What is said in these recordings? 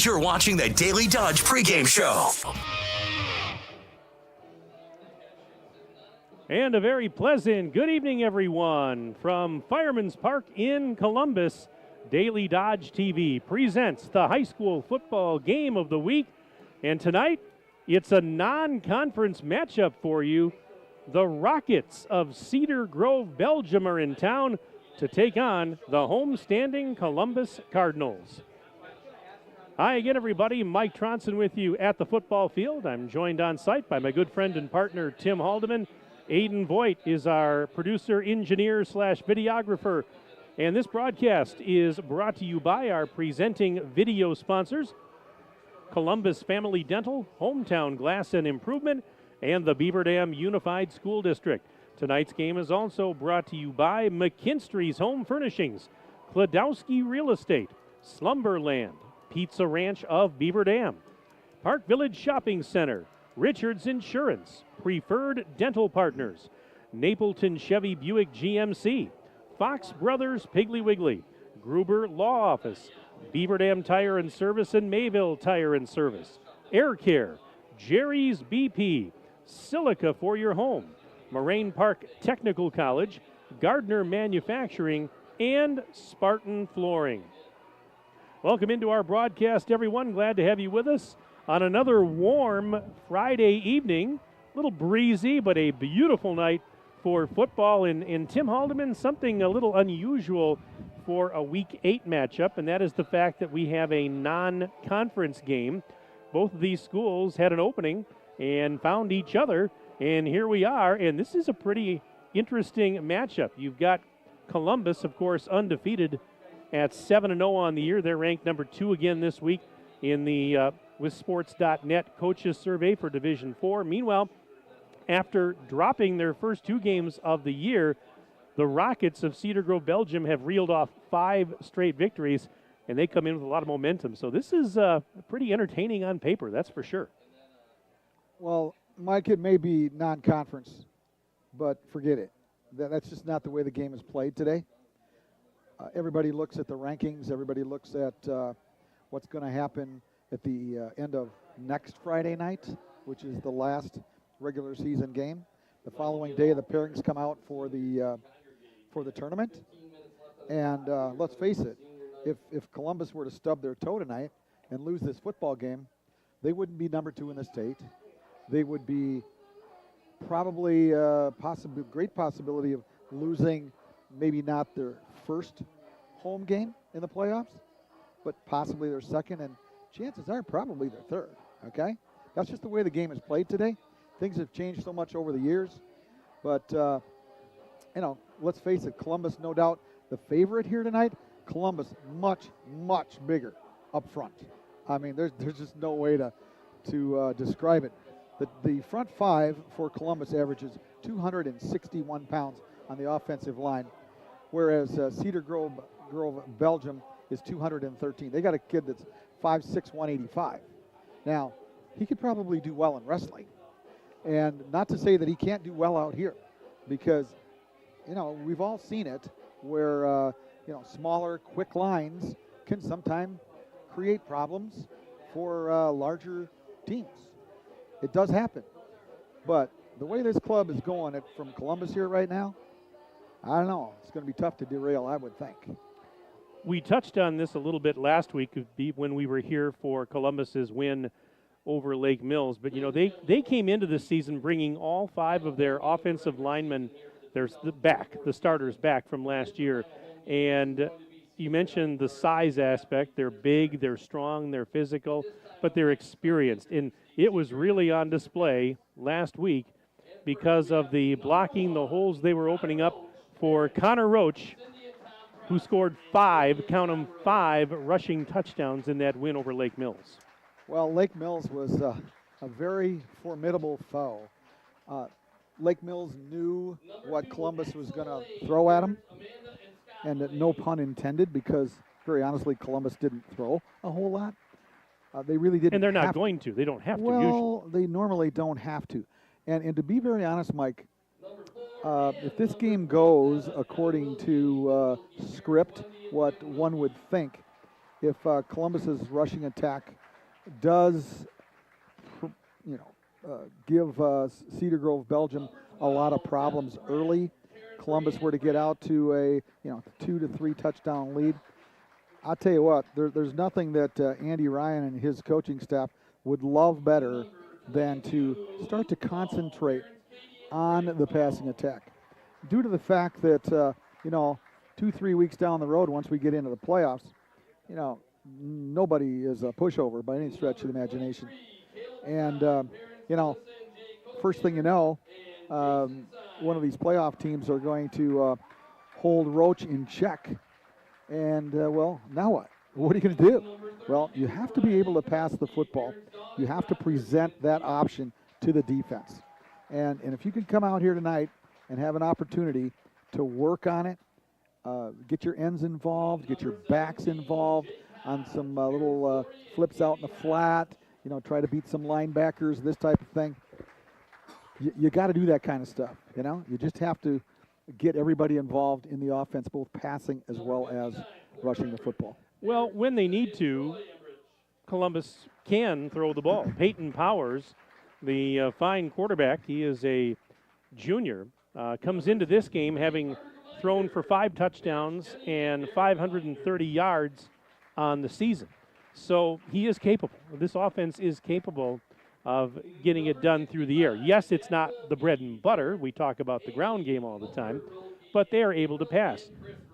You're watching the Daily Dodge pregame show. And a very pleasant good evening, everyone. From Fireman's Park in Columbus, Daily Dodge TV presents the high school football game of the week. And tonight, it's a non-conference matchup for you. The Rockets of Cedar Grove, Belgium are in town to take on the homestanding Columbus Cardinals. Hi again, everybody. Mike Tronson with you at the football field. I'm joined on site by my good friend and partner, Tim Haldeman. Aiden Voigt is our producer, engineer, / videographer. And this broadcast is brought to you by our presenting video sponsors, Columbus Family Dental, Hometown Glass and Improvement, and the Beaver Dam Unified School District. Tonight's game is also brought to you by McKinstry's Home Furnishings, Kladowski Real Estate, Slumberland, Pizza Ranch of Beaver Dam, Park Village Shopping Center, Richards Insurance, Preferred Dental Partners, Napleton Chevy Buick GMC, Fox Brothers Piggly Wiggly, Gruber Law Office, Beaver Dam Tire and Service and Mayville Tire and Service, Air Care, Jerry's BP, Silica for your home, Moraine Park Technical College, Gardner Manufacturing, and Spartan Flooring. Welcome into our broadcast, everyone. Glad to have you with us on another warm Friday evening. A little breezy, but a beautiful night for football. And Tim Haldeman, something a little unusual for a Week 8 matchup, and that is the fact that we have a non-conference game. Both of these schools had an opening and found each other, and here we are. And this is a pretty interesting matchup. You've got Columbus, of course, undefeated at 7-0 on the year. They're ranked number 2 again this week in the with Sports.net coaches survey for Division 4. Meanwhile, after dropping their first 2 games of the year, the Rockets of Cedar Grove, Belgium have reeled off 5 straight victories, and they come in with a lot of momentum. So this is pretty entertaining on paper, that's for sure. Well, Mike, it may be non-conference, but forget it. That's just not the way the game is played today. Everybody looks at the rankings. Everybody looks at what's going to happen at the end of next Friday night, which is the last regular season game. The following day, the pairings come out for the tournament. And let's face it, if Columbus were to stub their toe tonight and lose this football game, they wouldn't be number 2 in the state. They would be probably great possibility of losing maybe not their first home game in the playoffs, but possibly their second, and chances are probably their third, okay? That's just the way the game is played today. Things have changed so much over the years, but, let's face it, Columbus, no doubt, the favorite here tonight. Columbus, much, much bigger up front. I mean, there's just no way to describe it. The front 5 for Columbus averages 261 pounds on the offensive line, whereas Cedar Grove, Belgium is 213. They got a kid that's 5'6", 185. Now, he could probably do well in wrestling. And not to say that he can't do well out here, because, we've all seen it where, smaller, quick lines can sometimes create problems for larger teams. It does happen. But the way this club is going from Columbus here right now, I don't know. It's going to be tough to derail, I would think. We touched on this a little bit last week when we were here for Columbus's win over Lake Mills. But, they came into this season bringing all 5 of their offensive linemen, the starters back from last year. And you mentioned the size aspect. They're big, they're strong, they're physical, but they're experienced. And it was really on display last week because of the blocking, the holes they were opening up for Connor Roach, who scored 5 rushing touchdowns in that win over Lake Mills. Well, Lake Mills was a very formidable foe. Lake Mills knew what Columbus was going to throw at them, and no pun intended, because very honestly, Columbus didn't throw a whole lot. They really didn't. And they're not going to. They don't have to. Well, they normally don't have to. And to be very honest, Mike, if this game goes according to script, what one would think, if Columbus's rushing attack does, give Cedar Grove, Belgium, a lot of problems early, Columbus were to get out to a 2 to 3 touchdown lead, I'll tell you what, there's nothing that Andy Ryan and his coaching staff would love better than to start to concentrate on the passing attack. Due to the fact that, 2-3 weeks down the road, once we get into the playoffs, nobody is a pushover by any stretch of the imagination. And, first thing you know, one of these playoff teams are going to hold Roach in check. And, now what? What are you going to do? Well, you have to be able to pass the football. You have to present that option to the defense. And if you can come out here tonight and have an opportunity to work on it, get your ends involved, get your backs involved on some little flips out in the flat, try to beat some linebackers, this type of thing. You got to do that kind of stuff, You just have to get everybody involved in the offense, both passing as well as rushing the football. Well, when they need to, Columbus can throw the ball. Peyton Powers, the fine quarterback, he is a junior, comes into this game having thrown for 5 touchdowns and 530 yards on the season. So he is capable. This offense is capable of getting it done through the air. Yes, it's not the bread and butter. We talk about the ground game all the time, but they are able to pass.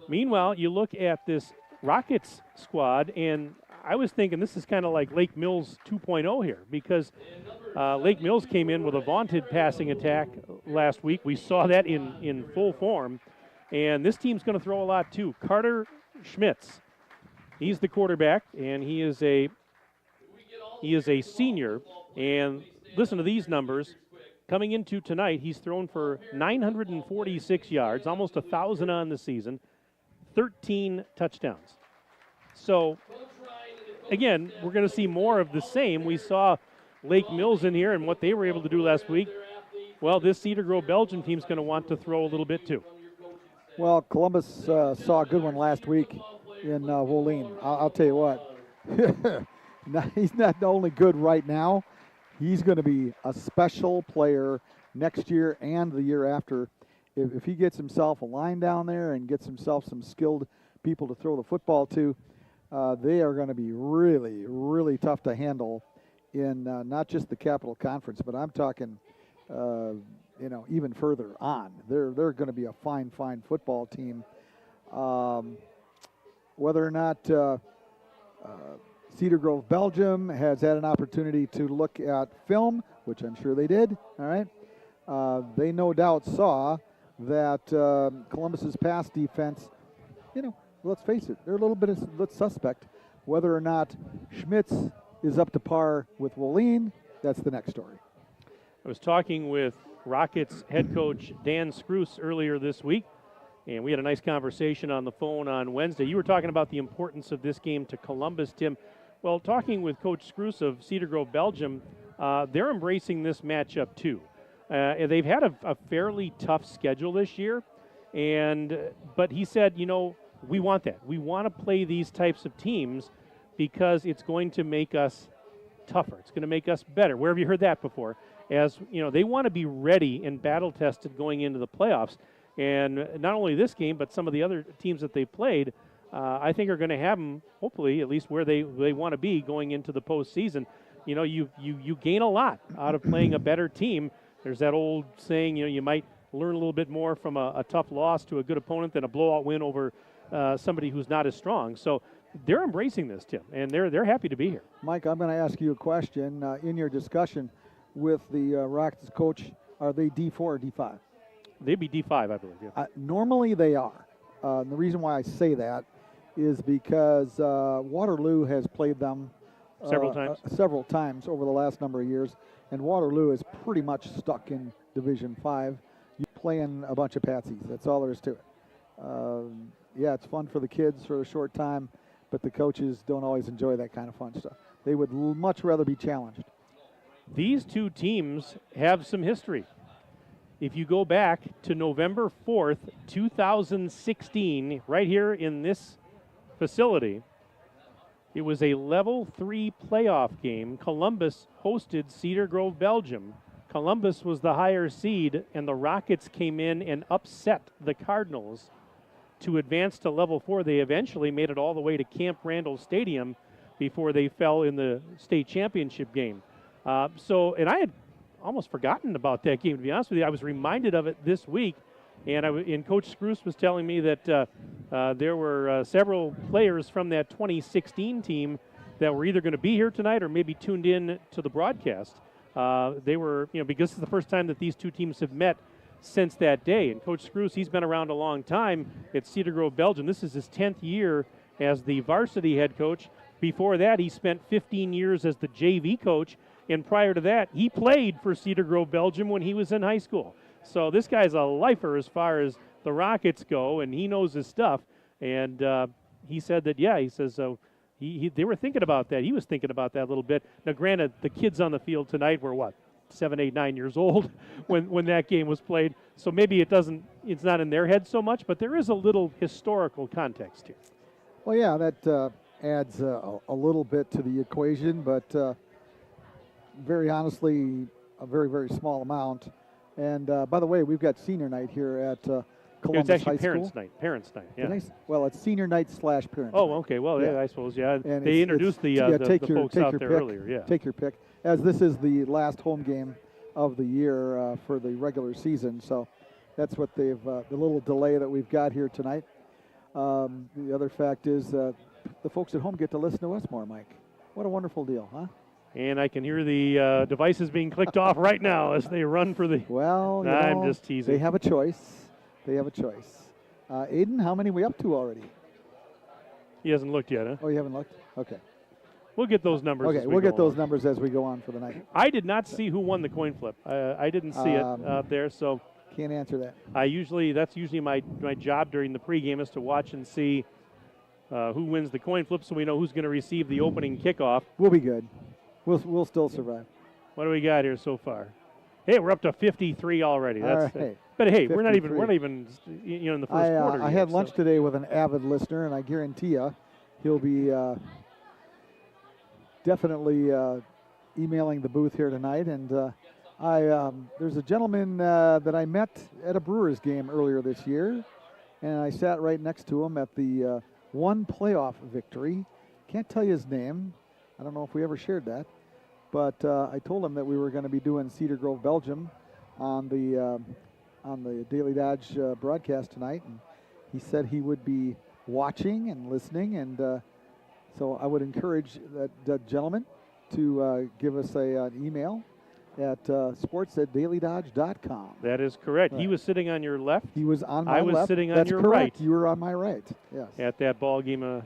Meanwhile, you look at this Rockets squad, and I was thinking this is kind of like Lake Mills 2.0 here, because Lake Mills came in with a vaunted passing attack last week. We saw that in full form, and this team's going to throw a lot too. Carter Schmitz, he's the quarterback, and he is a senior. And listen to these numbers. Coming into tonight, he's thrown for 946 yards, almost 1,000 on the season, 13 touchdowns. So, again, we're going to see more of the same. We saw Lake Mills in here and what they were able to do last week. Well, this Cedar Grove Belgium team's going to want to throw a little bit too. Well, Columbus saw a good one last week in Woline. I'll tell you what. He's not only good right now, he's going to be a special player next year and the year after. If he gets himself a line down there and gets himself some skilled people to throw the football to, they are going to be really, really tough to handle in not just the Capital Conference, but I'm talking, even further on. They're going to be a fine football team. Whether or not Cedar Grove, Belgium has had an opportunity to look at film, which I'm sure they did, all right? They no doubt saw that Columbus's pass defense, let's face it, they're a little bit suspect. Whether or not Schmitz is up to par with Woline, that's the next story. I was talking with Rockets head coach Dan Scroose earlier this week, and we had a nice conversation on the phone on Wednesday. You were talking about the importance of this game to Columbus, Tim. Well, talking with Coach Scroose of Cedar Grove, Belgium, they're embracing this matchup too. They've had a fairly tough schedule this year, but he said, we want that. We want to play these types of teams because it's going to make us tougher. It's going to make us better. Where have you heard that before? As they want to be ready and battle tested going into the playoffs. And not only this game, but some of the other teams that they played, I think are going to have them, hopefully, at least where they want to be going into the postseason. You gain a lot out of playing a better team. There's that old saying, you might learn a little bit more from a tough loss to a good opponent than a blowout win over somebody who's not as strong. So they're embracing this, Tim, and they're happy to be here. Mike, I'm going to ask you a question. In your discussion with the Rockets coach, are they D4 or D5? They'd be D5, I believe. Yeah. Normally they are. The reason why I say that is because Waterloo has played them several times over the last number of years, and Waterloo is pretty much stuck in Division 5. You're playing a bunch of patsies. That's all there is to it. It's fun for the kids for a short time, but the coaches don't always enjoy that kind of fun stuff. They would much rather be challenged. These two teams have some history. If you go back to November 4th, 2016, right here in this facility, It was a level 3 playoff game. Columbus hosted Cedar Grove, Belgium. Columbus was the higher seed, and the Rockets came in and upset the Cardinals to advance to level 4. They eventually made it all the way to Camp Randall Stadium before they fell in the state championship game. And I had almost forgotten about that game, to be honest with you. I was reminded of it this week, and Coach Scroose was telling me that there were several players from that 2016 team that were either going to be here tonight or maybe tuned in to the broadcast. They were, because this is the first time that these two teams have met since that day. And Coach Scroose, he's been around a long time at Cedar Grove, Belgium. This is his 10th year as the varsity head coach. Before that, he spent 15 years as the JV coach. And prior to that, he played for Cedar Grove, Belgium when he was in high school. So this guy's a lifer as far as the Rockets go, and he knows his stuff. And he said that, they were thinking about that. He was thinking about that a little bit. Now, granted, the kids on the field tonight were, 7, 8, 9 years old when that game was played. So maybe it's not in their head so much, but there is a little historical context here. Well, yeah, that adds a little bit to the equation, but very honestly, a very, very small amount. And by the way, we've got senior night here at Columbus It's actually High Parents' School. Night. Parents' Night, yeah. Well, it's senior night / parents' night. Oh, okay. Well, yeah, I suppose, yeah. And they introduced the folks out there pick, earlier, yeah. Take your pick, as this is the last home game of the year for the regular season. So that's what the little delay that we've got here tonight. The other fact is the folks at home get to listen to us more, Mike. What a wonderful deal, huh? And I can hear the devices being clicked off right now as they run for the... Well, I'm just teasing. They have a choice. Aiden, how many are we up to already? He hasn't looked yet, huh? Oh, you haven't looked? Okay. We'll get those numbers. Okay, we'll get those numbers as we go on for the night. I did not see who won the coin flip. I didn't see it out there, so... Can't answer that. That's usually my job during the pregame is to watch and see who wins the coin flip so we know who's going to receive the opening kickoff. We'll be good. We'll still survive. What do we got here so far? Hey, we're up to 53 already. That's right. But hey, 53. we're not even in the first quarter. I had lunch today with an avid listener, and I guarantee you, he'll be definitely emailing the booth here tonight. And there's a gentleman that I met at a Brewers game earlier this year, and I sat right next to him at the one playoff victory. Can't tell you his name. I don't know if we ever shared that, but I told him that we were going to be doing Cedar Grove, Belgium on the Daily Dodge broadcast tonight, and he said he would be watching and listening, and so I would encourage that gentleman to give us an email at sports@dailydodge.com. That is correct. Right. He was sitting on your left. He was on my left. I was sitting on That's your correct. right. You were on my right, yes. At that ball game a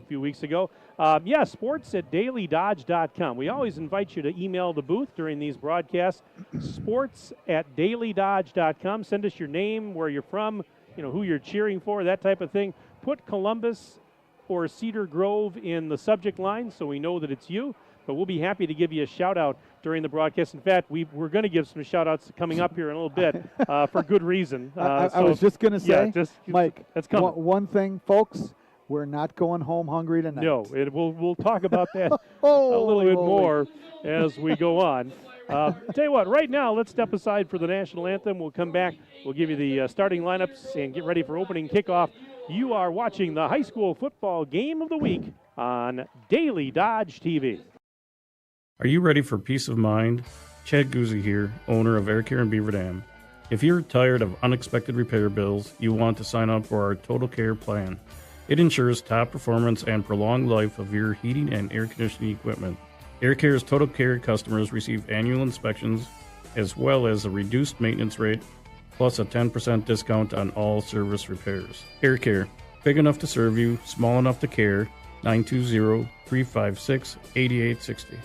few weeks ago. Sports@dailydodge.com. We always invite you to email the booth during these broadcasts. Sports@dailydodge.com. Send us your name, where you're from, who you're cheering for, that type of thing. Put Columbus or Cedar Grove in the subject line so we know that it's you. But we'll be happy to give you a shout-out during the broadcast. In fact, we're going to give some shout-outs coming up here in a little bit for good reason. I was just going to say, Mike, that's coming. One thing, folks, we're not going home hungry tonight. No, we'll talk about that a little bit more as we go on. Tell you what, right now, let's step aside for the national anthem. We'll come back. We'll give you the starting lineups and get ready for opening kickoff. You are watching the high school football game of the week on Daily Dodge TV. Are you ready for peace of mind? Chad Guzzi here, owner of Air Care in Beaver Dam. If you're tired of unexpected repair bills, you want to sign up for our Total Care plan. It ensures top performance and prolonged life of your heating and air conditioning equipment. Air Care's Total Care customers receive annual inspections, as well as a reduced maintenance rate, plus a 10% discount on all service repairs. Air Care, big enough to serve you, small enough to care. 920-356-8860.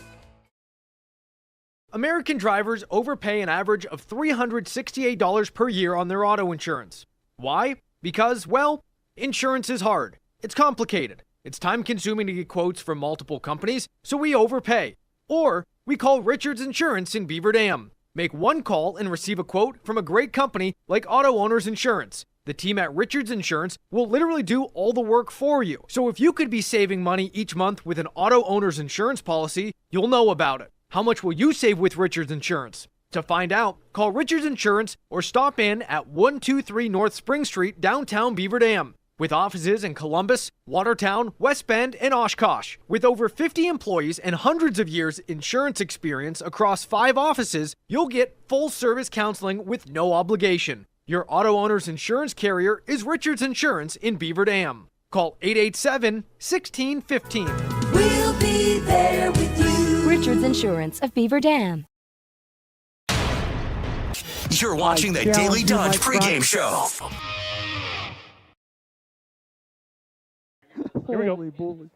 American drivers overpay an average of $368 per year on their auto insurance. Why? Because, well, insurance is hard. It's complicated. It's time-consuming to get quotes from multiple companies, so we overpay. Or we call Richards Insurance in Beaver Dam. Make one call and receive a quote from a great company like Auto Owners Insurance. The team at Richards Insurance will literally do all the work for you. So if you could be saving money each month with an auto owner's insurance policy, you'll know about it. How much will you save with Richards Insurance? To find out, call Richards Insurance or stop in at 123 North Spring Street, downtown Beaver Dam. With offices in Columbus, Watertown, West Bend, and Oshkosh. With over 50 employees and hundreds of years insurance experience across 5 offices, you'll get full-service counseling with no obligation. Your auto owner's insurance carrier is Richards Insurance in Beaver Dam. Call 887-1615. We'll be there with you. Richards Insurance of Beaver Dam. You're watching the Daily Dodge pregame show. Here we go. Holy bully.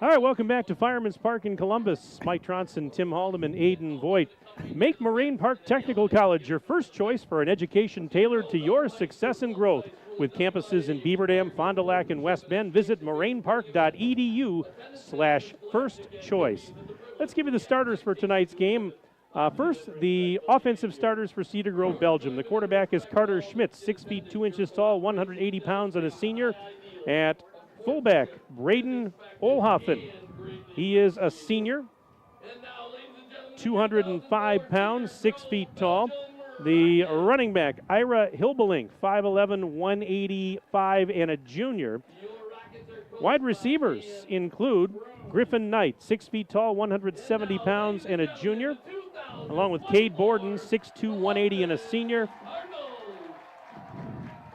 All right, welcome back to Fireman's Park in Columbus. Mike Tronson, Tim Haldeman, Aiden Voigt. Make Moraine Park Technical College your first choice for an education tailored to your success and growth. With campuses in Beaver Dam, Fond du Lac, and West Bend, visit morainepark.edu/first choice. Let's give you the starters for tonight's game. First, the offensive starters for Cedar Grove, Belgium. The quarterback is Carter Schmitz, 6 feet 2 inches tall, 180 pounds, and a senior. At fullback, Braden Olhoffen. He is a senior, 205 pounds, 6 feet tall. The running back, Ira Hilbelink, 5'11", 185, and a junior. Wide receivers include Griffin Knight, 6 feet tall, 170 pounds, and a junior, along with Cade Borden, 6'2", 180, and a senior.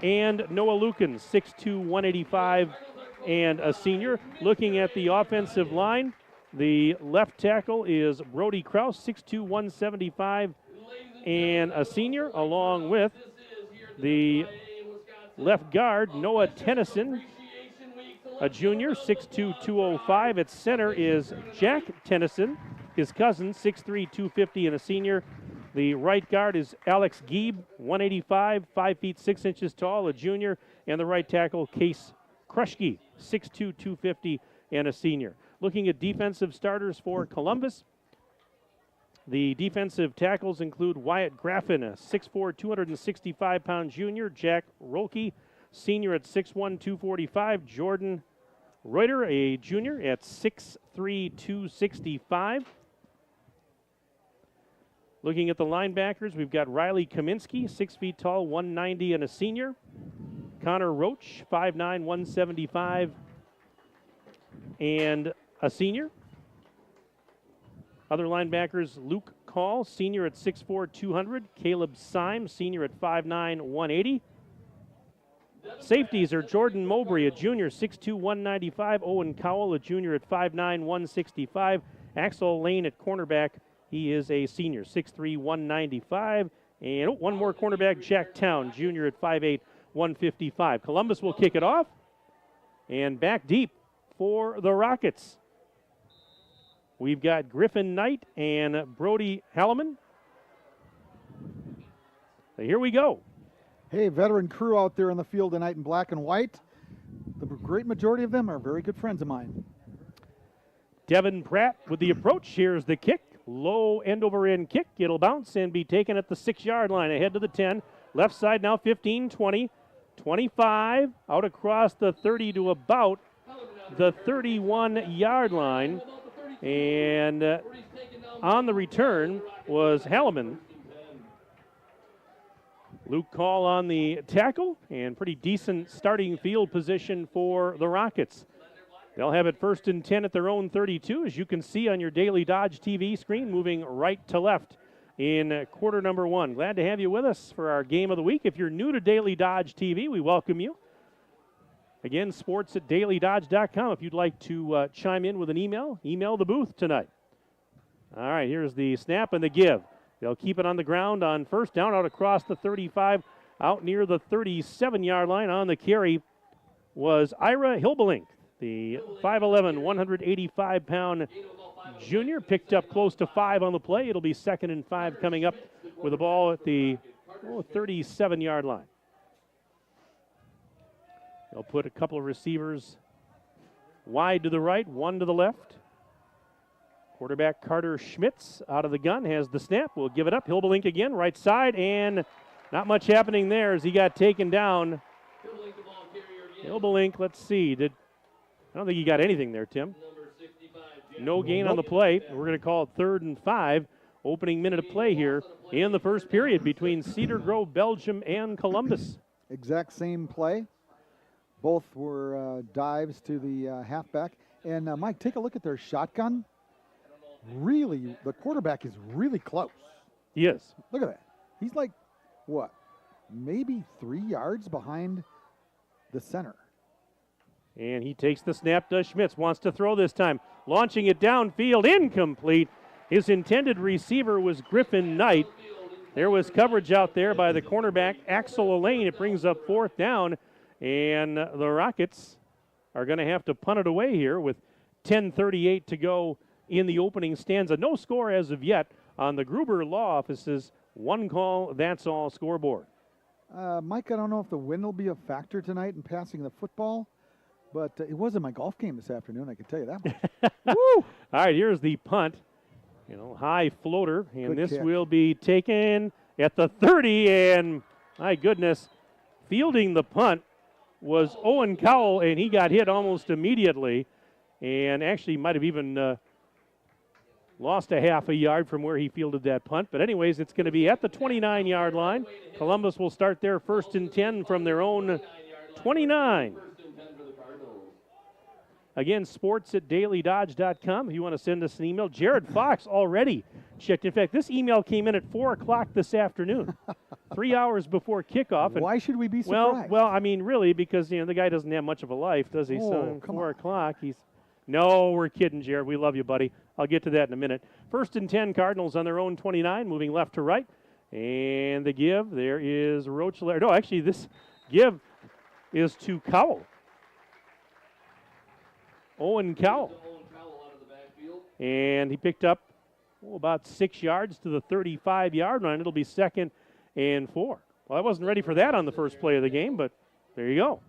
And Noah Lucan, 6'2", 185, and a senior. Looking at the offensive line, the left tackle is Brody Kraus, 6'2", 175, and a senior, along with the left guard, Noah Tennyson, a junior, 6'2", 205. At center is Jack Tennyson, his cousin, 6'3", 250, and a senior. The right guard is Alex Gieb, 185, 5 feet 6 inches tall, a junior. And the right tackle, Case Krushke, 6'2", 250, and a senior. Looking at defensive starters for Columbus, the defensive tackles include Wyatt Graffin, a 6'4", 265-pound junior. Jack Rolke, senior at 6'1", 245. Jordan Reuter, a junior at 6'3", 265. Looking at the linebackers, we've got Riley Kaminsky, 6 feet tall, 190, and a senior. Connor Roach, 5'9", 175, and a senior. Other linebackers, Luke Call, senior at 6'4", 200. Caleb Symes, senior at 5'9", 180. Safeties are Jordan Mowbray, a junior, 6'2", 195. Owen Cowell, a junior at 5'9", 165. Axel Lane at cornerback. He is a senior, 6'3", 195. And one more cornerback, Jack Town, junior at 5'8", 155. Columbus will kick it off. And back deep for the Rockets, we've got Griffin Knight and Brody Halleman. So here we go. Hey, veteran crew out there in the field tonight in black and white. The great majority of them are very good friends of mine. Devin Pratt with the approach. Here's the kick. Low end over end kick. It'll bounce and be taken at the 6-yard line. Ahead to the 10. Left side now 15, 20, 25. Out across the 30 to about the 31-yard line. And on the return was Halleman. Luke Call on the tackle, and pretty decent starting field position for the Rockets. They'll have it 1st and 10 at their own 32, as you can see on your Daily Dodge TV screen, moving right to left in quarter number 1. Glad to have you with us for our game of the week. If you're new to Daily Dodge TV, we welcome you. Again, sports@dailydodge.com. If you'd like to chime in with an email the booth tonight. All right, here's the snap and the give. They'll keep it on the ground on first down, out across the 35, out near the 37-yard line. On the carry was Ira Hilbelink, the 5'11", 185-pound junior. Picked up close to 5 on the play. It'll be 2nd and 5 coming up with the ball at the 37-yard line. They'll put a couple of receivers wide to the right, one to the left. Quarterback Carter Schmitz out of the gun has the snap. We'll give it up. Hilbelink again, right side, and Not much happening there as he got taken down. Ilbalink, let's see. I don't think he got anything there, Tim. No gain on the play. We're going to call it 3rd and 5. Opening minute of play here in the first period between Cedar Grove, Belgium, and Columbus. Exact same play. Both were dives to the halfback. And, Mike, take a look at their shotgun. Really, the quarterback is really close. He is. Look at that. He's like, what, maybe 3 yards behind the center. And he takes the snap. Does Schmitz wants to throw this time. Launching it downfield, incomplete. His intended receiver was Griffin Knight. There was coverage out there by the cornerback, Axel Elaine. It brings up 4th down, and the Rockets are going to have to punt it away here with 10:38 to go in the opening stanza. No score as of yet on the Gruber Law Office's 1 call, that's all scoreboard. Mike, I don't know if the wind will be a factor tonight in passing the football, but it wasn't my golf game this afternoon, I can tell you that much. Woo! All right, here's the punt. High floater, and Good this catch. will be taken at the 30, and my goodness, fielding the punt was Owen Cowell, and he got hit almost immediately, and actually might have even lost a half a yard from where he fielded that punt. But anyways, it's going to be at the 29-yard line. Columbus will start their 1st and 10 from their own 29. Again, sports@dailydodge.com if you want to send us an email. Jared Fox already checked. In fact, this email came in at 4 o'clock this afternoon, 3 hours before kickoff. And why should we be surprised? Well, I mean, really, because the guy doesn't have much of a life, does he? Oh, So come 4 on. o'clock, No, we're kidding, Jared. We love you, buddy. I'll get to that in a minute. 1st and 10, Cardinals on their own 29, moving left to right. And the give, there is Roach. No, actually, this give is to Cowell. Owen Cowell. And he picked up about 6 yards to the 35-yard line. It'll be 2nd and 4. Well, I wasn't ready for that on the first play of the game, but there you go.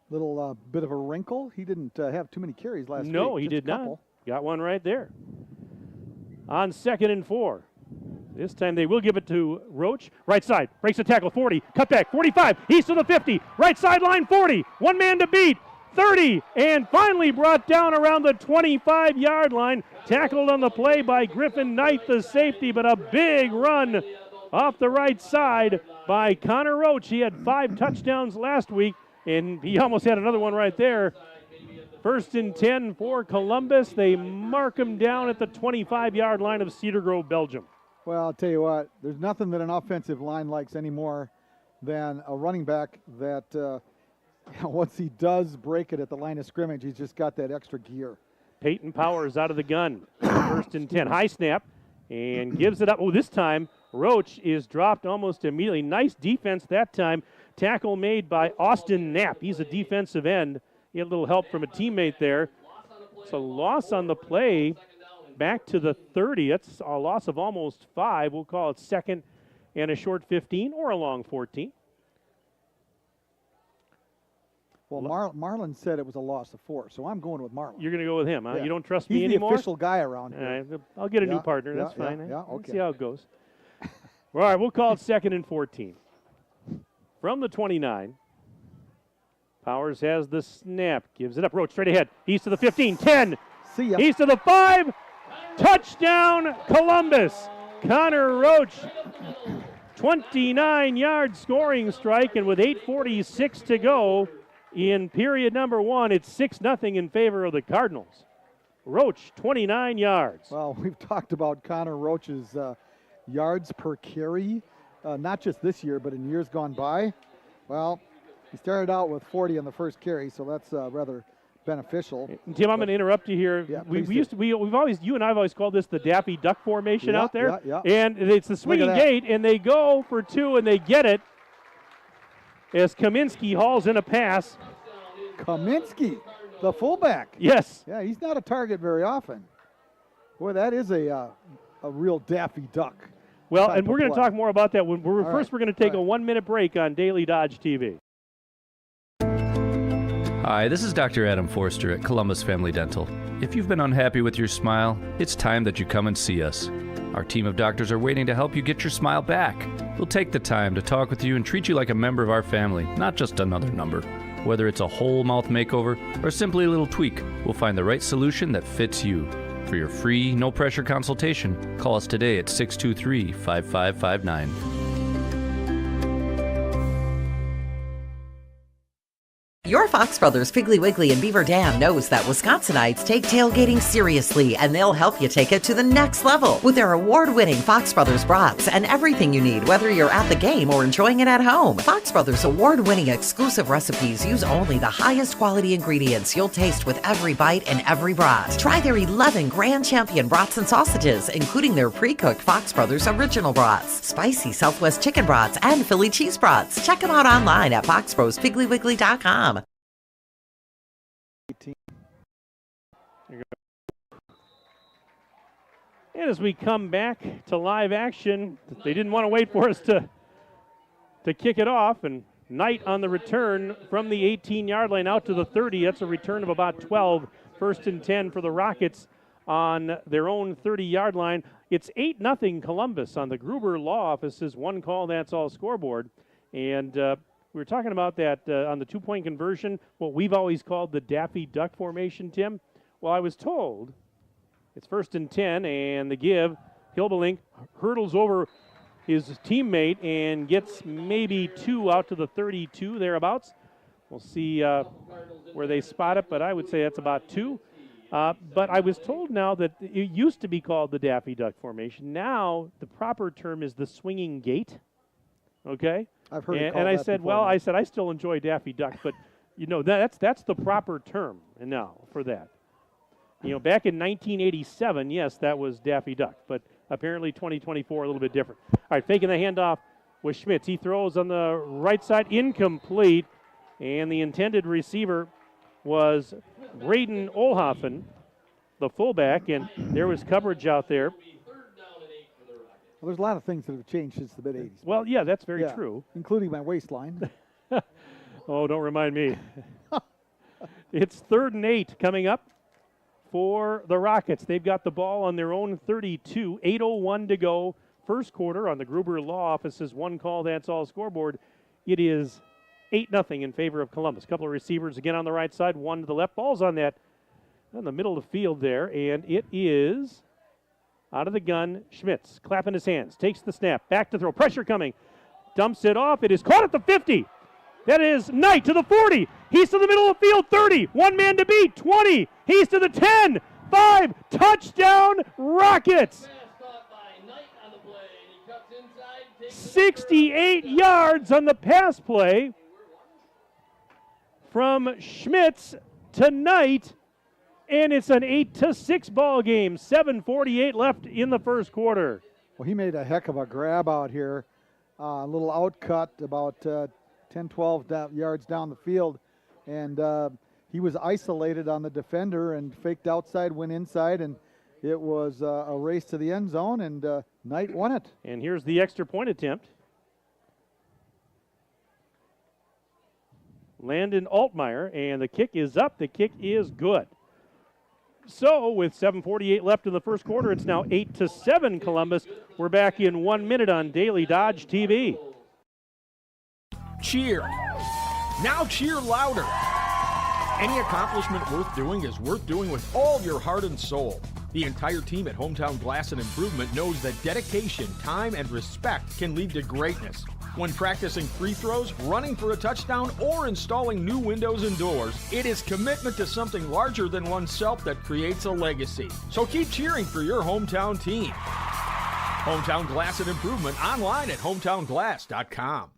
Little bit of a wrinkle. He didn't have too many carries last week. No, he just a did not. couple. Got one right there. On 2nd and 4. This time they will give it to Roach. Right side, breaks the tackle, 40, cut back, 45, east of the 50, right sideline, 40, one man to beat, 30, and finally brought down around the 25-yard line. Tackled on the play by Griffin Knight, the safety, but a big run off the right side by Connor Roach. He had 5 touchdowns last week, and he almost had another one right there. 1st and 10 for Columbus. They mark him down at the 25-yard line of Cedar Grove, Belgium. Well, I'll tell you what, there's nothing that an offensive line likes any more than a running back that once he does break it at the line of scrimmage, he's just got that extra gear. Peyton Powers out of the gun. 1st and 10. High snap and gives it up. Oh, this time Roach is dropped almost immediately. Nice defense that time. Tackle made by Austin Knapp. He's a defensive end. He had a little help from a teammate there. It's a loss on the play back to the 30. That's a loss of almost 5. We'll call it 2nd and a short 15 or a long 14. Well, Marlon said it was a loss of 4, so I'm going with Marlon. You're going to go with him, huh? Yeah. You don't trust He's me anymore? He's the official guy around All here. right, I'll get a new Yeah, partner. That's yeah, fine. yeah, Let's okay. see how it goes. All right, we'll call it 2nd and 14. From the 29, Powers has the snap, gives it up. Roach straight ahead. East to the 15, 10. See ya. East to the 5. Touchdown, Columbus. Connor Roach, 29-yard scoring strike, and with 8:46 to go in period number 1, it's 6-0 in favor of the Cardinals. Roach, 29 yards. Well, we've talked about Connor Roach's yards per carry, not just this year, but in years gone by. Well, he started out with 40 on the first carry, so that's rather beneficial. Tim, I'm going to interrupt you here. Yeah, You and I have always called this the Daffy Duck formation Yeah, out there, yeah. and it's the swinging that. gate, and they go for 2 and they get it as Kaminsky hauls in a pass. Kaminsky, the fullback. Yes. Yeah, he's not a target very often. Boy, that is a real Daffy Duck. Well, type and we're of going to play. talk more about that. When we're All first, right, we're going to take all a right. 1-minute break on Daily Dodge TV. Hi, this is Dr. Adam Forster at Columbus Family Dental. If you've been unhappy with your smile, it's time that you come and see us. Our team of doctors are waiting to help you get your smile back. We'll take the time to talk with you and treat you like a member of our family, not just another number. Whether it's a whole mouth makeover or simply a little tweak, we'll find the right solution that fits you. For your free, no-pressure consultation, call us today at 623-5559. Your Fox Brothers Piggly Wiggly and Beaver Dam knows that Wisconsinites take tailgating seriously, and they'll help you take it to the next level with their award-winning Fox Brothers brats and everything you need, whether you're at the game or enjoying it at home. Fox Brothers award-winning exclusive recipes use only the highest quality ingredients you'll taste with every bite and every brat. Try their 11 Grand Champion brats and sausages, including their pre-cooked Fox Brothers original brats, spicy Southwest chicken brats, and Philly cheese brats. Check them out online at foxbrospigglywiggley.com. And as we come back to live action, they didn't want to wait for us to kick it off. And Knight on the return from the 18-yard line out to the 30. That's a return of about 12. First and 10 for the Rockets on their own 30-yard line. It's 8-0 Columbus on the Gruber Law Office's one call, that's all scoreboard. And we were talking about that on the two-point conversion, what we've always called the Daffy Duck formation, Tim. Well, I was told it's first and 10, and the give. Hilbelink hurdles over his teammate and gets maybe 2 out to the 32, thereabouts. We'll see where they spot it, but I would say that's about 2. But I was told now that it used to be called the Daffy Duck formation. Now the proper term is the swinging gate. Okay? I've heard it called and I that said, before, well, man. I said I still enjoy Daffy Duck, but you know that's the proper term now for that. You know, back in 1987, yes, that was Daffy Duck, but apparently 2024 a little bit different. All right, faking the handoff with Schmitz. He throws on the right side, incomplete, and the intended receiver was Braden Olhoffen, the fullback, and there was coverage out there. Well, there's a lot of things that have changed since the mid-'80s. Well, yeah, that's very true. Including my waistline. Oh, don't remind me. It's 3rd and 8 coming up for the Rockets. They've got the ball on their own 32, 8:01 to go. First quarter on the Gruber Law Office's one call, that's all scoreboard. It is 8-0 in favor of Columbus. A couple of receivers again on the right side, one to the left. Ball's on that in the middle of the field there, and it is out of the gun. Schmitz clapping his hands, takes the snap, back to throw, pressure coming, dumps it off. It is caught at the 50. That is Knight to the 40. He's to the middle of the field, 30. One man to beat, 20. He's to the 10, 5. Touchdown, Rockets. 68 yards on the pass play from Schmitz to Knight, and it's an 8-6 ball game. 7:48 left in the first quarter. Well, he made a heck of a grab out here. A little outcut about 10, 12 yards down the field, and he was isolated on the defender and faked outside, went inside, and it was a race to the end zone, and Knight won it. And here's the extra point attempt. Landon Altmaier, and the kick is up. The kick is good. So with 7:48 left in the first quarter, it's now 8-7 Columbus. We're back in 1 minute on Daily Dodge TV. Cheer. Now cheer louder. Any accomplishment worth doing is worth doing with all your heart and soul. The entire team at Hometown Glass and Improvement knows that dedication, time, and respect can lead to greatness. When practicing free throws, running for a touchdown, or installing new windows and doors, it is commitment to something larger than oneself that creates a legacy. So keep cheering for your hometown team. Hometown Glass and Improvement online at hometownglass.com.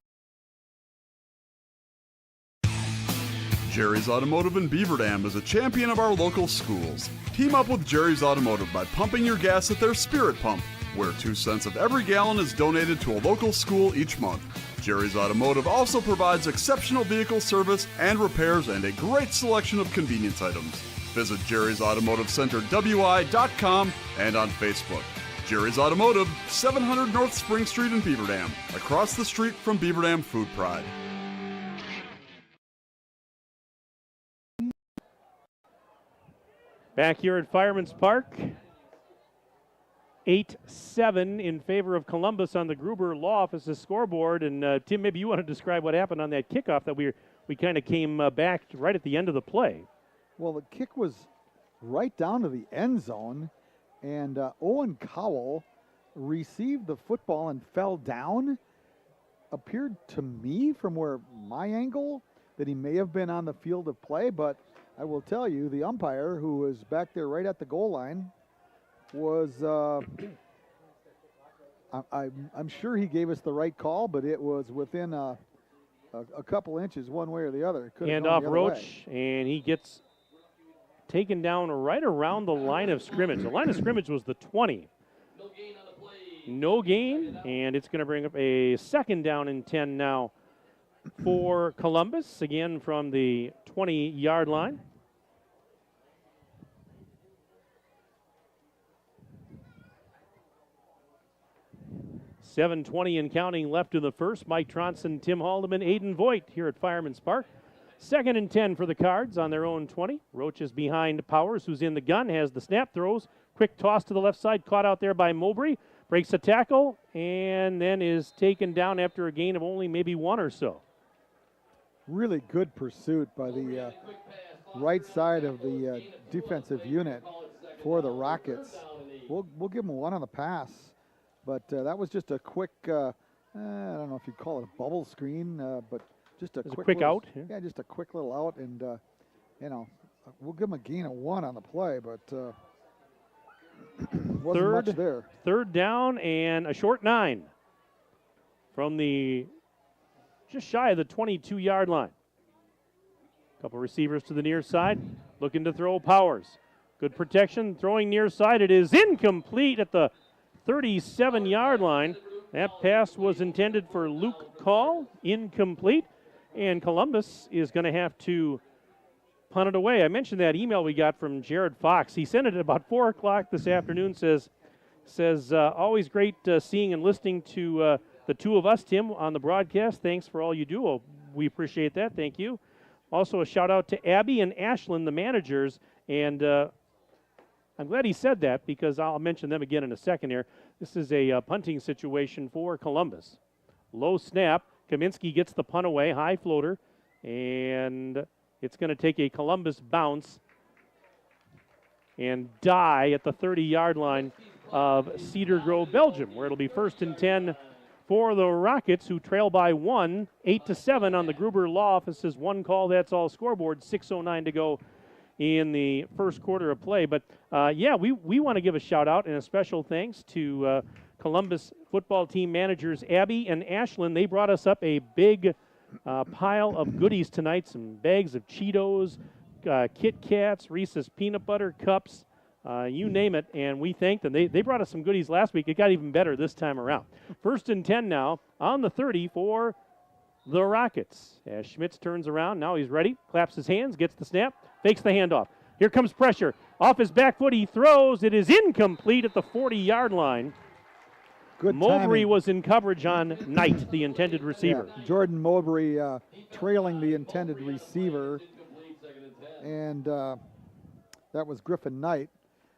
Jerry's Automotive in Beaver Dam is a champion of our local schools. Team up with Jerry's Automotive by pumping your gas at their Spirit Pump, where 2 cents of every gallon is donated to a local school each month. Jerry's Automotive also provides exceptional vehicle service and repairs and a great selection of convenience items. Visit Jerry's Automotive Center WI.com and on Facebook. Jerry's Automotive, 700 North Spring Street in Beaver Dam, across the street from Beaver Dam Food Pride. Back here at Fireman's Park, 8-7 in favor of Columbus on the Gruber Law Office's scoreboard. And Tim, maybe you want to describe what happened on that kickoff that we kind of came back right at the end of the play. Well, the kick was right down to the end zone, and Owen Cowell received the football and fell down. Appeared to me from where my angle that he may have been on the field of play, but I will tell you, the umpire, who was back there right at the goal line, was, I'm sure he gave us the right call, but it was within a couple inches one way or the other. Hand off Roach, and he gets taken down right around the line of scrimmage. The line of scrimmage was the 20. No gain, and it's going to bring up a 2nd down and 10 now for Columbus, again from the 20-yard line. .7:20 and counting left in the first. Mike Tronson, Tim Haldeman, Aiden Voigt here at Fireman's Park. 2nd and 10 for the Cards on their own 20. Roach is behind Powers, who's in the gun, has the snap, throws. Quick toss to the left side, caught out there by Mowbray. Breaks a tackle, and then is taken down after a gain of only maybe 1 or so. Really good pursuit by the right side of the defensive unit for the Rockets. We'll give them 1 on the pass. But that was just a quick, I don't know if you'd call it a bubble screen, but just a quick out. Yeah, just a quick little out. And, we'll give them a gain of 1 on the play, but wasn't much there. 3rd down and a short 9 from the just shy of the 22-yard line. Couple receivers to the near side, looking to throw. Powers. Good protection, throwing near side. It is incomplete at the 37-yard line. That pass was intended for Luke Call, incomplete, and Columbus is going to have to punt it away. I mentioned that email we got from Jared Fox. He sent it at about 4 o'clock this afternoon, says always great seeing and listening to the two of us, Tim, on the broadcast. Thanks for all you do. Well, we appreciate that. Thank you. Also a shout out to Abby and Ashlyn, the managers, and I'm glad he said that because I'll mention them again in a second here. This is a punting situation for Columbus. Low snap. Kaminsky gets the punt away, high floater, and it's going to take a Columbus bounce and die at the 30-yard line of Cedar Grove, Belgium, where it'll be 1st and 10 for the Rockets, who trail by 1, 8-7 on the Gruber Law Office's 1 call, that's all scoreboard, 6:09 to go in the first quarter of play. But, we want to give a shout-out and a special thanks to Columbus football team managers Abby and Ashlyn. They brought us up a big pile of goodies tonight, some bags of Cheetos, Kit Kats, Reese's peanut butter cups, you name it, and we thank them. They brought us some goodies last week. It got even better this time around. 1st and 10 now on the 30 for the Rockets. As Schmitz turns around, now he's ready, claps his hands, gets the snap, fakes the handoff. Here comes pressure. Off his back foot, he throws. It is incomplete at the 40-yard line. Good Mowbray timing. Was in coverage on Knight, the intended receiver. Yeah, Jordan Mowbray trailing the intended receiver. And that was Griffin Knight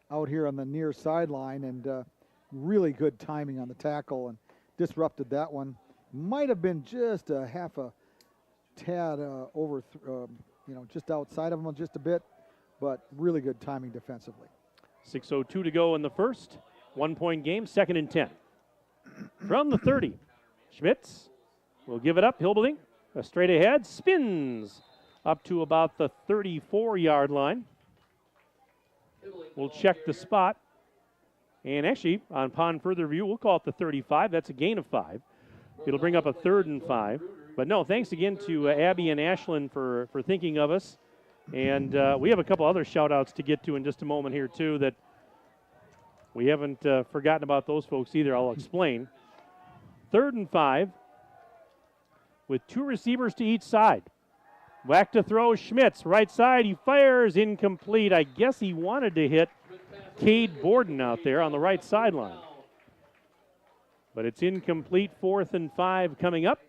out here on the near sideline. And really good timing on the tackle and disrupted that one. Might have been just a half a tad over, just outside of him just a bit. But really good timing defensively. 6:02 to go in the first. 1-point game, 2nd and 10. From the 30, Schmitz will give it up. Hilberding, straight ahead, spins up to about the 34-yard line. We'll check the spot. And actually, upon further review, we'll call it the 35. That's a gain of 5. It'll bring up a 3rd and 5. But no, thanks again to Abby and Ashlyn for thinking of us. And we have a couple other shout-outs to get to in just a moment here, too, that we haven't forgotten about those folks either. I'll explain. 3rd and 5 with 2 receivers to each side. Whack to throw, Schmitz, right side. He fires, incomplete. I guess he wanted to hit Cade Borden out there on the right sideline. But it's incomplete. 4th and 5 coming up.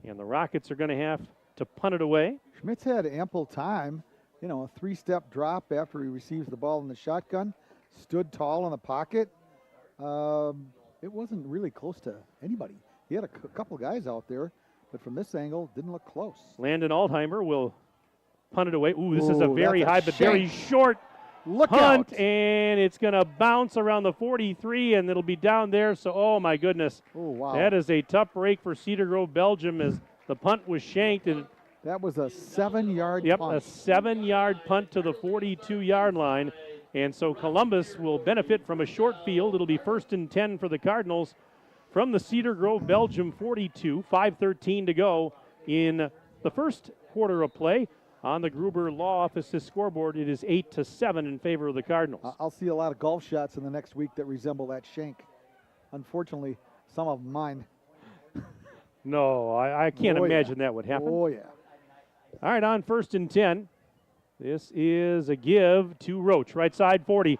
And the Rockets are going to have to punt it away. Schmitz had ample time. A 3-step drop after he receives the ball in the shotgun. Stood tall in the pocket. It wasn't really close to anybody. He had a couple guys out there, but from this angle, didn't look close. Landon Altheimer will punt it away. Ooh, this is a very that's high but very short Look punt, out. and it's going to bounce around the 43, and it'll be down there. So, oh, my goodness. Oh, wow. That is a tough break for Cedar Grove, Belgium, as the punt was shanked. And that was a 7-yard yep, punt. a 7-yard punt to the 42-yard line. And so Columbus will benefit from a short field. It'll be 1st and 10 for the Cardinals from the Cedar Grove, Belgium 42. 5:13 to go in the first quarter of play. On the Gruber Law Office's scoreboard, it is 8-7 in favor of the Cardinals. I'll see a lot of golf shots in the next week that resemble that shank. Unfortunately, some of mine. No, I can't imagine that would happen. Oh, yeah. All right, on 1st and 10. This is a give to Roach, right side 40.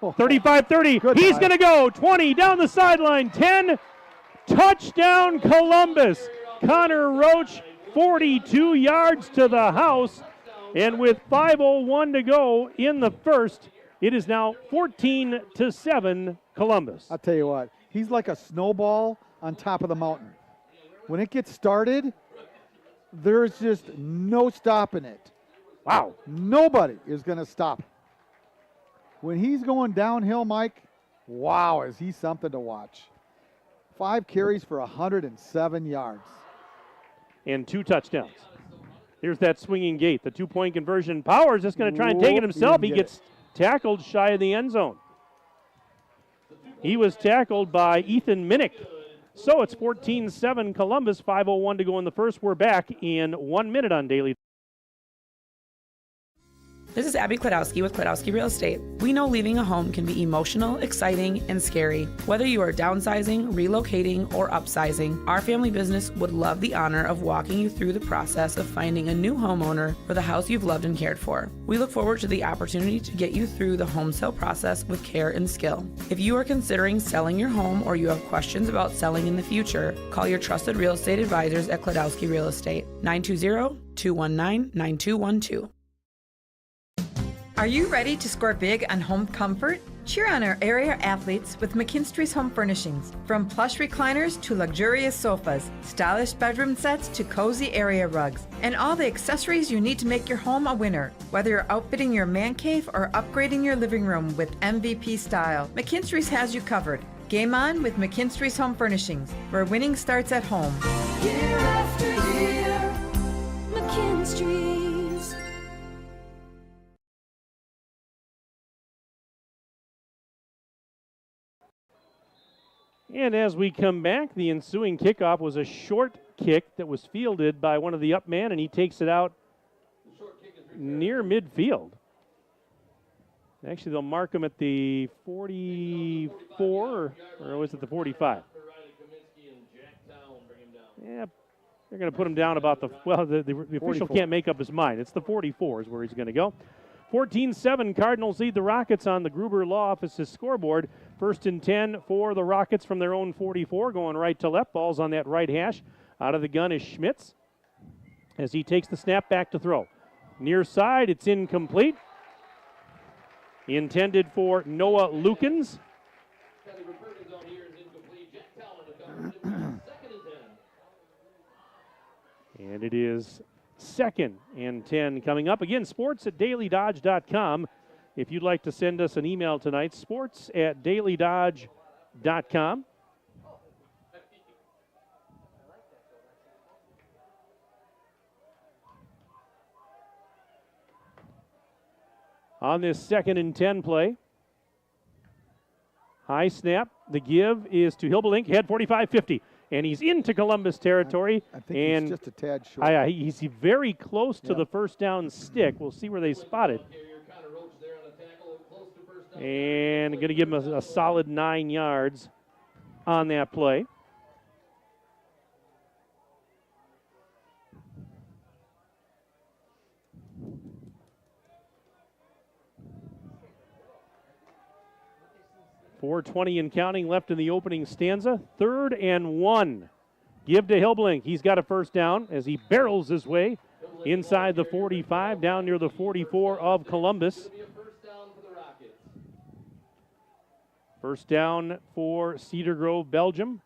35-30. He's going to go. 20 down the sideline. 10. Touchdown, Columbus. Connor Roach, 42 yards to the house. And with 5:01 to go in the first, it is now 14-7 Columbus. I'll tell you what, he's like a snowball on top of the mountain. When it gets started, there's just no stopping it. Wow. Nobody is going to stop. When he's going downhill, Mike, wow, is he something to watch. 5 carries for 107 yards. And 2 touchdowns. Here's that swinging gate, the 2-point conversion. Powers just going to try and take it himself. He gets tackled shy of the end zone. He was tackled by Ethan Minnick. So it's 14-7 Columbus, 5:01 to go in the first. We're back in 1 minute on Daily. This is Abby Klodowski with Klodowski Real Estate. We know leaving a home can be emotional, exciting, and scary. Whether you are downsizing, relocating, or upsizing, our family business would love the honor of walking you through the process of finding a new homeowner for the house you've loved and cared for. We look forward to the opportunity to get you through the home sale process with care and skill. If you are considering selling your home or you have questions about selling in the future, call your trusted real estate advisors at Klodowski Real Estate, 920-219-9212. Are you ready to score big on home comfort? Cheer on our area athletes with McKinstry's Home Furnishings. From plush recliners to luxurious sofas, stylish bedroom sets to cozy area rugs, and all the accessories you need to make your home a winner. Whether you're outfitting your man cave or upgrading your living room with MVP style, McKinstry's has you covered. Game on with McKinstry's Home Furnishings, where winning starts at home. Year after year, McKinstry's. And as we come back, the ensuing kickoff was a short kick that was fielded by one of the up man, and he takes it out near midfield. Actually, they'll mark him at the 44, or was it the 45? Yeah, they're going to put him down about the, well, the official can't make up his mind. It's the 44 is where he's going to go. 14-7, Cardinals lead the Rockets on the Gruber Law Office's scoreboard. 1st and 10 for the Rockets from their own 44, going right to left. Ball's on that right hash. Out of the gun is Schmitz as he takes the snap back to throw. Near side, it's incomplete. Intended for Noah Lukens. And it is 2nd and 10 coming up. Again, sports at dailydodge.com. If you'd like to send us an email tonight, sports at dailydodge.com. On this 2nd and 10 play, high snap. The give is to Hilbelink, head 45-50. And he's into Columbus territory. I think he's just a tad short. He's very close to the first down stick. We'll see where they spot it. And going to give him a solid 9 yards on that play. .420 and counting left in the opening stanza. 3rd and 1. Give to Hilblink. He's got a first down as he barrels his way inside the 45, down near the 44 of Columbus. First down for Cedar Grove, Belgium.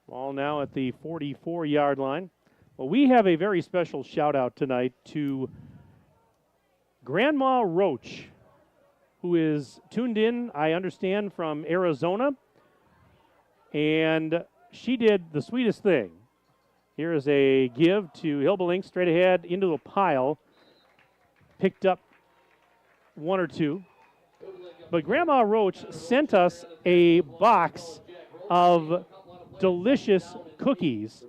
Ball now at the 44-yard line. Well, we have a very special shout-out tonight to Grandma Roach, who is tuned in, I understand, from Arizona. And she did the sweetest thing. Here is a give to Hilbelink straight ahead into a pile. Picked up one or two. But Grandma Roach sent us a box of delicious cookies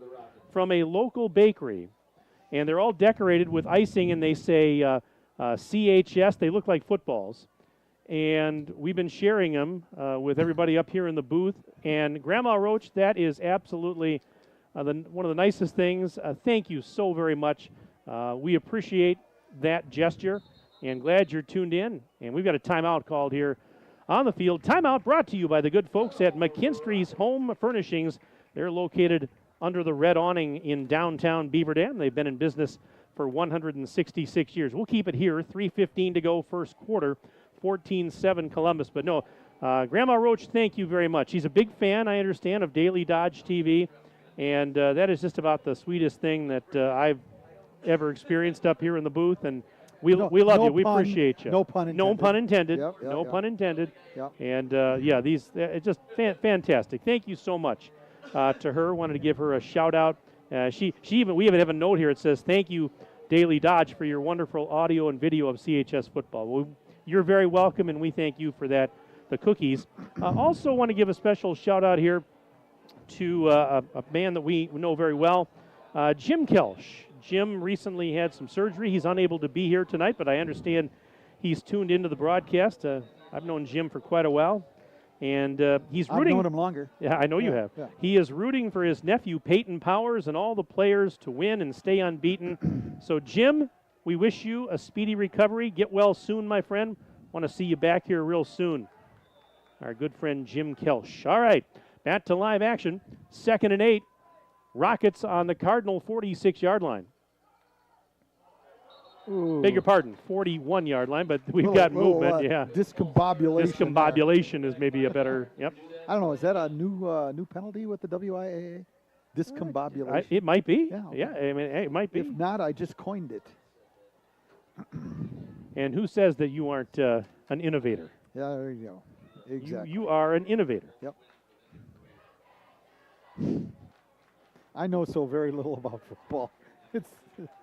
from a local bakery. And they're all decorated with icing, and they say CHS. They look like footballs. And we've been sharing them with everybody up here in the booth. And Grandma Roach, that is absolutely one of the nicest things. Thank you so very much. We appreciate that gesture, and glad you're tuned in. And we've got a timeout called here on the field. Timeout brought to you by the good folks at McKinstry's Home Furnishings. They're located under the red awning in downtown Beaver Dam. They've been in business for 166 years. We'll keep it here. 3:15 to go first quarter. 14-7 Columbus. But no, Grandma Roach, thank you very much. She's a big fan, I understand, of Daily Dodge TV. And that is just about the sweetest thing that I've ever experienced up here in the booth. And we love you. We appreciate you. No pun intended. No pun intended. Yep, no pun intended. Yep. And these it's just fantastic. Thank you so much to her. Wanted to give her a shout out. We even have a note here. It says, "Thank you, Daily Dodge, for your wonderful audio and video of CHS football." Well, you're very welcome, and we thank you for that. The cookies. Also, want to give a special shout out here to a man that we know very well, Jim Kelsch. Jim recently had some surgery. He's unable to be here tonight, but I understand he's tuned into the broadcast. I've known Jim for quite a while, and he's rooting. I've known him longer. Yeah, I know you have. Yeah. He is rooting for his nephew, Peyton Powers, and all the players to win and stay unbeaten. So, Jim, we wish you a speedy recovery. Get well soon, my friend. Want to see you back here real soon. Our good friend, Jim Kelsch. All right, back to live action. 2nd and 8. Rockets on the Cardinal 46-yard line. Ooh. Beg your pardon, 41-yard line, but we've got movement. Yeah, discombobulation. Discombobulation is maybe a better. Yep. I don't know. Is that a new penalty with the WIAA? Discombobulation. It might be. Yeah. Okay. Yeah. I mean, it might be. If not, I just coined it. And who says that you aren't an innovator? Yeah, there you go. Exactly. You are an innovator. Yep. I know so very little about football. It's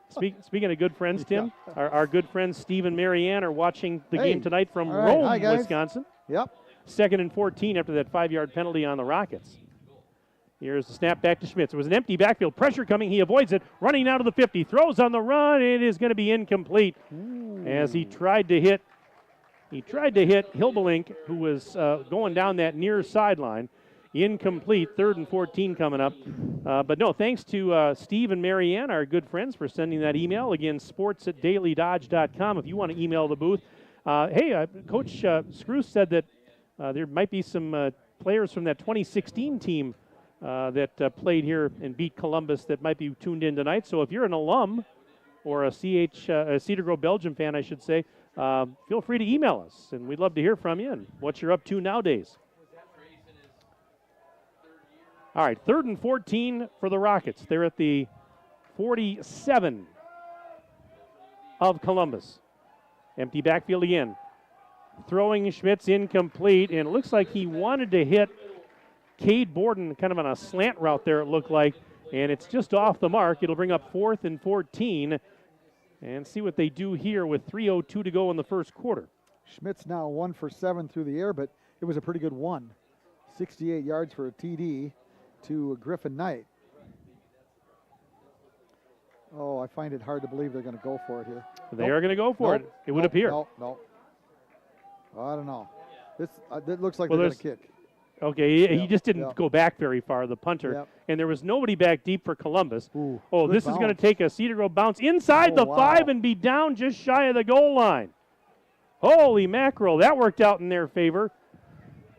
Speaking of good friends, Tim, our good friends Steve and Marianne are watching the game tonight from All right. Rome, Hi, guys. Wisconsin. Yep. 2nd and 14 after that 5-yard penalty on the Rockets. Here's the snap back to Schmitz. It was an empty backfield. Pressure coming. He avoids it. Running down to the 50. Throws on the run. It is going to be incomplete. As he tried to hit Hilbelink, who was going down that near sideline. Incomplete. 3rd and 14 coming up. But no, thanks to Steve and Marianne, our good friends, for sending that email. Again, sports@dailydodge.com if you want to email the booth. Coach Screws said that there might be some players from that 2016 team that played here and beat Columbus that might be tuned in tonight. So if you're an alum or a Cedar Grove Belgium fan, I should say, feel free to email us, and we'd love to hear from you and what you're up to nowadays. All right, 3rd and 14 for the Rockets. They're at the 47 of Columbus. Empty backfield again. Throwing Schmitz incomplete, and it looks like he wanted to hit Cade Borden kind of on a slant route there, it looked like, and it's just off the mark. It'll bring up 4th and 14, and see what they do here with 3:02 to go in the first quarter. Schmitz now 1 for 7 through the air, but it was a pretty good one. 68 yards for a TD to Griffin Knight. Oh, I find it hard to believe they're going to go for it here. They are going to go for it. It would appear. No. I don't know. It looks like they're going to kick. Okay, he just didn't go back very far, the punter. Yep. And there was nobody back deep for Columbus. Ooh, this is going to take a Cedar Grove bounce inside the 5 and be down just shy of the goal line. Holy mackerel, that worked out in their favor.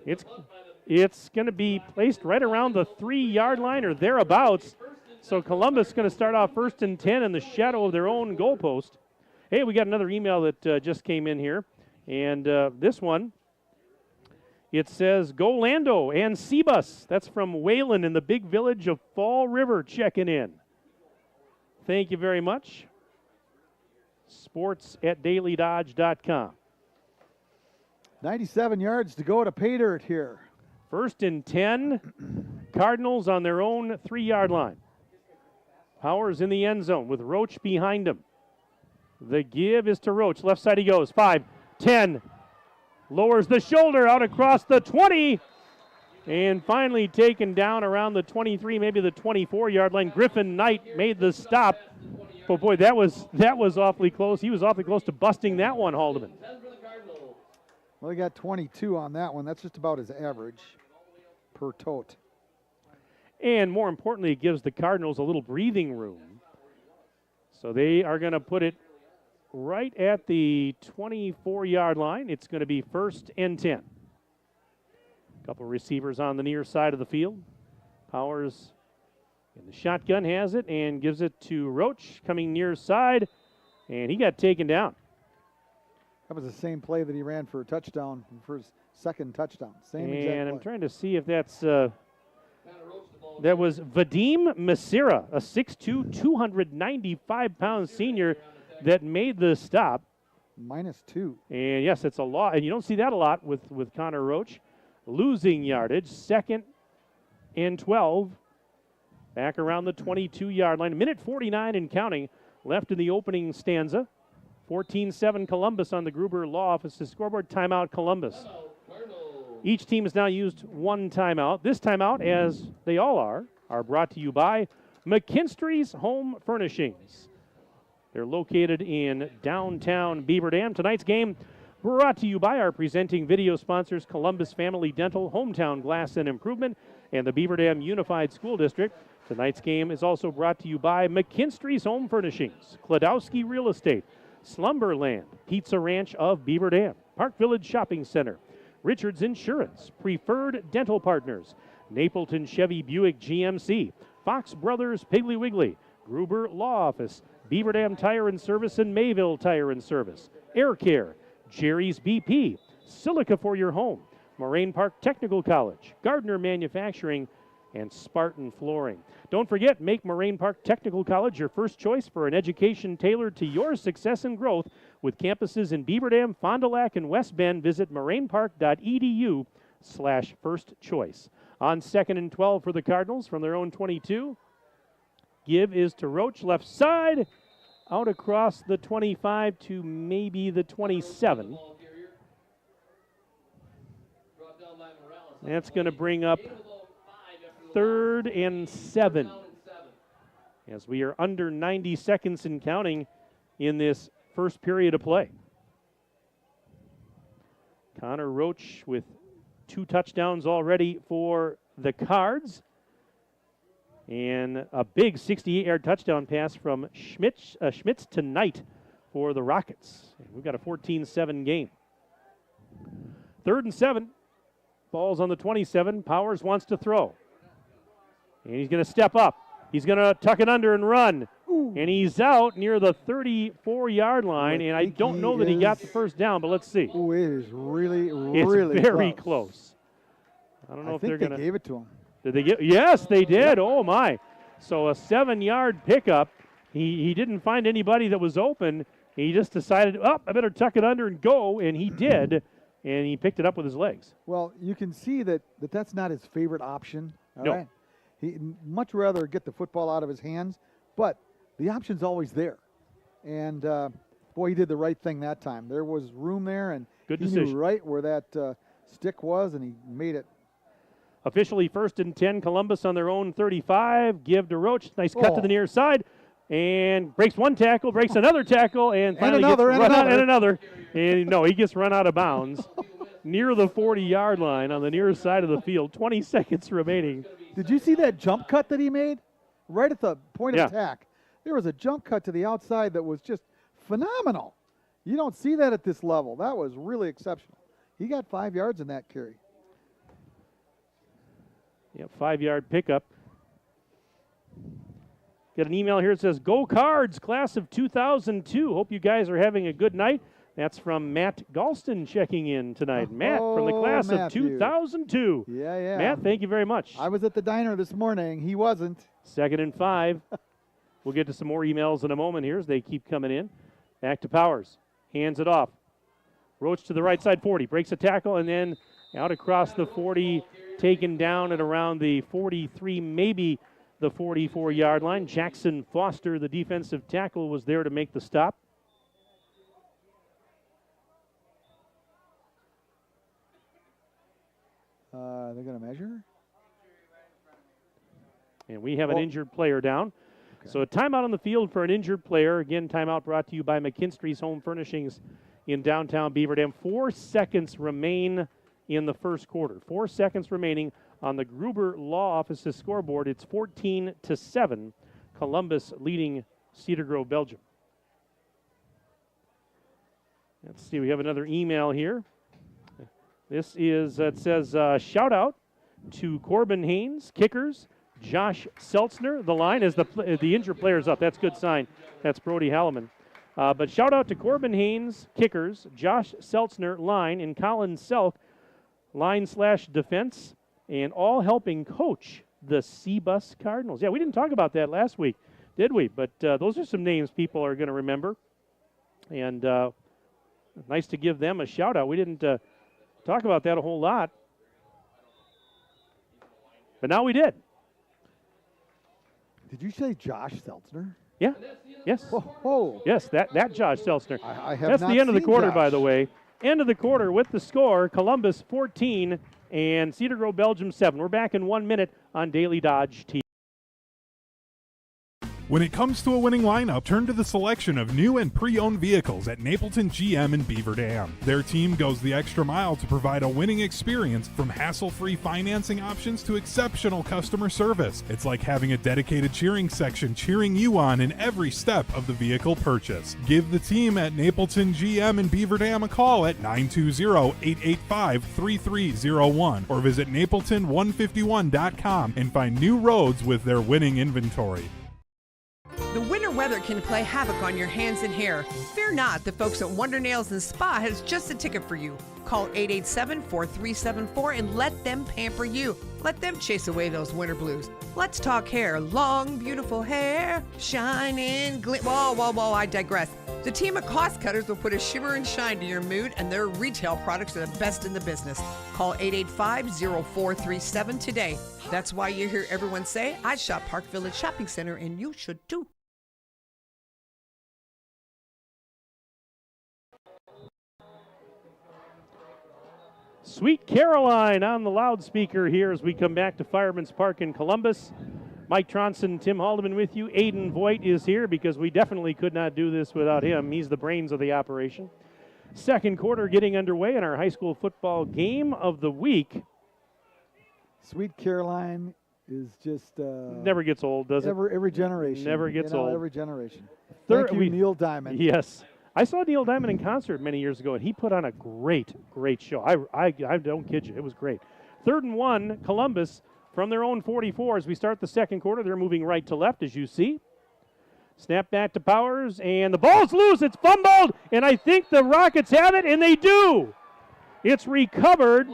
It's going to be placed right around the 3-yard line or thereabouts. So Columbus is going to start off 1st and 10 in the shadow of their own goalpost. Hey, we got another email that just came in here. And this one It says, Go Lando and Cebus. That's from Wayland in the big village of Fall River checking in. Thank you very much. Sports@dailydodge.com. 97 yards to go to pay dirt here. 1st and 10. Cardinals on their own 3-yard line. Powers in the end zone with Roach behind him. The give is to Roach. Left side he goes. 5, 10. Lowers the shoulder out across the 20. And finally taken down around the 23, maybe the 24-yard line. Griffin Knight made the stop. Oh, boy, that was awfully close. He was awfully close to busting that one, Haldeman. Well, he got 22 on that one. That's just about his average per tote. And more importantly, it gives the Cardinals a little breathing room. So they are going to put it right at the 24-yard line. It's going to be 1st and 10. A couple receivers on the near side of the field. Powers in the shotgun has it and gives it to Roach coming near side, and he got taken down. That was the same play that he ran for a touchdown, for his second touchdown. Same exact play. And I'm trying to see if that's that was Vadim Masira, a 6'2", 295-pound senior that made the stop. -2. And yes, it's a lot, and you don't see that a lot with Connor Roach. Losing yardage, 2nd and 12. Back around the 22-yard line. 1:49 and counting left in the opening stanza. 14-7 Columbus on the Gruber Law Office's scoreboard. Timeout Columbus. Each team has now used one timeout. This timeout, as they all are brought to you by McKinstry's Home Furnishings. They're located in downtown Beaver Dam. Tonight's game brought to you by our presenting video sponsors, Columbus Family Dental, Hometown Glass and Improvement, and the Beaver Dam Unified School District. Tonight's game is also brought to you by McKinstry's Home Furnishings, Kladowski Real Estate, Slumberland, Pizza Ranch of Beaver Dam, Park Village Shopping Center, Richards Insurance, Preferred Dental Partners, Napleton Chevy Buick GMC, Fox Brothers Piggly Wiggly, Gruber Law Office, Beaver Dam Tire and Service and Mayville Tire and Service, Air Care, Jerry's BP, Silica for your home, Moraine Park Technical College, Gardner Manufacturing, and Spartan Flooring. Don't forget, make Moraine Park Technical College your first choice for an education tailored to your success and growth. With campuses in Beaver Dam, Fond du Lac, and West Bend, visit morainepark.edu/first choice. On 2nd and 12 for the Cardinals from their own 22. Give is to Roach, left side, out across the 25 to maybe the 27. That's going to bring up 3rd and 7 as we are under 90 seconds and counting in this first period of play. Connor Roach with 2 touchdowns already for the Cards, and a big 68-yard touchdown pass from Schmitz to Knight for the Rockets. And we've got a 14-7 game. 3rd and 7. Ball's on the 27. Powers wants to throw. And he's going to step up. He's going to tuck it under and run. Ooh. And he's out near the 34-yard line, and I don't know that he got the first down, but let's see. Oh, it is really It's very close. I don't know if they're going to. They gave it to him. Did they get? Yes, they did. Oh, my. So a 7-yard pickup. He didn't find anybody that was open. He just decided, I better tuck it under and go, and he did, and he picked it up with his legs. Well, you can see that's not his favorite option. All No. right? He'd much rather get the football out of his hands, but the option's always there. And, boy, he did the right thing that time. There was room there, and Good he decision. knew right where that stick was, and he made it. Officially 1st and 10, Columbus on their own 35. Give to Roach. Nice cut to the near side. And breaks one tackle, breaks another tackle, and finally gets run out and another. And no, he gets run out of bounds near the 40-yard line on the near side of the field. 20 seconds remaining. Did you see that jump cut that he made? Right at the point of attack. There was a jump cut to the outside that was just phenomenal. You don't see that at this level. That was really exceptional. He got 5 yards in that carry. Yeah, 5-yard pickup. Got an email here that says, Go Cards, class of 2002. Hope you guys are having a good night. That's from Matt Galston checking in tonight. Matt from the class of 2002. Yeah. Matt, thank you very much. I was at the diner this morning. He wasn't. 2nd and 5. We'll get to some more emails in a moment here as they keep coming in. Back to Powers. Hands it off. Roach to the right side 40. Breaks a tackle and then out across the 40. Taken down at around the 43, maybe the 44-yard line. Jackson Foster, the defensive tackle, was there to make the stop. They're going to measure? And we have an injured player down. Okay. So a timeout on the field for an injured player. Again, timeout brought to you by McKinstry's Home Furnishings in downtown Beaver Dam. 4 seconds remain in the first quarter. 4 seconds remaining on the Gruber Law Office's scoreboard. It's 14-7. Columbus leading Cedar Grove, Belgium. Let's see, we have another email here. This is, it says, shout out to Corbin Haynes, kickers, Josh Seltzner. The line is the injured player's up. That's a good sign. That's Brody Halliman. But shout out to Corbin Haynes, kickers, Josh Seltzner, line, and Colin Selk, line/defense, and all helping coach the C-Bus Cardinals. Yeah, we didn't talk about that last week, did we? But those are some names people are going to remember. And nice to give them a shout out. We didn't talk about that a whole lot, but now we did. Did you say Josh Seltzner? Yeah. Yes. Oh. Yes, that Josh Seltzner. I have That's not the end of the seen quarter, Josh. by the way. End of the quarter with the score, Columbus 14 and Cedar Grove, Belgium 7. We're back in 1 minute on Daily Dodge TV. When it comes to a winning lineup, turn to the selection of new and pre-owned vehicles at Napleton GM in Beaver Dam. Their team goes the extra mile to provide a winning experience, from hassle-free financing options to exceptional customer service. It's like having a dedicated cheering section cheering you on in every step of the vehicle purchase. Give the team at Napleton GM in Beaver Dam a call at 920-885-3301 or visit napleton151.com and find new roads with their winning inventory. The winter weather can play havoc on your hands and hair. Fear not, the folks at Wonder Nails and Spa has just a ticket for you. Call 887-4374 and let them pamper you. Let them chase away those winter blues. Let's talk hair. Long, beautiful hair, shining, whoa, I digress. The team of cost cutters will put a shimmer and shine to your mood, and their retail products are the best in the business. Call 885-0437 today. That's why you hear everyone say, I shop Park Village Shopping Center, and you should too. Sweet Caroline on the loudspeaker here as we come back to Fireman's Park in Columbus. Mike Tronson, Tim Haldeman with you. Aiden Voigt is here because we definitely could not do this without him. He's the brains of the operation. Second quarter getting underway in our high school football game of the week. Sweet Caroline is just... never gets old, does it? Every generation. Never gets old. Every generation. Thank you, Neil Diamond. Yes. I saw Neil Diamond in concert many years ago, and he put on a great show. I don't kid you. It was great. 3rd and 1, Columbus from their own 44 as we start the second quarter. They're moving right to left, as you see. Snap back to Powers, and the ball's loose. It's fumbled, and I think the Rockets have it, and they do. It's recovered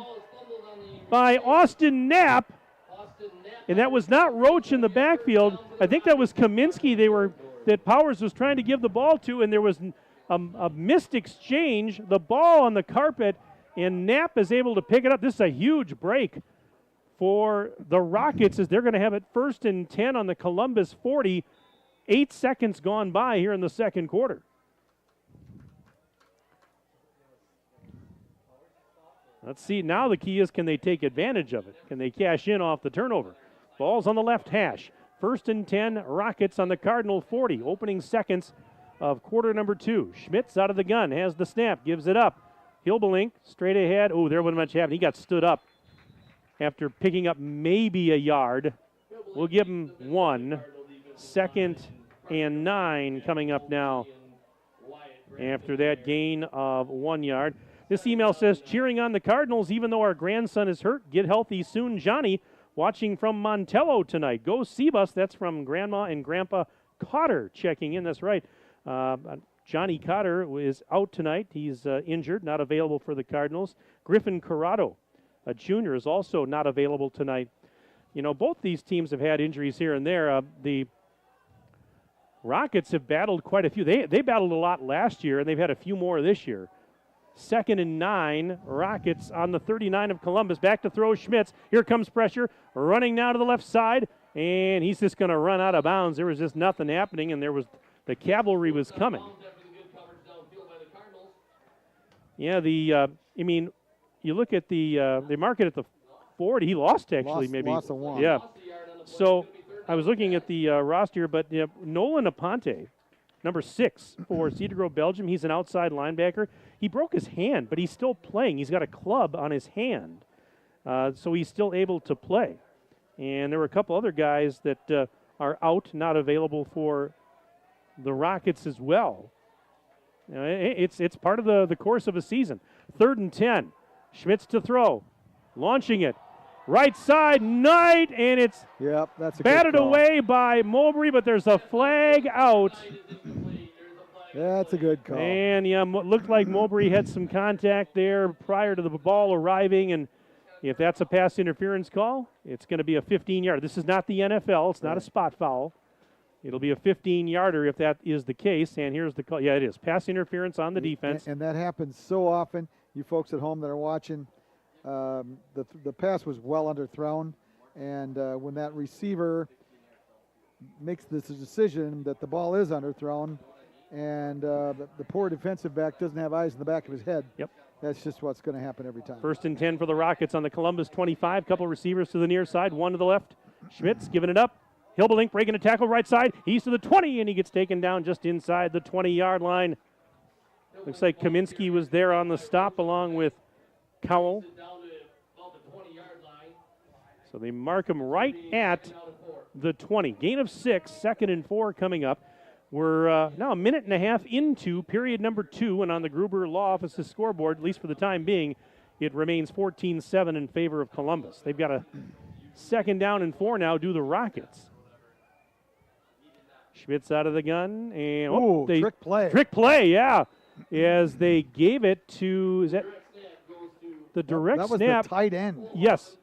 by Austin Knapp, and that was not Roach in the backfield. I think that was Kaminsky that Powers was trying to give the ball to, and there was a missed exchange. The ball on the carpet, and Knapp is able to pick it up. This is a huge break for the Rockets as they're going to have it 1st and 10 on the Columbus 40. 8 seconds gone by here in the second quarter. Let's see, now the key is, can they take advantage of it? Can they cash in off the turnover? Ball's on the left hash. 1st and 10, Rockets on the Cardinal 40. Opening seconds of quarter number 2. Schmitz out of the gun, has the snap, gives it up. Hilbelink straight ahead. Oh, there wasn't much happening. He got stood up after picking up maybe a yard. We'll give him 1. 2nd and 9 coming up now after that gain of 1 yard. This email says, cheering on the Cardinals even though our grandson is hurt. Get healthy soon, Johnny. Watching from Montello tonight. Go C-Bus. That's from Grandma and Grandpa Cotter checking in. That's right. Johnny Cotter is out tonight. He's injured, not available for the Cardinals. Griffin Corrado, a junior, is also not available tonight. You know, both these teams have had injuries here and there. The Rockets have battled quite a few. They battled a lot last year, and they've had a few more this year. 2nd and 9, Rockets on the 39 of Columbus. Back to throw Schmitz. Here comes pressure. Running now to the left side, and he's just going to run out of bounds. There was just nothing happening, and the cavalry was coming. Yeah, you look at they mark it at the 40. He lost, actually, maybe. Lost a one. Yeah. So I was looking at the roster, but Nolan Aponte, number 6 for Cedar Grove, Belgium. He's an outside linebacker. He broke his hand, but he's still playing. He's got a club on his hand, so he's still able to play. And there were a couple other guys that are out, not available for the Rockets as well. You know, it's part of the course of a season. 3rd and 10. Schmitz to throw. Launching it. Right side, Knight, and it's that's a batted good call. away by Mowbray, but there's a flag out. That's a good call. And looked like Mowbray had some contact there prior to the ball arriving, and if that's a pass interference call, it's going to be a 15-yarder. This is not the NFL. It's not a spot foul. It'll be a 15-yarder if that is the case, and here's the call. Yeah, it is. Pass interference on the defense. And that happens so often. You folks at home that are watching, the pass was well underthrown, and when that receiver makes this decision that the ball is underthrown, and the poor defensive back doesn't have eyes in the back of his head, that's just what's going to happen every time. 1st and 10 for the Rockets on the Columbus 25. Couple receivers to the near side, one to the left. Schmitz giving it up. Hilbelink breaking a tackle right side. He's to the 20, and he gets taken down just inside the 20-yard line. Looks like Kaminsky was there on the stop along with Cowell. So they mark him right at the 20. Gain of 6, 2nd and 4 coming up. We're now a minute and a half into period number 2, and on the Gruber Law Office's scoreboard, at least for the time being, it remains 14-7 in favor of Columbus. They've got a 2nd down and 4 now, do the Rockets. Schmitz out of the gun, and trick play. Trick play, yeah. As they gave it to, is that the direct that was snap? The tight end. Yes.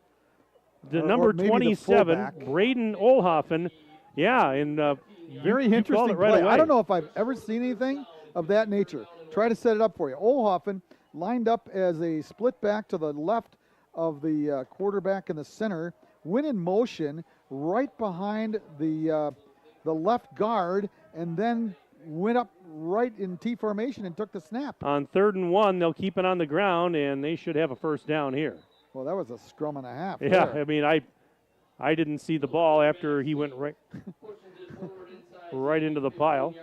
The number maybe 27, Braden Olhoffen. Yeah, and very you interesting called it right play. away. I don't know if I've ever seen anything of that nature. Try to set it up for you. Olhoffen lined up as a split back to the left of the quarterback in the center, went in motion right behind the left guard, and then went up right in T formation and took the snap. On 3rd and 1, they'll keep it on the ground, and they should have a 1st down here. Well, that was a scrum and a half. Yeah, there. I mean, I didn't see the ball after he went right right into the pile.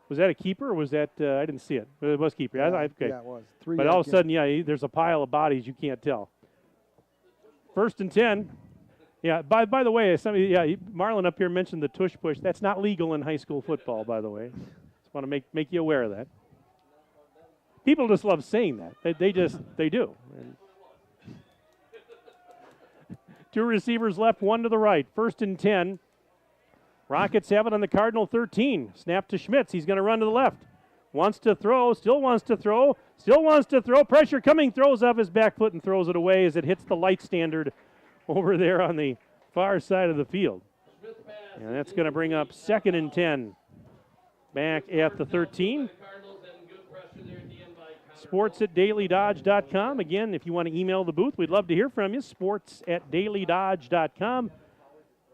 Was that a keeper or was that, I didn't see it. It was keeper. Okay. Yeah, it was. But all of a sudden, there's a pile of bodies. You can't tell. 1st and 10. Yeah, by the way, Marlon up here mentioned the tush push. That's not legal in high school football, by the way. Just want to make you aware of that. People just love saying that. They do. And 2 receivers left, 1 to the right. 1st and 10. Rockets have it on the Cardinal 13. Snap to Schmitz. He's going to run to the left. Wants to throw, still wants to throw. Pressure coming, throws off his back foot and throws it away as it hits the light standard over there on the far side of the field. And that's going to bring up 2nd and 10 back at the 13. sports@dailydodge.com. Again, if you want to email the booth, we'd love to hear from you. sports@dailydodge.com.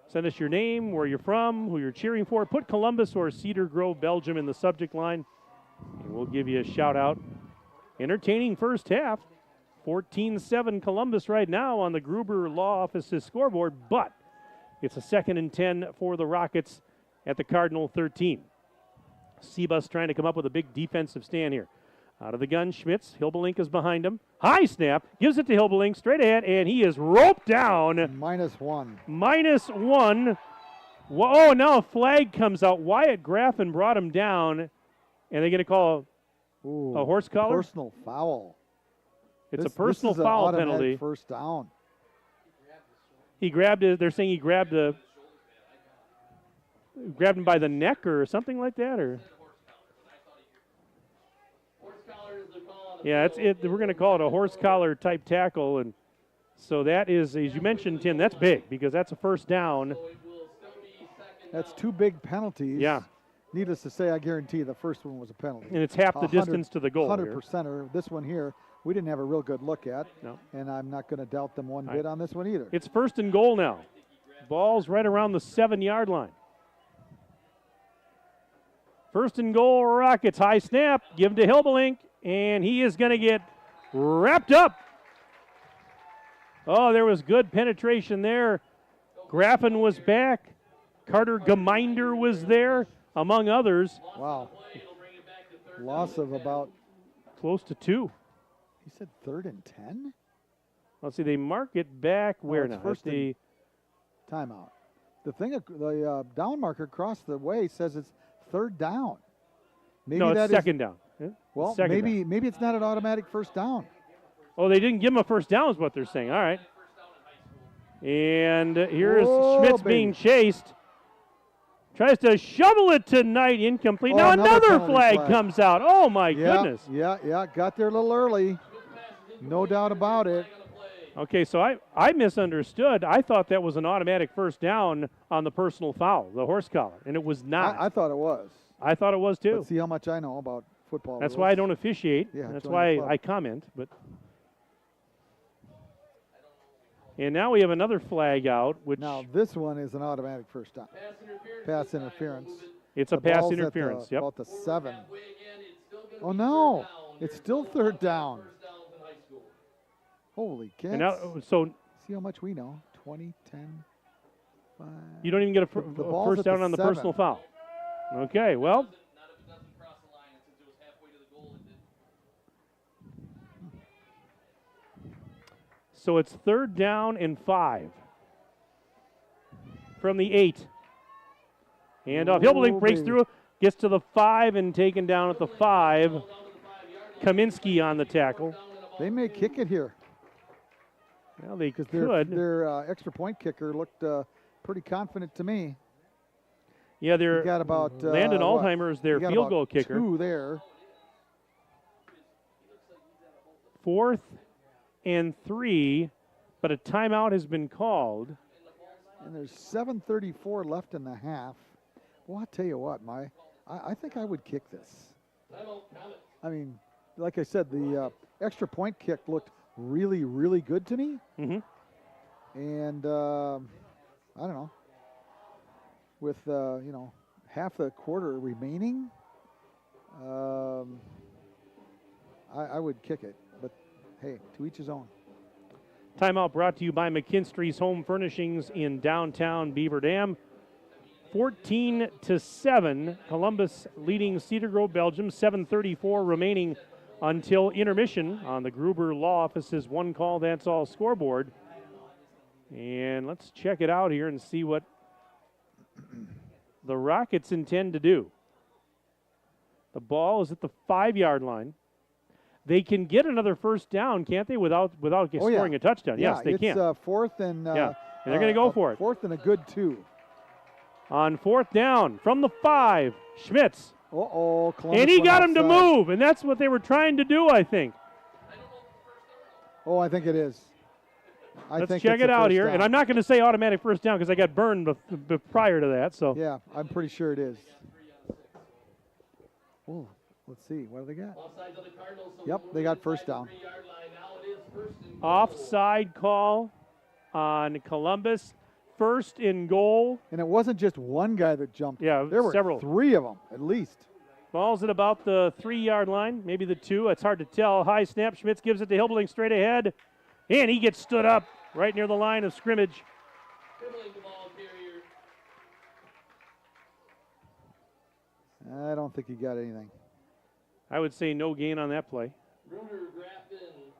Send us your name, where you're from, who you're cheering for. Put Columbus or Cedar Grove, Belgium in the subject line, and we'll give you a shout-out. Entertaining first half. 14-7 Columbus right now on the Gruber Law Office's scoreboard, but it's a 2nd and 10 for the Rockets at the Cardinal 13. Sebus trying to come up with a big defensive stand here. Out of the gun, Schmitz. Hilbelink is behind him. High snap. Gives it to Hilbelink straight ahead, and he is roped down. -1. -1. Oh, now a flag comes out. Wyatt Graffin brought him down, and they're going to call a horse collar? Personal foul. It's a personal foul penalty. 1st down. He grabbed it. They're saying he grabbed a. grabbed him by the neck or something like that, or? Yeah, we're going to call it a horse collar type tackle, and so that is, as you mentioned, Tim, that's big because that's a first down. That's 2 big penalties. Yeah. Needless to say, I guarantee the first one was a penalty. And it's half the distance to the goal. 100%. This one here, we didn't have a real good look at. No. And I'm not going to doubt them one bit on this one either. It's first and goal now. Ball's right around the 7-yard line. First and goal, Rockets. High snap. Give to Hilbelink. And he is going to get wrapped up. Oh, there was good penetration there. Graffin was back. Carter Geminder was there, among others. Wow. Loss of about close to 2. He said 3rd and 10? Let's see, they mark it back where now? First the timeout. The thing, the down marker across the way says it's 3rd down. Maybe no, that it's second down. Well, second maybe down. maybe it's not an automatic first down. Oh, they didn't give him a first down is what they're saying. All right. And here's Whoa, Schmitz being chased. Tries to shovel it tonight, incomplete. Oh, now another flag comes out. Oh, my goodness. Yeah, got there a little early. No doubt about it. Okay, so I misunderstood. I thought that was an automatic first down on the personal foul, the horse collar, and it was not. I thought it was. I thought it was too. Let's see how much I know about football. That's rules. why I don't officiate. Yeah, that's join why the club. I comment. But and now we have another flag out, which now this one is an automatic first down. Pass interference. It's a The pass ball's at interference. Yep. About the 7. Oh no! It's still 3rd down. Holy cats. And now, so see how much we know. 20, 10, 5. you don't even get a The ball's first at down the on the 7. personal foul. Okay, well. So it's 3rd down and 5 from the 8. And Hilbelink breaks through, gets to the 5 and taken down at the 5. Kaminsky on the tackle. They may kick it here. Well, they could. Their extra point kicker looked pretty confident to me. Yeah, they're got about Landon Altheimer is their field goal kicker. 2 there. 4th and 3, but a timeout has been called. And there's 7:34 left in the half. Well, I'll tell you what, I think I would kick this. I mean, like I said, the extra point kick looked really, really good to me. Mm-hmm. And I don't know, with half the quarter remaining, I would kick it. But hey, to each his own. Timeout brought to you by McKinstry's Home Furnishings in downtown Beaver Dam. 14-7, Columbus leading Cedar Grove, Belgium. 7:34 remaining until intermission on the Gruber Law Office's one call, that's all scoreboard. And let's check it out here and see what the Rockets intend to do. The ball is at the 5-yard line. They can get another first down, can't they, without scoring a touchdown? Yeah, yes, they can. It's 4th and and they're going to go for it. 4th and a good 2. On 4th down from the 5, Schmitz. Columbus and he got him to outside. move, and that's what they were trying to do, I think. Oh, I think it is. Let's check it out here. And I'm not going to say automatic first down because I got burned prior to that. So yeah, I'm pretty sure it is. Oh, let's see. What do they got? Yep, they got first down. Offside call on Columbus. 1st and goal. And it wasn't just one guy that jumped. Yeah, there were several. 3 of them at least. Ball's at about the 3-yard line, maybe the 2. It's hard to tell. High snap. Schmitz gives it to Hilbelink straight ahead. And he gets stood up right near the line of scrimmage. I don't think he got anything. I would say no gain on that play. Bruner, Graffin,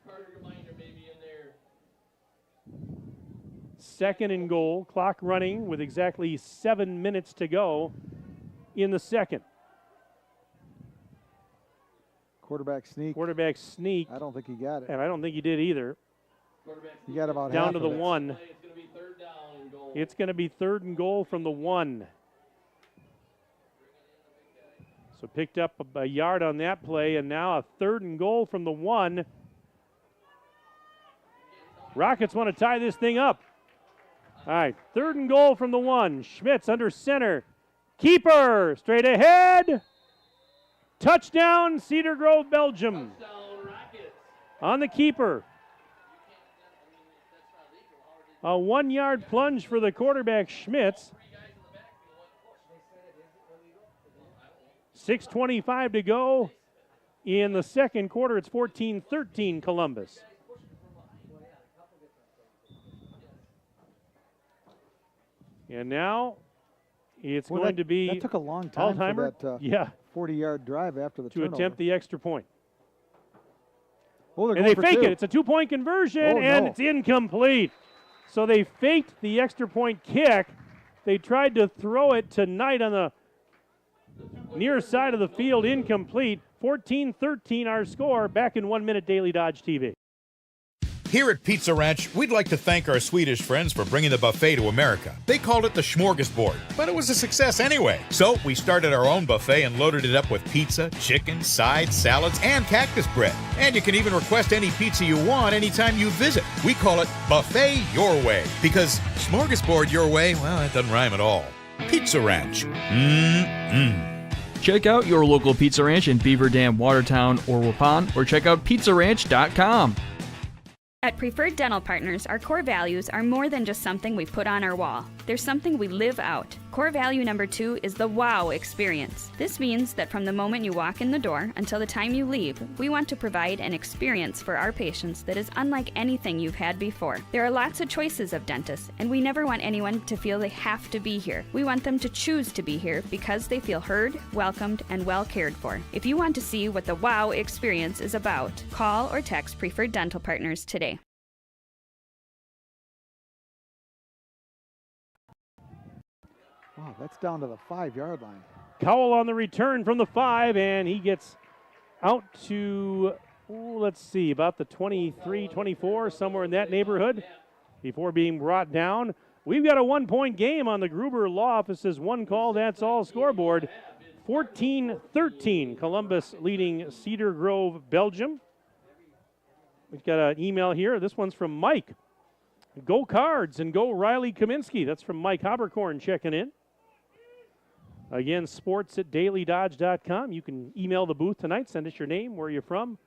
Carter Geminder maybe in there. 2nd and goal. Clock running with exactly 7 minutes to go in the 2nd. Quarterback sneak. Quarterback sneak. I don't think he got it. And I don't think he did either. He got about down half to of the it. 1. It's going to be 3rd down and goal. It's going to be 3rd and goal from the 1. So picked up a yard on that play, and now a 3rd and goal from the 1. Rockets want to tie this thing up. All right, 3rd and goal from the 1. Schmitz under center. Keeper, straight ahead. Touchdown, Cedar Grove, Belgium. On the keeper. A 1-yard plunge for the quarterback, Schmitz. 6:25 to go in the second quarter. It's 14-13 Columbus. And now it's going to be that took a long time Altheimer, for that 40-yard drive after the turnover. attempt the extra point. Oh, and they fake it. It's a 2-point conversion, and it's incomplete. So they faked the extra point kick. They tried to throw it to Knight on the near side of the field, incomplete. 14-13 our score. Back in 1 minute, Daily Dodge TV. Here at Pizza Ranch, we'd like to thank our Swedish friends for bringing the buffet to America. They called it the smorgasbord, but it was a success anyway. So we started our own buffet and loaded it up with pizza, chicken, sides, salads, and cactus bread. And you can even request any pizza you want anytime you visit. We call it Buffet Your Way, because smorgasbord your way, well, that doesn't rhyme at all. Pizza Ranch. Check out your local Pizza Ranch in Beaver Dam, Watertown, or Waupun, or check out pizzaranch.com. At Preferred Dental Partners, our core values are more than just something we put on our wall. They're something we live out. Core value number 2 is the wow experience. This means that from the moment you walk in the door until the time you leave, we want to provide an experience for our patients that is unlike anything you've had before. There are lots of choices of dentists, and we never want anyone to feel they have to be here. We want them to choose to be here because they feel heard, welcomed, and well cared for. If you want to see what the wow experience is about, call or text Preferred Dental Partners today. Wow, that's down to the 5-yard line. Cowell on the return from the 5, and he gets out to, let's see, about the 23, 24, somewhere in that neighborhood before being brought down. We've got a 1-point game on the Gruber Law Office's one call, that's all scoreboard. 14-13, Columbus leading Cedar Grove, Belgium. We've got an email here. This one's from Mike. Go Cards and go Riley Kaminsky. That's from Mike Haberkorn checking in. Again, sports@dailydodge.com. You can email the booth tonight. Send us your name, where you're from,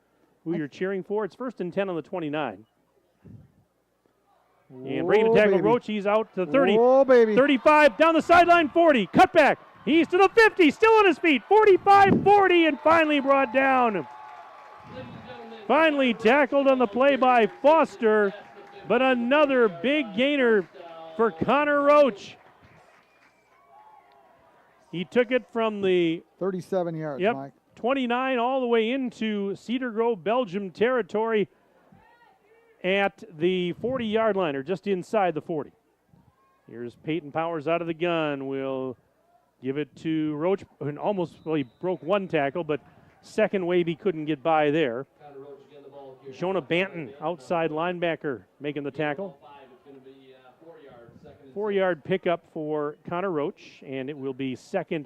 who you're cheering for. It's 1st and 10 on the 29. And breaking the tackle, Roach, he's out to 30. 35, down the sideline, 40. Cut back. He's to the 50, still on his feet. 45, 40, and finally brought down. Finally tackled on the play by Foster, but another big gainer for Connor Roach. He took it from the 37 yards, yep, Mike. 29 all the way into Cedar Grove, Belgium territory at the 40-yard line, or just inside the 40. Here's Peyton Powers out of the gun. We'll give it to Roach, and he broke one tackle, but second wave he couldn't get by there. Jonah Banton, outside linebacker, making the tackle. 4-yard pickup for Connor Roach, and it will be 2nd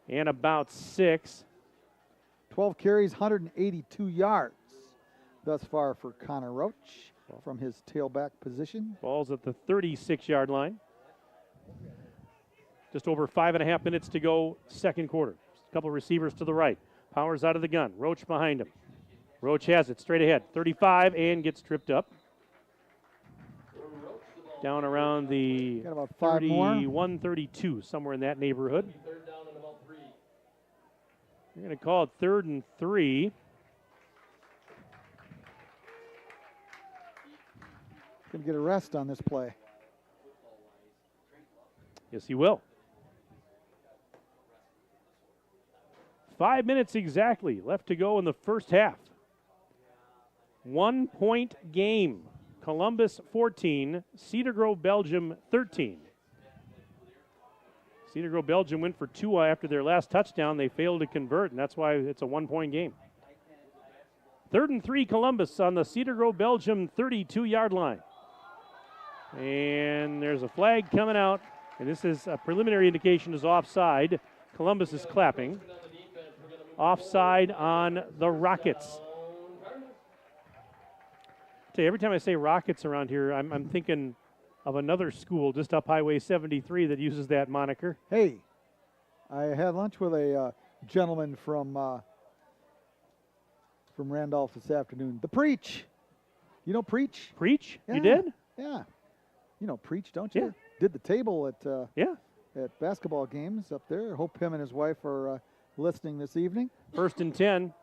and about 6. 12 carries, 182 yards thus far for Connor Roach from his tailback position. Ball's at the 36-yard line. Just over 5.5 minutes to go, second quarter. A couple receivers to the right. Powers out of the gun. Roach behind him. Roach has it straight ahead. 35 and gets tripped up. Down around the 31, 32, somewhere in that neighborhood. We're going to call it 3rd and 3. Going to get a rest on this play. Yes, he will. 5 minutes exactly left to go in the first half. 1-point game. Columbus 14, Cedar Grove, Belgium 13. Cedar Grove, Belgium went for 2 after their last touchdown. They failed to convert, and that's why it's a 1-point game. 3rd and 3, Columbus on the Cedar Grove, Belgium 32-yard line. And there's a flag coming out, and this is a preliminary indication is offside. Columbus is clapping. Offside on the Rockets. Tell you, every time I say Rockets around here, I'm thinking of another school just up Highway 73 that uses that moniker. Hey, I had lunch with a gentleman from Randolph this afternoon. The Preach. You know Preach? Preach? Yeah. You did? Yeah. You know Preach, don't you? Yeah. Did the table at at basketball games up there. Hope him and his wife are listening this evening. 1st and 10.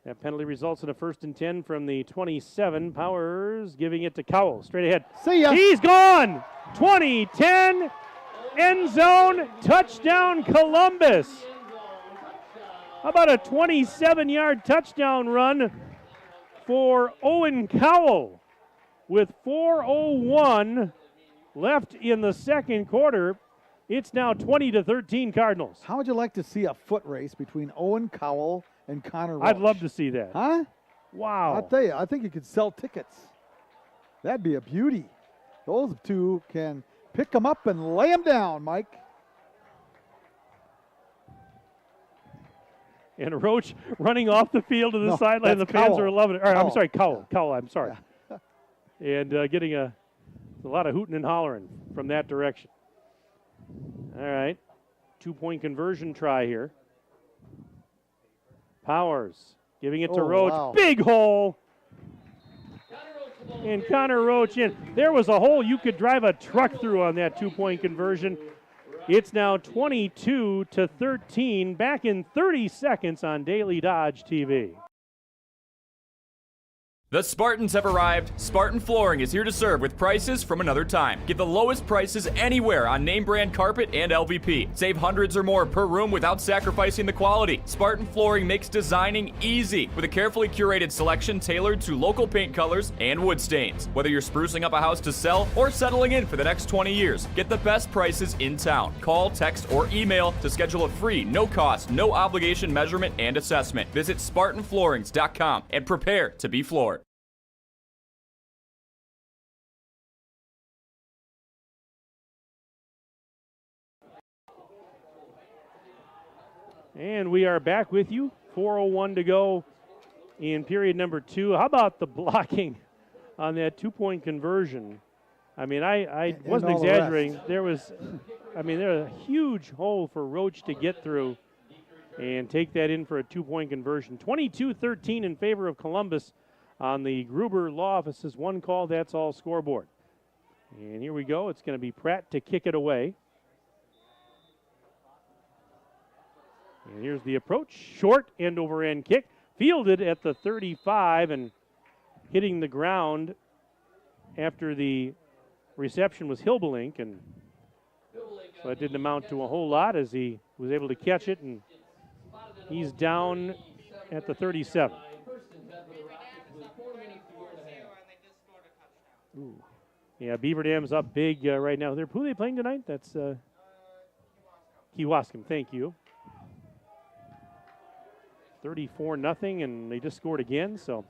That penalty results in a 1st and 10 from the 27. Powers giving it to Cowell. Straight ahead. See ya. He's gone. 20-10. End zone. Touchdown Columbus. How about a 27-yard touchdown run for Owen Cowell with 4:01 left in the second quarter. It's now 20-13 Cardinals. How would you like to see a foot race between Owen Cowell and Connor Roach? I'd love to see that. Huh? Wow. I'll tell you, I think you could sell tickets. That'd be a beauty. Those two can pick them up and lay them down, Mike. And Roach running off the field to the No, sideline. The that's fans Cowell. are loving it. Or, I'm Cowell. sorry, Cowell. Cowell, I'm sorry. And getting a lot of hooting and hollering from that direction. All right. 2-point conversion try here. Powers giving it to Roach. Wow. Big hole. And Connor Roach in. There was a hole you could drive a truck through on that 2-point conversion. It's now 22-13, back in 30 seconds on Daily Dodge TV. The Spartans have arrived. Spartan Flooring is here to serve with prices from another time. Get the lowest prices anywhere on name brand carpet and LVP. Save hundreds or more per room without sacrificing the quality. Spartan Flooring makes designing easy with a carefully curated selection tailored to local paint colors and wood stains. Whether you're sprucing up a house to sell or settling in for the next 20 years, get the best prices in town. Call, text, or email to schedule a free, no cost, no obligation measurement and assessment. Visit SpartanFloorings.com and prepare to be floored. And we are back with you. 4:01 to go in period number 2. How about the blocking on that 2-point conversion? I mean, I wasn't exaggerating. There was a huge hole for Roach to get through and take that in for a 2-point conversion. 22-13 in favor of Columbus on the Gruber Law Office's one call, that's all scoreboard. And here we go. It's going to be Pratt to kick it away. And here's the approach. Short end-over-end kick. Fielded at the 35 and hitting the ground after the reception was Hilbelink. And so it didn't amount to a whole lot as he was able to catch it. And he's down at the 37. Ooh. Yeah, Beaver Dam's up big right now. Who are they playing tonight? That's Kewaskum. Thank you. 34-0, and they just scored again. So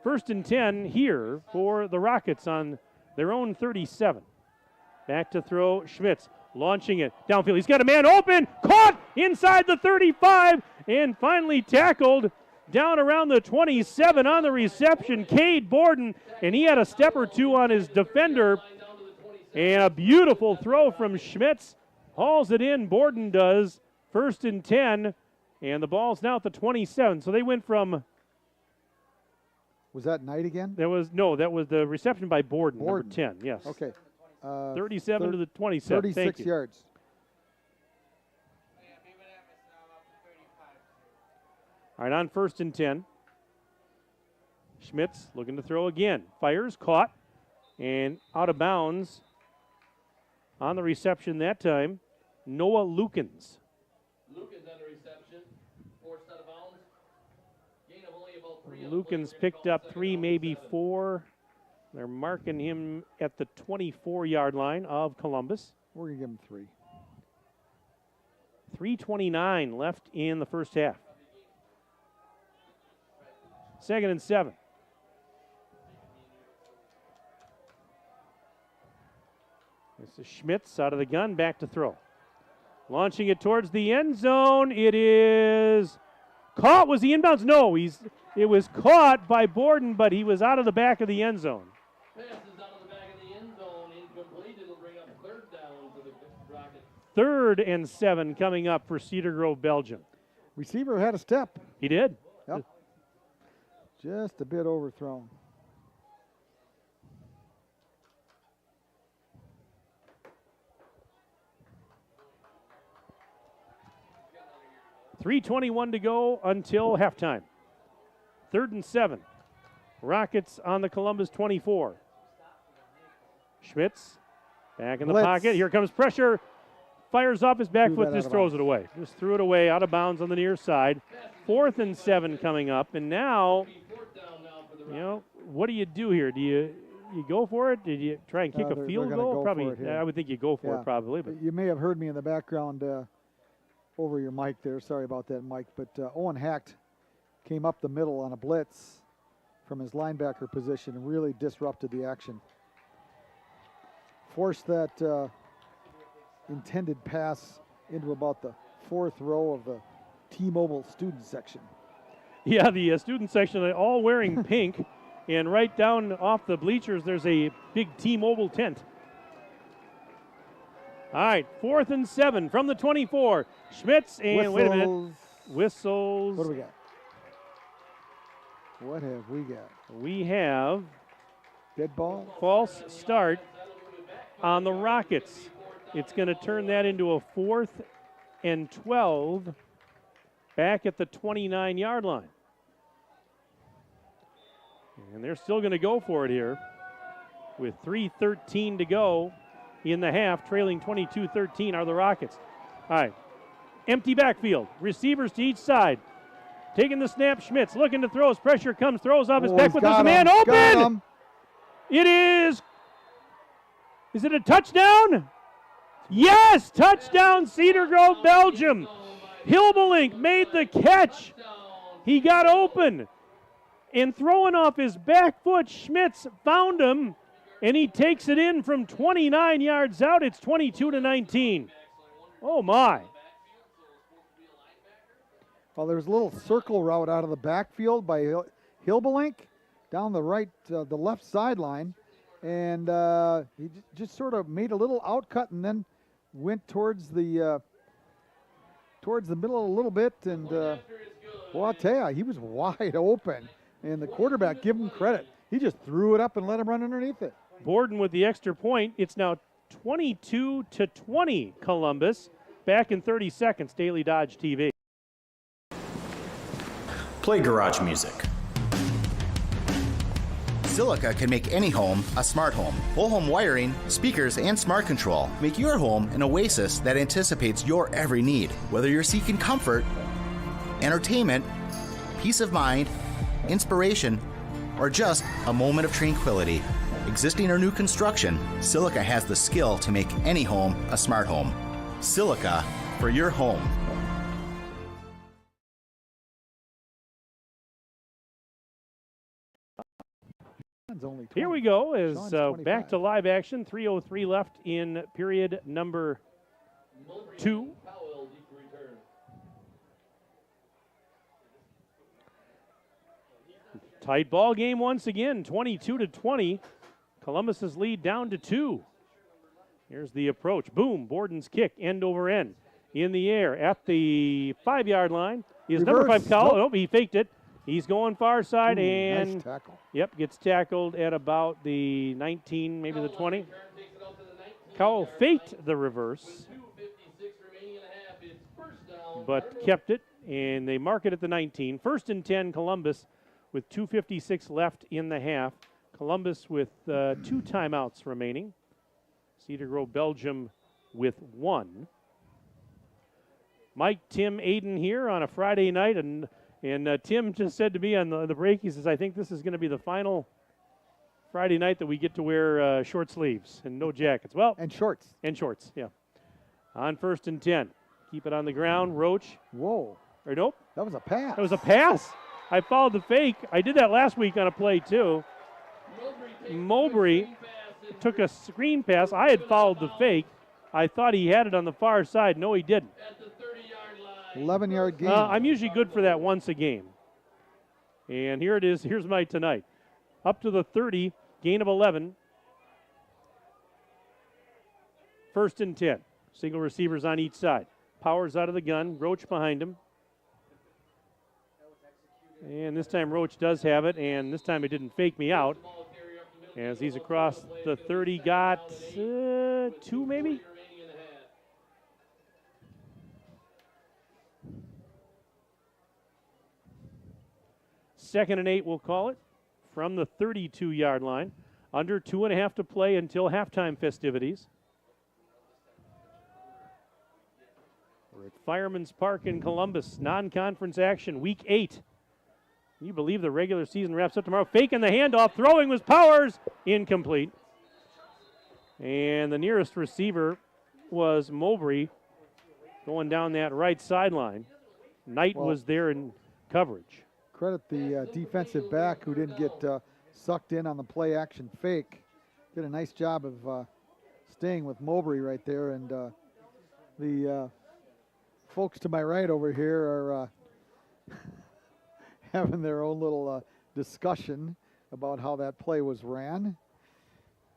1st and 10 here for the Rockets on their own 37. Back to throw, Schmitz launching it downfield. He's got a man open, caught inside the 35, and finally tackled down around the 27 on the reception. Cade Borden, and he had a step or two on his defender. And a beautiful throw from Schmitz. Hauls it in, Borden does. 1st and 10. And the ball's now at the 27. So they went from. Was that Knight again? That was the reception by Borden. Number 10. Yes. Okay. 37 to the 27. 36 Thank you. yards. All right, on 1st and 10. Schmitz looking to throw again. Fires, caught, and out of bounds on the reception that time. Noah Lukens. Lukens on the reception, forced out of bounds. Gain of only about 3. Lukens picked up 3, maybe 4. They're marking him at the 24-yard line of Columbus. We're going to give him 3. 3:29 left in the first half. 2nd and 7. This is Schmitz out of the gun, back to throw. Launching it towards the end zone. It is caught. Was he inbounds? No, it was caught by Borden, but he was out of the back of the end zone. Passes out of the back of the end zone, incomplete. It'll bring up third down for the Rockets. 3rd and 7 coming up for Cedar Grove, Belgium. Receiver had a step. He did. Yep. Just a bit overthrown. .321 to go until halftime. 3rd and 7. Rockets on the Columbus 24. Schmitz back in the pocket. Here comes pressure. Fires off his back foot, just throws it away. Just threw it away out of bounds on the near side. 4th and 7 coming up. And now, what do you do here? Do you go for it? Did you try and kick a field goal? Probably. I would think you go for it probably. But you may have heard me in the background over your mic there. Sorry about that, Mike. But Owen Hacht came up the middle on a blitz from his linebacker position and really disrupted the action. Forced that intended pass into about the 4th row of the T-Mobile student section. Yeah, the student section, they're all wearing pink. And right down off the bleachers, there's a big T-Mobile tent. All right, 4th and 7 from the 24. Schmitz and wait a minute. Whistles. What do we got? What have we got? We have dead ball. False start on the Rockets. It's going to turn that into a 4th and 12 back at the 29-yard line. And they're still going to go for it here with 3:13 to go in the half. Trailing 22-13 are the Rockets. All right, empty backfield. Receivers to each side. Taking the snap, Schmitz looking to throw. As pressure comes, throws off his back foot. There's a man open. It is. Is it a touchdown? Yes, touchdown, Cedar Grove, Belgium. Hilbelink made the catch. He got open. And throwing off his back foot, Schmitz found him, and he takes it in from 29 yards out. It's 22-19. Oh, my. Well, there's a little circle route out of the backfield by Hilbelink down the left sideline, and he just sort of made a little outcut and then went towards the middle a little bit, and well, I'll tell you, he was wide open, and the quarterback, give him credit. He just threw it up and let him run underneath it. Borden with the extra point. It's now 22-20 Columbus. Back in 30 seconds, Daily Dodge TV. Play garage music. Silica can make any home a smart home. Whole home wiring, speakers, and smart control make your home an oasis that anticipates your every need. Whether you're seeking comfort, entertainment, peace of mind, inspiration, or just a moment of tranquility. Existing or new construction, Silica has the skill to make any home a smart home. Silica for your home. Here we go as back to live action. 3:03 left in period number 2. Tight ball game once again, 22-20. Columbus's lead down to 2. Here's the approach. Boom, Borden's kick, end over end. In the air at the 5-yard line is number 5, Cowell. Oh, he faked it. He's going far side and nice tackle. Yep, gets tackled at about the 19, maybe the 20. Cowell faked the reverse, but kept it, and they mark it at the 19. 1st and 10, Columbus, with 2:56 left in the half. Columbus with 2 timeouts remaining. Cedar Grove, Belgium with 1. Mike, Tim, Aiden here on a Friday night, and Tim just said to me on the break, he says, I think this is going to be the final Friday night that we get to wear short sleeves and no jackets. Well, and shorts. And shorts, yeah. On 1st and 10. Keep it on the ground. Roach. Whoa. Or nope. That was a pass. That was a pass. I followed the fake. I did that last week on a play, too. Mowbray took a screen pass. I had followed the fake. I thought he had it on the far side. No, he didn't. 11-yard gain. I'm usually good for that once a game. And here it is. Here's my tonight. Up to the 30, gain of 11. 1st and 10. Single receivers on each side. Powers out of the gun. Roach behind him. And this time Roach does have it, and this time it didn't fake me out. As he's across the 30, got 2 maybe? Second and 8, we'll call it, from the 32-yard line. Under 2.5 to play until halftime festivities. We're at Fireman's Park in Columbus. Non-conference action, week 8. Can you believe the regular season wraps up tomorrow? Faking the handoff, throwing was Powers. Incomplete. And the nearest receiver was Mowbray going down that right sideline. Knight was there in coverage. Credit the defensive back who didn't get sucked in on the play action fake. Did a nice job of staying with Mowbray right there. And the folks to my right over here are having their own little discussion about how that play was ran.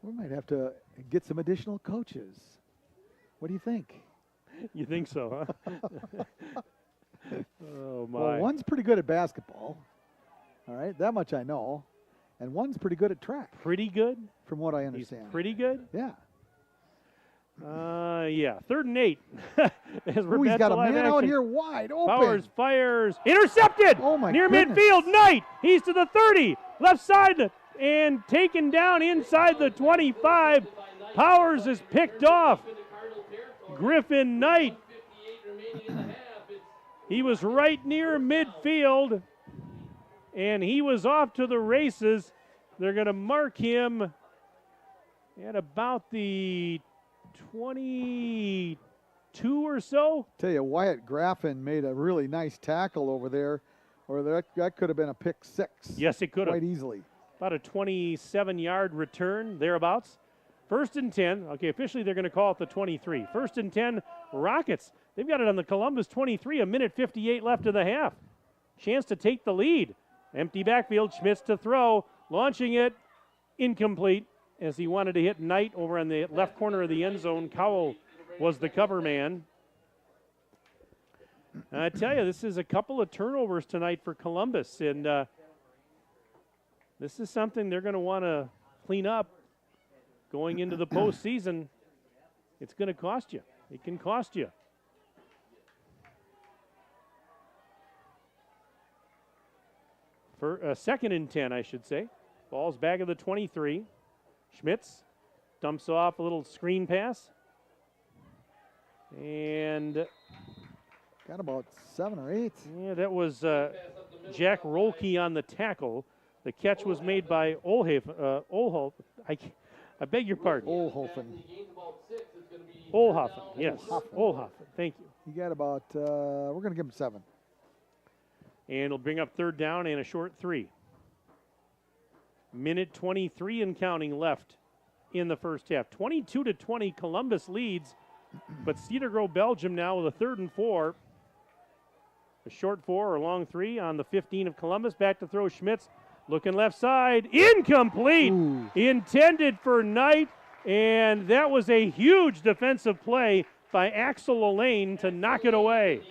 We might have to get some additional coaches. What do you think? You think so, huh? Oh, my. Well, one's pretty good at basketball. All right, that much I know. And one's pretty good at track. Pretty good? From what I understand. He's pretty good? Yeah. Yeah. 3rd and 8. As we're He's back got to a live man out action. here wide open. Powers fires. Intercepted! Oh, my Near goodness. midfield. Knight. He's to the 30. Left side and taken down inside the 25. Powers is picked off. Griffin Knight. He was right near midfield, and he was off to the races. They're going to mark him at about the 22 or so. Tell you, Wyatt Graffin made a really nice tackle over there, or that could have been a pick 6. Yes, it could have. Quite easily. About a 27-yard return, thereabouts. 1st and 10. Okay, officially they're going to call it the 23. 1st and 10, Rockets. They've got it on the Columbus 23, a minute 58 left of the half. Chance to take the lead. Empty backfield, Schmitz to throw. Launching it, incomplete, as he wanted to hit Knight over on the left corner of the end zone. Cowell was the cover man. I tell you, this is a couple of turnovers tonight for Columbus, and this is something they're going to want to clean up going into the postseason. It's going to cost you. It can cost you. For 2nd and 10, I should say. Ball's back of the 23. Schmitz dumps off a little screen pass. And got about 7 or 8. Yeah, that was Jack Rolke on the tackle. The catch was made by Olhoff. I beg your pardon. Olhoffen, yes. Olhoffen, thank you. He got about, we're going to give him 7. And it'll bring up 3rd down and a short 3. Minute 23 and counting left in the first half. 22-20, Columbus leads, but Cedar Grove, Belgium now with a 3rd and 4. A short 4 or long 3 on the 15 of Columbus. Back to throw Schmitz. Looking left side. Incomplete. Ooh. Intended for Knight. And that was a huge defensive play by Axel Elaine to knock it away.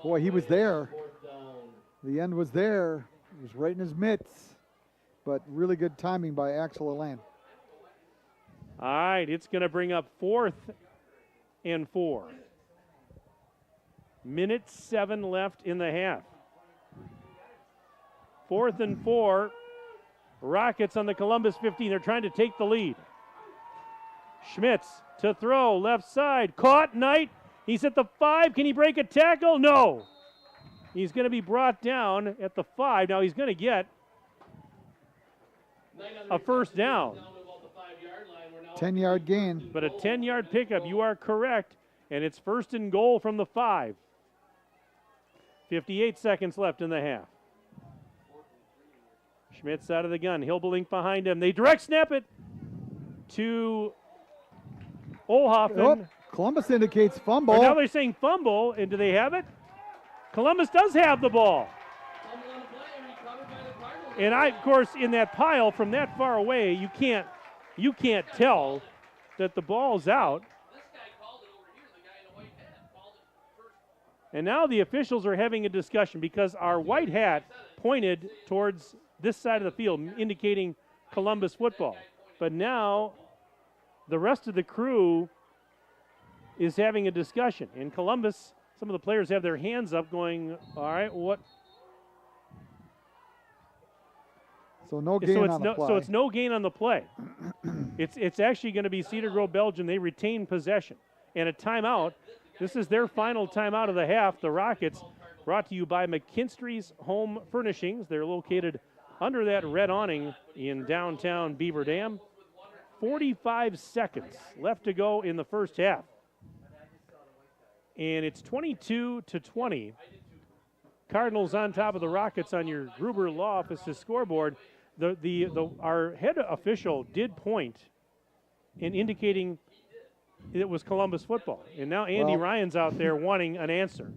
Boy, he was there. The end was there. It was right in his mitts. But really good timing by Axel Elaine. All right, it's going to bring up 4th and 4. Minute 7 left in the half. 4th and 4. Rockets on the Columbus 15. They're trying to take the lead. Schmitz to throw, left side. Caught, Knight. He's at the 5. Can he break a tackle? No. He's going to be brought down at the 5. Now he's going to get a 1st down. 10-yard gain. But a 10-yard pickup, you are correct. And it's 1st and goal from the 5. 58 seconds left in the half. Schmitz out of the gun. Hilbelink behind him. They direct snap it. to Olhoffen. Oh, Columbus indicates fumble. But now they're saying fumble, and do they have it? Columbus does have the ball. And of course, in that pile from that far away, you can't tell that the ball's out. And now the officials are having a discussion because our white hat pointed towards this side of the field, indicating Columbus football. But now the rest of the crew is having a discussion. In Columbus, some of the players have their hands up going, all right, what? So no gain on the play. So it's no gain on the play. It's actually going to be Cedar Grove, Belgium. They retain possession. And a timeout. This is their final timeout of the half. The Rockets, brought to you by McKinstry's Home Furnishings. They're located under that red awning in downtown Beaver Dam. 45 seconds left to go in the first half. And it's 22-20. Cardinals on top of the Rockets on your Gruber Law Office's scoreboard. Our head official did point in indicating it was Columbus football. And now Andy Ryan's out there wanting an answer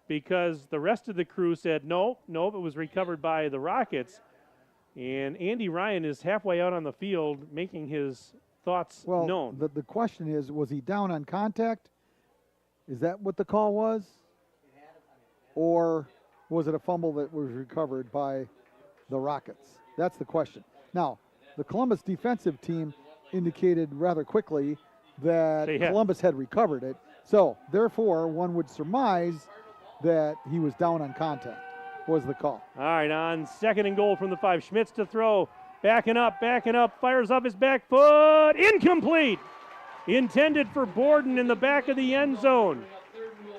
because the rest of the crew said no, it was recovered by the Rockets. And Andy Ryan is halfway out on the field making his thoughts known. The question is, was he down on contact? Is that what the call was? Or was it a fumble that was recovered by the Rockets? That's the question. Now, the Columbus defensive team indicated rather quickly that Columbus had recovered it. So, therefore, one would surmise that he was down on contact, was the call. All right, on 2nd and goal from the 5. Schmitz to throw. Backing up, fires off his back foot. Incomplete. Intended for Borden in the back of the end zone.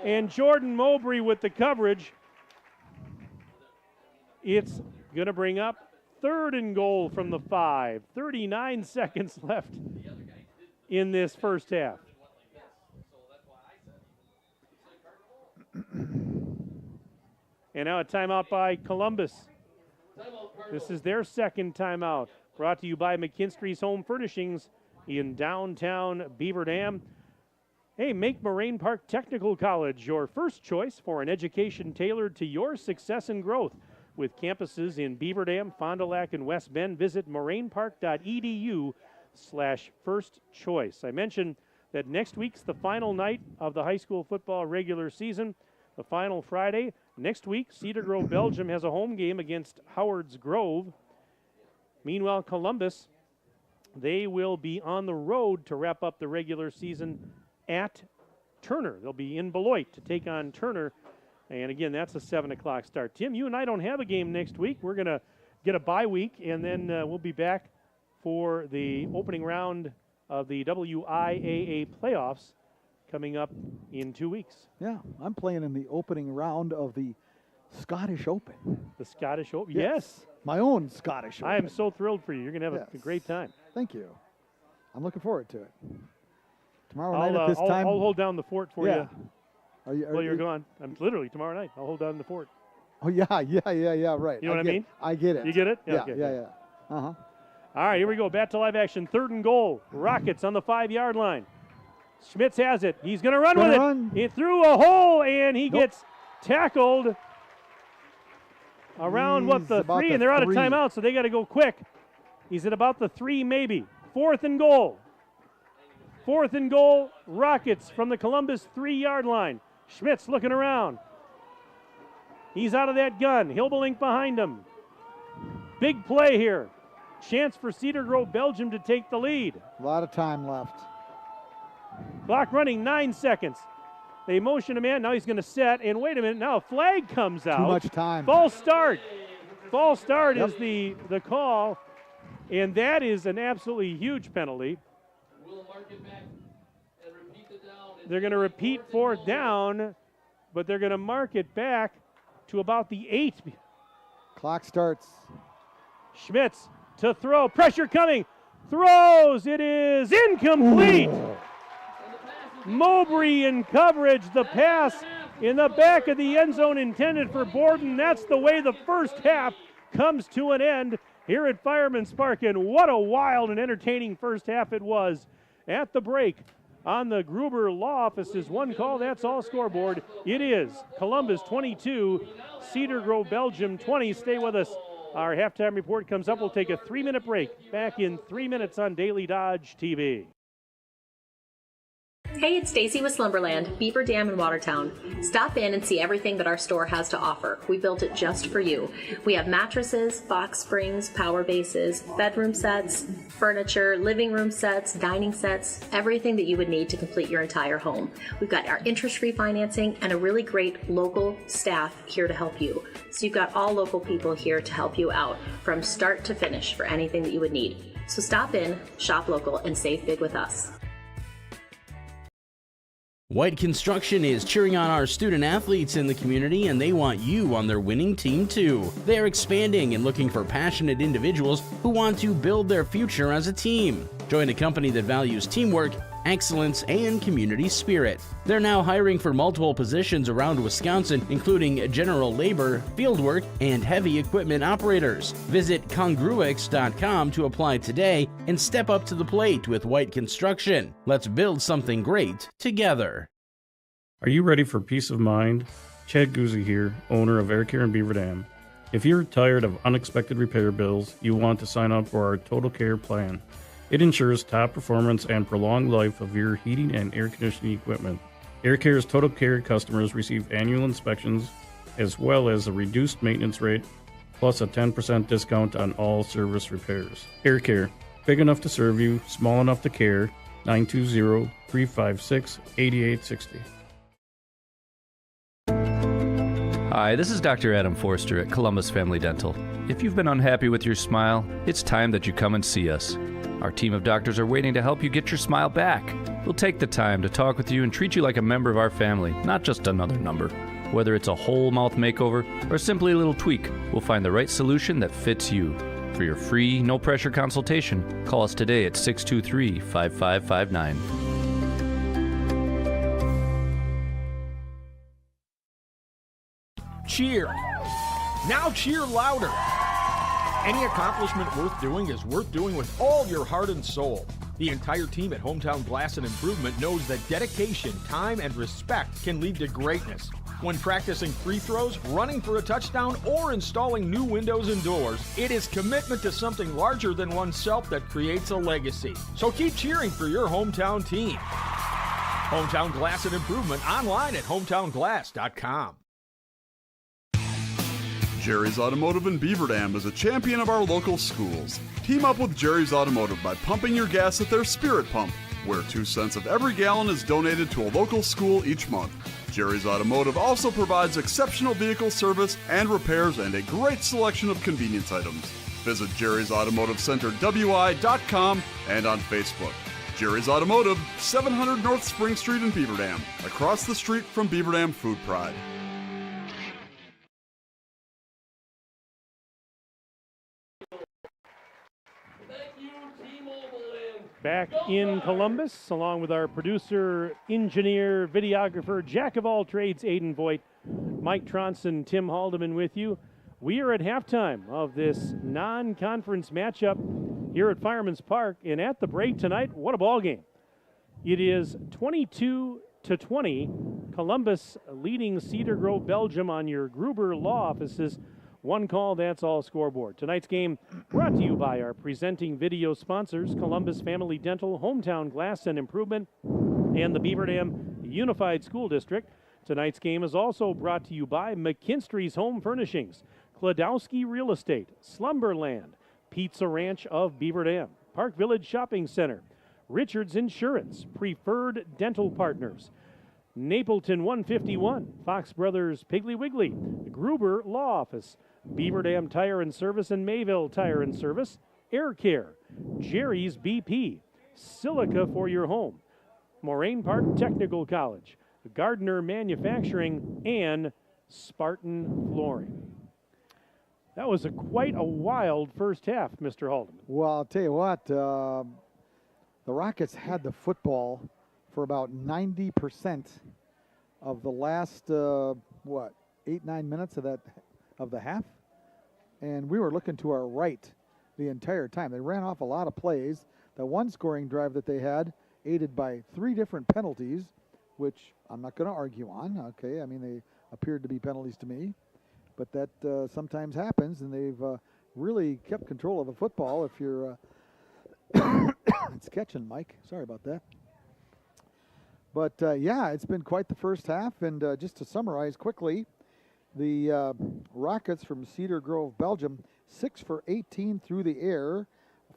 And Jordan Mowbray with the coverage. It's going to bring up 3rd and goal from the 5. 39 seconds left in this first half. And now a timeout by Columbus. This is their second timeout. Brought to you by McKinstry's Home Furnishings in downtown Beaver Dam. Hey, make Moraine Park Technical College your first choice for an education tailored to your success and growth. With campuses in Beaver Dam, Fond du Lac, and West Bend, visit morainepark.edu/first choice. I mentioned that next week's the final night of the high school football regular season, the final Friday. Next week, Cedar Grove, Belgium has a home game against Howards Grove. Meanwhile, Columbus, they will be on the road to wrap up the regular season at Turner. They'll be in Beloit to take on Turner. And again, that's a 7 o'clock start. Tim, you and I don't have a game next week. We're going to get a bye week, and then we'll be back for the opening round of the WIAA playoffs coming up in 2 weeks. Yeah, I'm playing in the opening round of the Scottish Open. The Scottish Open? Yes. My own Scottish Open. I am so thrilled for you. You're going to have a great time. Thank you. I'm looking forward to it. Tomorrow night at this time. I'll hold down the fort for you. Are you're gone. I'm literally tomorrow night. I'll hold down the fort. Oh, yeah, right. You know what I mean? I get it. You get it? Yeah, okay. yeah. Uh-huh. All right, here we go. Bat to live action. 3rd and goal. Rockets on the 5-yard line. Schmitz has it. He's going to run with it. He threw a hole, and he gets tackled around, the 3, and they're out of timeout, so they got to go quick. He's at about the 3, maybe. 4th and goal. 4th and goal, Rockets from the Columbus 3-yard line. Schmitz looking around. He's out of that gun. Hilbelink behind him. Big play here. Chance for Cedar Grove, Belgium to take the lead. A lot of time left. Clock running, 9 seconds. They motion him in. Now he's going to set. And wait a minute. Now a flag comes out. Too much time. False start. False start is the call. And that is an absolutely huge penalty. They're going to repeat 4th down, but they're going to mark it back to about the 8. Clock starts. Schmitz to throw. Pressure coming. Throws. It is incomplete. Mowbray in coverage. The pass in the back of the end zone intended for Borden. That's the way the first half comes to an end. here at Fireman's Park, and what a wild and entertaining first half it was. At the break on the Gruber Law Office's one call, that's all scoreboard. It is Columbus 22, Cedar Grove, Belgium 20. Stay with us. Our halftime report comes up. We'll take a 3-minute break. Back in 3 minutes on Daily Dodge TV. Hey, it's Stacy with Slumberland, Beaver Dam in Watertown. Stop in and see everything that our store has to offer. We built it just for you. We have mattresses, box springs, power bases, bedroom sets, furniture, living room sets, dining sets, everything that you would need to complete your entire home. We've got our interest-free financing and a really great local staff here to help you. So you've got all local people here to help you out from start to finish for anything that you would need. So stop in, shop local, and save big with us. White Construction is cheering on our student athletes in the community, and they want you on their winning team too. They are expanding and looking for passionate individuals who want to build their future as a team. Join a company that values teamwork, excellence, and community spirit. They're now hiring for multiple positions around Wisconsin, including general labor, fieldwork, and heavy equipment operators. Visit congruix.com to apply today and step up to the plate with White Construction. Let's build something great together. Are you ready for peace of mind? Chad Guzzi here, owner of Air Care in Beaver Dam. If you're tired of unexpected repair bills, you want to sign up for our Total Care plan. It ensures top performance and prolonged life of your heating and air conditioning equipment. Air Care's Total Care customers receive annual inspections as well as a reduced maintenance rate, plus a 10% discount on all service repairs. Air Care, big enough to serve you, small enough to care. 920-356-8860. Hi, this is Dr. Adam Forster at Columbus Family Dental. If you've been unhappy with your smile, it's time that you come and see us. Our team of doctors are waiting to help you get your smile back. We'll take the time to talk with you and treat you like a member of our family, not just another number. Whether it's a whole mouth makeover or simply a little tweak, we'll find the right solution that fits you. For your free, no-pressure consultation, call us today at 623-5559. Cheer. Now cheer louder. Any accomplishment worth doing is worth doing with all your heart and soul. The entire team at Hometown Glass and Improvement knows that dedication, time, and respect can lead to greatness. When practicing free throws, running for a touchdown, or installing new windows and doors, it is commitment to something larger than oneself that creates a legacy. So keep cheering for your hometown team. Hometown Glass and Improvement online at hometownglass.com. Jerry's Automotive in Beaver Dam is a champion of our local schools. Team up with Jerry's Automotive by pumping your gas at their Spirit Pump, where 2 cents of every gallon is donated to a local school each month. Jerry's Automotive also provides exceptional vehicle service and repairs and a great selection of convenience items. Visit Jerry's Automotive Center WI.com and on Facebook. Jerry's Automotive, 700 North Spring Street in Beaver Dam, across the street from Beaver Dam Food Pride. Back in Columbus, along with our producer, engineer, videographer, jack of all trades, Aiden Voigt, Mike Tronson, Tim Haldeman with you. We are at halftime of this non-conference matchup here at Fireman's Park, and at the break tonight, what a ball game. It is 22-20, Columbus leading Cedar Grove, Belgium on your Gruber Law Office's one call, that's all scoreboard. Tonight's game brought to you by our presenting video sponsors, Columbus Family Dental, Hometown Glass and Improvement, and the Beaver Dam Unified School District. Tonight's game is also brought to you by McKinstry's Home Furnishings, Kladowski Real Estate, Slumberland, Pizza Ranch of Beaver Dam, Park Village Shopping Center, Richards Insurance, Preferred Dental Partners, Napleton 151, Fox Brothers Piggly Wiggly, Gruber Law Office, Beaver Dam Tire and Service and Mayville Tire and Service, Air Care, Jerry's BP, Silica for your home, Moraine Park Technical College, Gardner Manufacturing, and Spartan Flooring. That was quite a wild first half, Mr. Haldeman. Well, I'll tell you what, the Rockets had the football for about 90% of the last, 8-9 minutes of the half. And we were looking to our right the entire time. They ran off a lot of plays. The one scoring drive that they had, aided by 3 different penalties, which I'm not going to argue on. Okay, I mean, they appeared to be penalties to me, but that sometimes happens, and they've really kept control of the football. If you're, it's catching, Mike. Sorry about that. But yeah, it's been quite the first half. And just to summarize quickly, the Rockets from Cedar Grove, Belgium, 6 for 18 through the air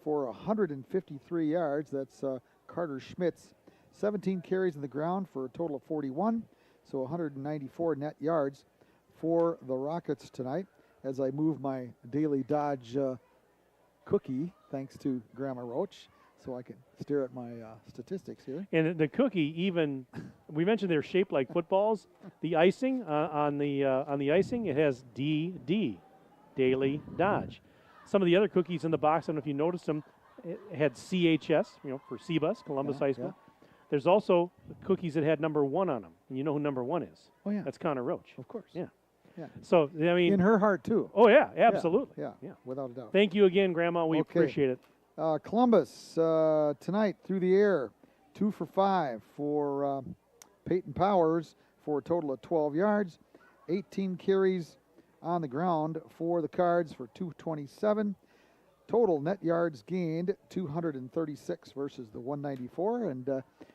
for 153 yards. That's Carter Schmitz. 17 carries in the ground for a total of 41, so 194 net yards for the Rockets tonight. As I move my Daily Dodge cookie, thanks to Grandma Roach, so I can stare at my statistics here. And the cookie, even we mentioned they're shaped like footballs. The icing on the icing, it has DD, Daily Dodge. Some of the other cookies in the box, I don't know if you noticed them, it had CHS, for C-Bus, Columbus High School. Yeah. There's also cookies that had number 1 on them. And you know who number 1 is? Oh, yeah. That's Connor Roach. Of course. Yeah. Yeah. So, I mean. In her heart, too. Oh, yeah, absolutely. Yeah, without a doubt. Thank you again, Grandma. We appreciate it. Columbus tonight through the air, 2 for 5 for Peyton Powers for a total of 12 yards, 18 carries on the ground for the Cards for 227. Total net yards gained 236 versus the 194, and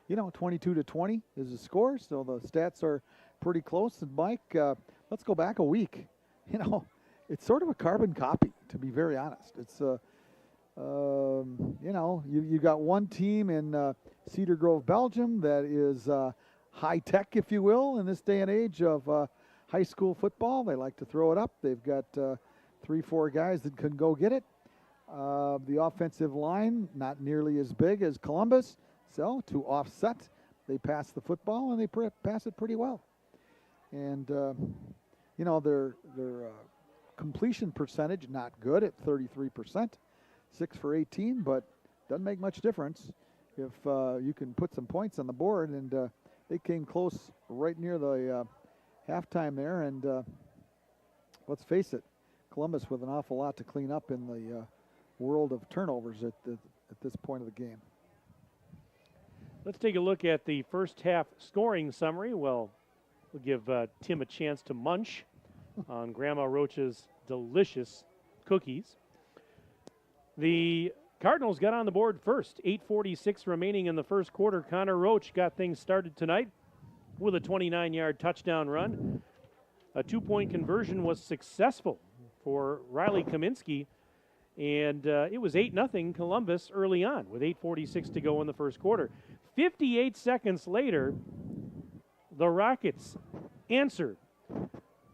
22-20 is the score. So the stats are pretty close. And Mike, let's go back a week. It's sort of a carbon copy, to be very honest. It's you got one team in Cedar Grove, Belgium that is high tech, if you will, in this day and age of high school football. They like to throw it up. They've got 3-4 guys that can go get it. The offensive line, not nearly as big as Columbus. So to offset, they pass the football, and they pass it pretty well. And, their completion percentage, not good at 33%, 6 for 18, but doesn't make much difference if you can put some points on the board. And they came close right near the halftime there. And let's face it, Columbus with an awful lot to clean up in the world of turnovers at this point of the game. Let's take a look at the first half scoring summary. We'll give Tim a chance to munch on Grandma Roach's delicious cookies. The Cardinals got on the board first. 8:46 remaining in the first quarter. Connor Roach got things started tonight with a 29-yard touchdown run. A 2-point conversion was successful for Riley Kaminsky. And it was 8-0 Columbus early on with 8:46 to go in the first quarter. 58 seconds later, the Rockets answered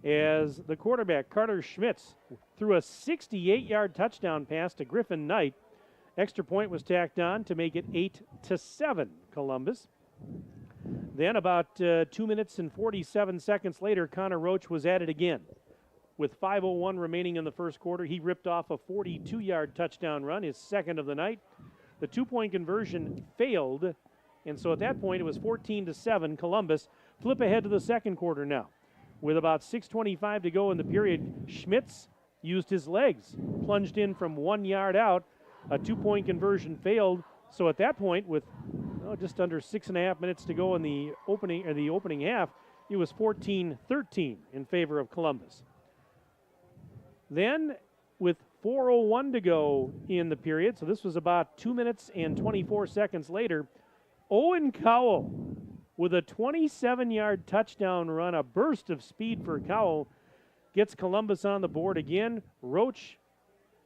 as the quarterback, Carter Schmitz, threw a 68-yard touchdown pass to Griffin Knight. Extra point was tacked on to make it 8-7 Columbus. Then about 2 minutes and 47 seconds later, Connor Roach was at it again. With 5:01 remaining in the first quarter, he ripped off a 42-yard touchdown run, his second of the night. The 2-point conversion failed, and so at that point it was 14-7 Columbus. Flip ahead to the second quarter now. With about 6:25 to go in the period, Schmitz used his legs, plunged in from 1 yard out. A 2-point conversion failed, so at that point, with just under 6.5 minutes to go in the opening half, it was 14-13 in favor of Columbus. Then, with 4:01 to go in the period, so this was about 2 minutes and 24 seconds later, Owen Cowell with a 27-yard touchdown run, a burst of speed for Cowell, gets Columbus on the board again. Roach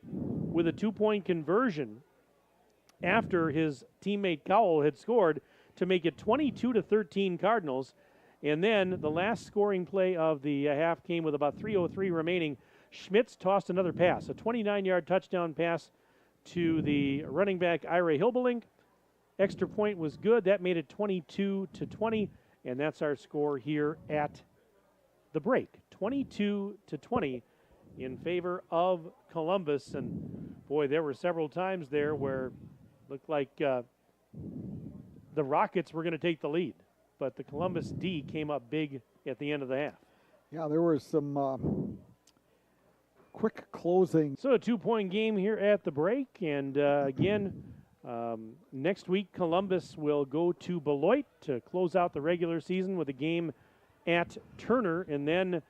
with a 2-point conversion after his teammate Cowell had scored to make it 22-13 Cardinals. And then the last scoring play of the half came with about 3:03 remaining. Schmitz tossed another pass, a 29-yard touchdown pass to the running back Ira Hilbelink. Extra point was good. That made it 22-20, and that's our score here at the break. 22-20 in favor of Columbus. And boy, there were several times there where it looked like the Rockets were going to take the lead, but the Columbus D came up big at the end of the half. Yeah, there were some quick closing. So a 2-point game here at the break. And again, next week, Columbus will go to Beloit to close out the regular season with a game at Turner. And then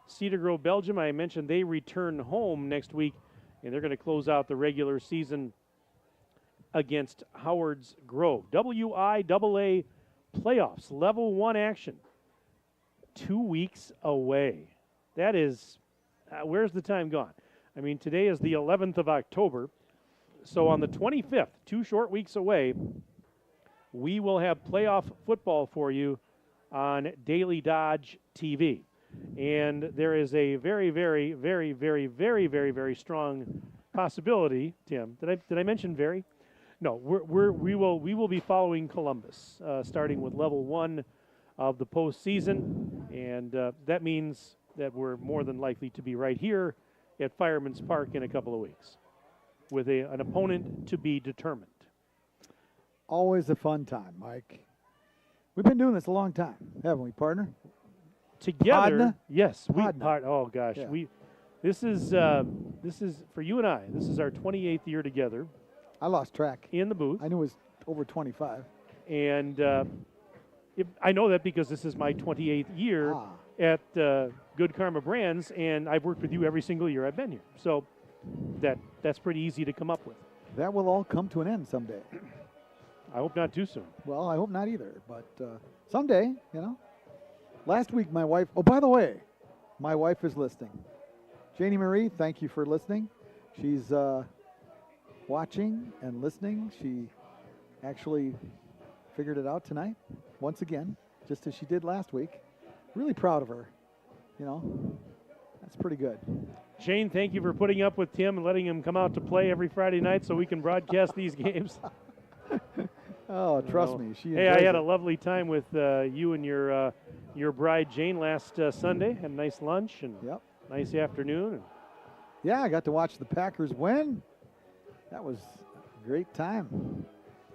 Cedar Grove, Belgium, I mentioned they return home next week, and they're going to close out the regular season against Howard's Grove. WIAA playoffs, level 1 action, 2 weeks away. That is, where's the time gone? I mean, today is the 11th of October. So on the 25th, 2 short weeks away, we will have playoff football for you on Daily Dodge TV. And there is a very, very, very, very, very, very, very strong possibility, Tim. Did I mention very? No, we will be following Columbus, starting with level 1 of the postseason, and that means that we're more than likely to be right here at Fireman's Park in a couple of weeks, with an opponent to be determined. Always a fun time, Mike. We've been doing this a long time, haven't we, partner? Together, Podna? yes. Podna. Oh gosh, Yeah. This is for you and I. This is our 28th year together. I lost track. In the booth. I knew it was over 25. And I know that because this is my 28th year at Good Karma Brands, and I've worked with you every single year I've been here. So that's pretty easy to come up with. That will all come to an end someday. I hope not too soon. Well, I hope not either, but someday, you know. Last week, my wife, oh, by the way, my wife is listening. Janie Marie, thank you for listening. She's watching and listening. She actually figured it out tonight, once again, just as she did last week. Really proud of her. You know, that's pretty good. Shane, thank you for putting up with Tim and letting him come out to play every Friday night so we can broadcast these games. Oh, trust me. Hey, I had a lovely time with you and your bride, Jane, last Sunday. Had a nice lunch and nice afternoon. Yeah, I got to watch the Packers win. That was a great time.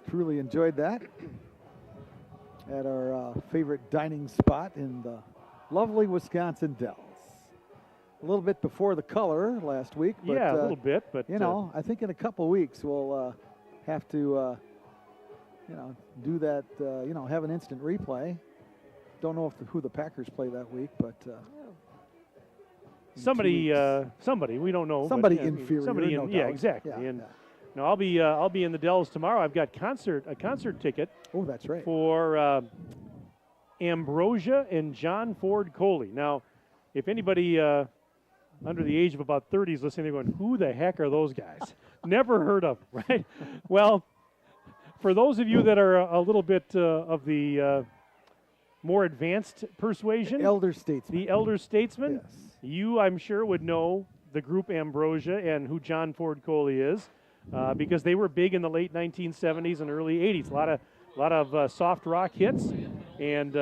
Truly enjoyed that. At our favorite dining spot in the lovely Wisconsin Dells. A little bit before the color last week. But, yeah, a little bit. But you know, I think in a couple weeks we'll have to, you know, do that. You know, have an instant replay. Don't know who the Packers play that week, but somebody we don't know. Somebody but, inferior. Somebody no in, yeah, doubt. exactly. Yeah, and yeah. no, I'll be in the Dells tomorrow. I've got a concert ticket. Oh, that's right. For Ambrosia and John Ford Coley. Now, if anybody under the age of about 30 is listening, they're going, "Who the heck are those guys?" Never heard of them, right? Well, for those of you that are a little bit of the more advanced persuasion, The elder statesman. Yes. You, I'm sure, would know the group Ambrosia and who John Ford Coley is, because they were big in the late 1970s and early 80s. A lot of soft rock hits, and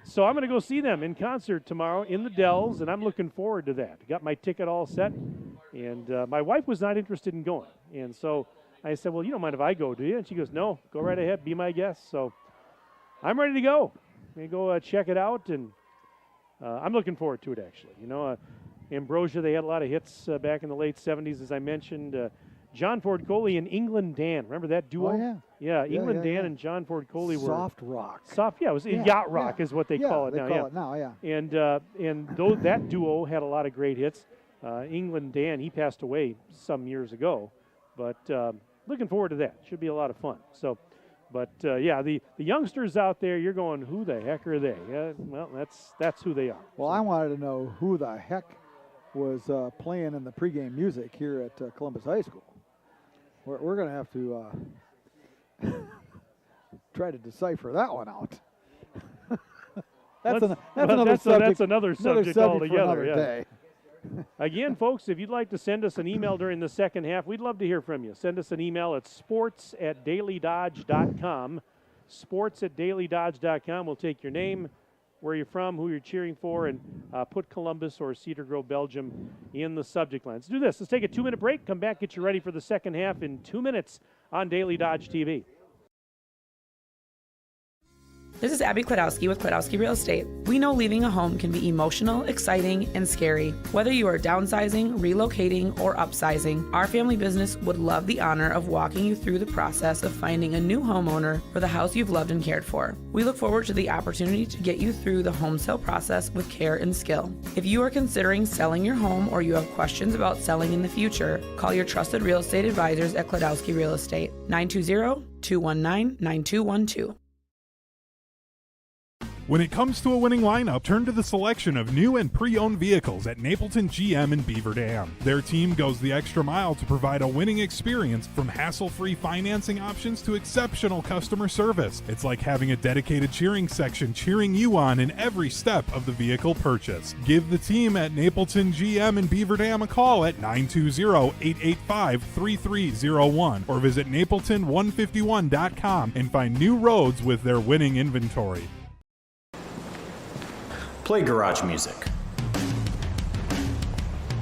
so I'm going to go see them in concert tomorrow in the Dells, and I'm looking forward to that. Got my ticket all set, and my wife was not interested in going, and so I said, "Well, you don't mind if I go, do you?" And she goes, "No, go right ahead, be my guest." So I'm ready to go. I'm going to go check it out, and I'm looking forward to it, actually. You know, Ambrosia, they had a lot of hits back in the late 70s, as I mentioned. John Ford Coley and England Dan. Remember that duo? Oh, yeah. Yeah, Yeah, England yeah, Dan yeah. and John Ford Coley were Soft rock. It was yacht rock is what they call it now. And that duo had a lot of great hits. England Dan, he passed away some years ago, but looking forward to that. Should be a lot of fun. So, but yeah, the youngsters out there, you're going, who the heck are they? Well, that's who they are. Well, I wanted to know who the heck was playing in the pregame music here at Columbus High School. We're going to have to try to decipher that one out. That's another subject altogether. For another yeah. day. Again, folks, if you'd like to send us an email during the second half, we'd love to hear from you. Send us an email at sports@dailydodge.com. Sports@dailydodge.com. We'll take your name, where you're from, who you're cheering for, and put Columbus or Cedar Grove, Belgium in the subject line. Let's do this. Let's take a 2-minute break. Come back, get you ready for the second half in 2 minutes on Daily Dodge TV. This is Abby Klodowski with Klodowski Real Estate. We know leaving a home can be emotional, exciting, and scary. Whether you are downsizing, relocating, or upsizing, our family business would love the honor of walking you through the process of finding a new homeowner for the house you've loved and cared for. We look forward to the opportunity to get you through the home sale process with care and skill. If you are considering selling your home or you have questions about selling in the future, call your trusted real estate advisors at Klodowski Real Estate, 920-219-9212. When it comes to a winning lineup, turn to the selection of new and pre-owned vehicles at Napleton GM in Beaver Dam. Their team goes the extra mile to provide a winning experience, from hassle-free financing options to exceptional customer service. It's like having a dedicated cheering section cheering you on in every step of the vehicle purchase. Give the team at Napleton GM in Beaver Dam a call at 920-885-3301 or visit napleton151.com and find new roads with their winning inventory. Play garage music.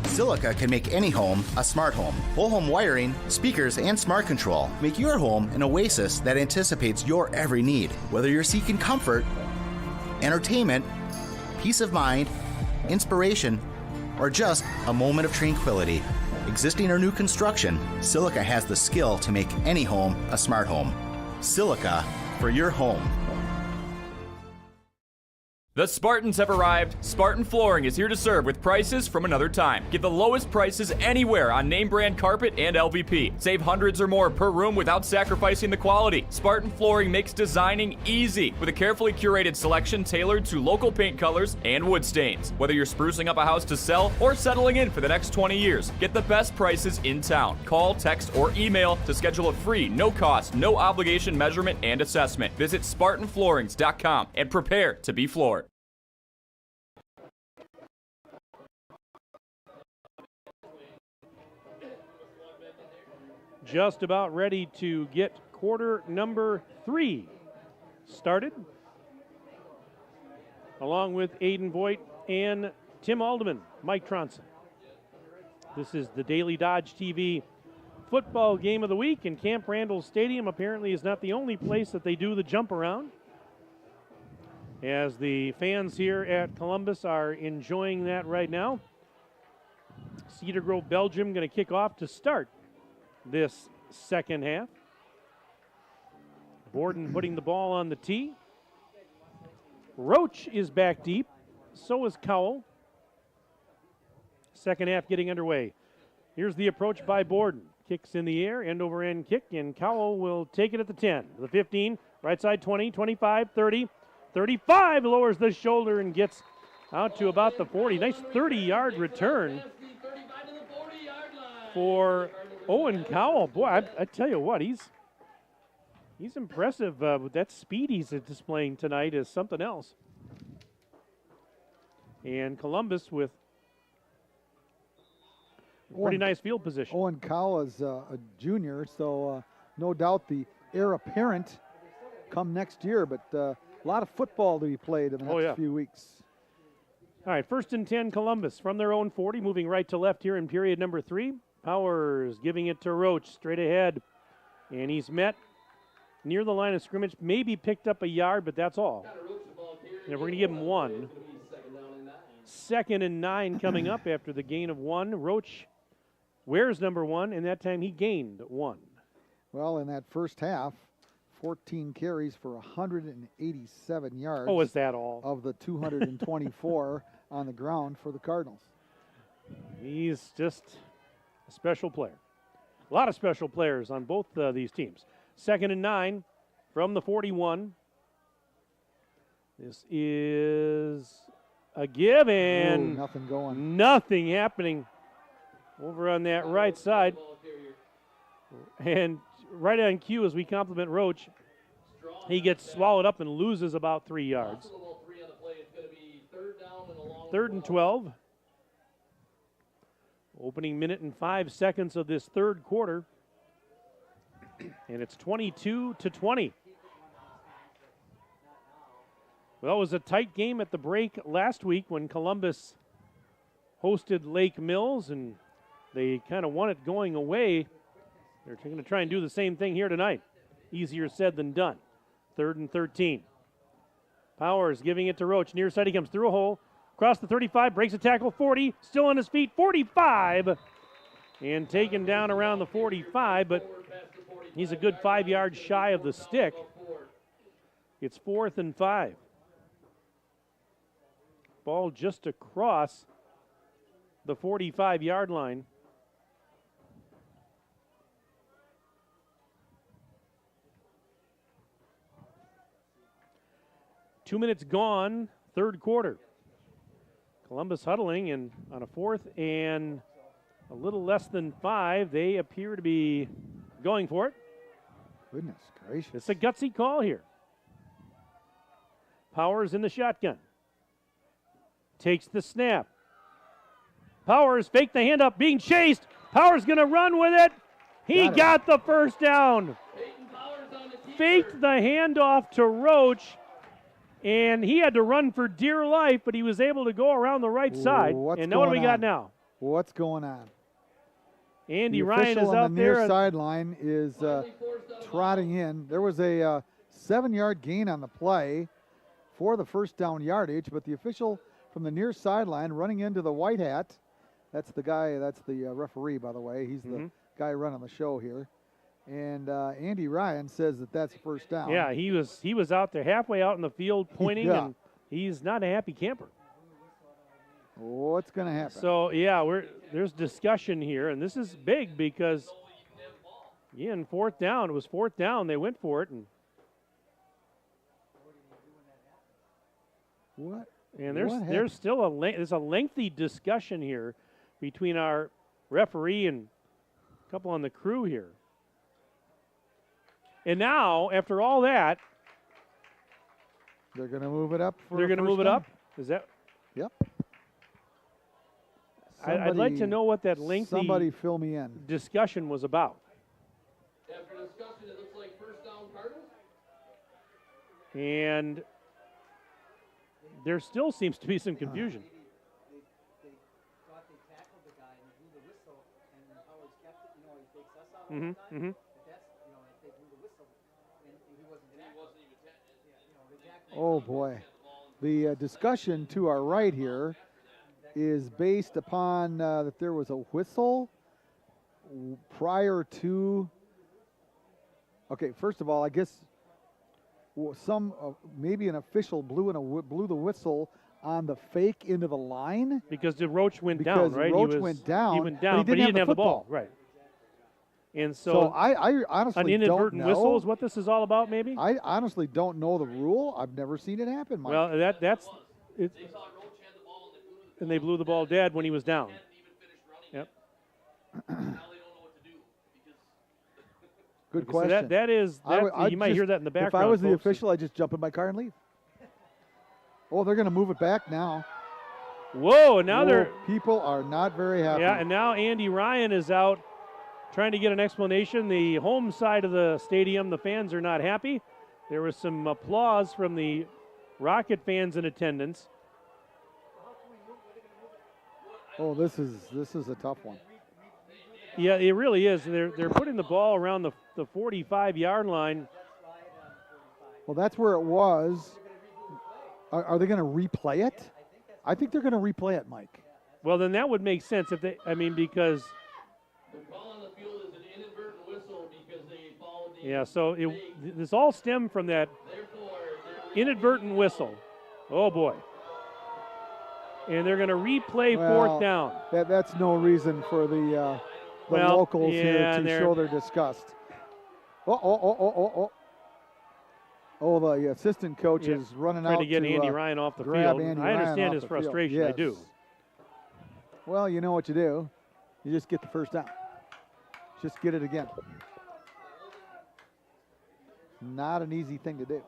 Silica can make any home a smart home. Whole home wiring, speakers, and smart control make your home an oasis that anticipates your every need. Whether you're seeking comfort, entertainment, peace of mind, inspiration, or just a moment of tranquility. Existing or new construction, Silica has the skill to make any home a smart home. Silica for your home. The Spartans have arrived. Spartan Flooring is here to serve with prices from another time. Get the lowest prices anywhere on name brand carpet and LVP. Save hundreds or more per room without sacrificing the quality. Spartan Flooring makes designing easy with a carefully curated selection tailored to local paint colors and wood stains. Whether you're sprucing up a house to sell or settling in for the next 20 years, get the best prices in town. Call, text, or email to schedule a free, no cost, no obligation measurement and assessment. Visit SpartanFloorings.com and prepare to be floored. Just about ready to get quarter number 3 started, along with Aiden Voigt and Tim Alderman, Mike Tronson. This is the Daily Dodge TV football game of the week, and Camp Randall Stadium apparently is not the only place that they do the jump around, as the fans here at Columbus are enjoying that right now. Cedar Grove, Belgium going to kick off to start this second half. Borden putting the ball on the tee. Roach is back deep. So is Cowell. Second half getting underway. Here's the approach by Borden. Kicks in the air, end over end kick, and Cowell will take it at the 10. The 15, right side 20, 25, 30, 35, lowers the shoulder and gets out to about the 40. Nice 30-yard return for Owen Cowell. Boy, I tell you what, he's impressive. With that speed he's displaying tonight is something else. And Columbus with pretty nice field position. Owen Cowell is a junior, so no doubt the heir apparent come next year, but a lot of football to be played in the next few weeks. All right, 1st and 10 Columbus from their own 40, moving right to left here in period number 3. Powers giving it to Roach straight ahead, and he's met near the line of scrimmage, maybe picked up a yard, but that's all. And we're going to give him 1. 2nd and 9 coming up after the gain of 1. Roach wears number 1, and that time he gained 1. Well, in that first half, 14 carries for 187 yards. Oh, is that all? Of the 224 on the ground for the Cardinals. He's just a special player. A lot of special players on both these teams. 2nd and 9 from the 41. This is a give, and nothing going. Nothing happening over on that right side. And right on cue as we compliment Roach, he gets swallowed up and loses about 3 yards. 3rd and 12. Opening minute and 5 seconds of this third quarter. And it's 22-20. Well, it was a tight game at the break last week when Columbus hosted Lake Mills, and they kind of won it going away. They're going to try and do the same thing here tonight. Easier said than done. 3rd and 13. Powers giving it to Roach. Near side, he comes through a hole. Across the 35, breaks a tackle, 40. Still on his feet, 45. And taken down around the 45, but he's a good 5 yards shy of the stick. It's 4th and 5. Ball just across the 45-yard line. Two minutes gone, third quarter. Columbus huddling, and on a 4th and a little less than 5, they appear to be going for it. Goodness gracious. It's a gutsy call here. Powers in the shotgun. Takes the snap. Powers faked the handoff, being chased. Powers going to run with it. He got the first down. Faked the handoff to Roach, and he had to run for dear life, but he was able to go around the right side. And now what do we got now? What's going on? Andy the Ryan is on out the there. near sideline is trotting in. There was a 7-yard gain on the play for the first down yardage, but the official from the near sideline running into the white hat, that's the guy, that's the referee, by the way. He's the guy running the show here. And Andy Ryan says that that's a first down. Yeah, he was out there halfway out in the field pointing, and he's not a happy camper. What's going to happen? So, yeah, there's discussion here, and this is big because, again, 4th down. It was 4th down. They went for it. And what? And there's still there's a lengthy discussion here between our referee and a couple on the crew here. And now, after all that, they're going to move it up. They're going to move it up? Is that? Yep. I'd like to know what that lengthy somebody fill me in. discussion was about. After discussion, it looks like first down Cardinals. And there still seems to be some confusion. Oh boy. The discussion to our right here is based upon that there was a whistle prior to. Okay, first of all, I guess some maybe an official blew the whistle on the fake into the line because the Roach went down, right? Roach went down. He went down, but he didn't have the ball, right? And so I honestly an inadvertent don't know. whistle is what this is all about, maybe. I honestly don't know the rule. I've never seen it happen, Mike. Well, that's it. And they blew the ball dead when he was down. Yep. Good question. So that is, you might hear that in the background. If I was the folks. official, I'd just jump in my car and leave. Oh, they're going to move it back now. Whoa, and now people are not very happy. Yeah, and now Andy Ryan is out trying to get an explanation. The home side of the stadium, the fans are not happy. There was some applause from the Rocket fans in attendance. Oh, this is a tough one. Yeah, it really is. They're putting the ball around the 45-yard line. Well, that's where it was. Are they going to replay it? I think they're going to replay it, Mike. Well, then that would make sense if they. I mean, because. The call on the field is an inadvertent whistle because they followed the. Yeah, so this all stemmed from that inadvertent whistle. Oh boy. And they're going to replay 4th down. That's no reason for the locals here to show their disgust. Oh, the assistant coach is running trying out to get Andy Ryan off the field. I understand his frustration. Yes. I do. Well, you know what you do. You just get the first down. Just get it again. Not an easy thing to do.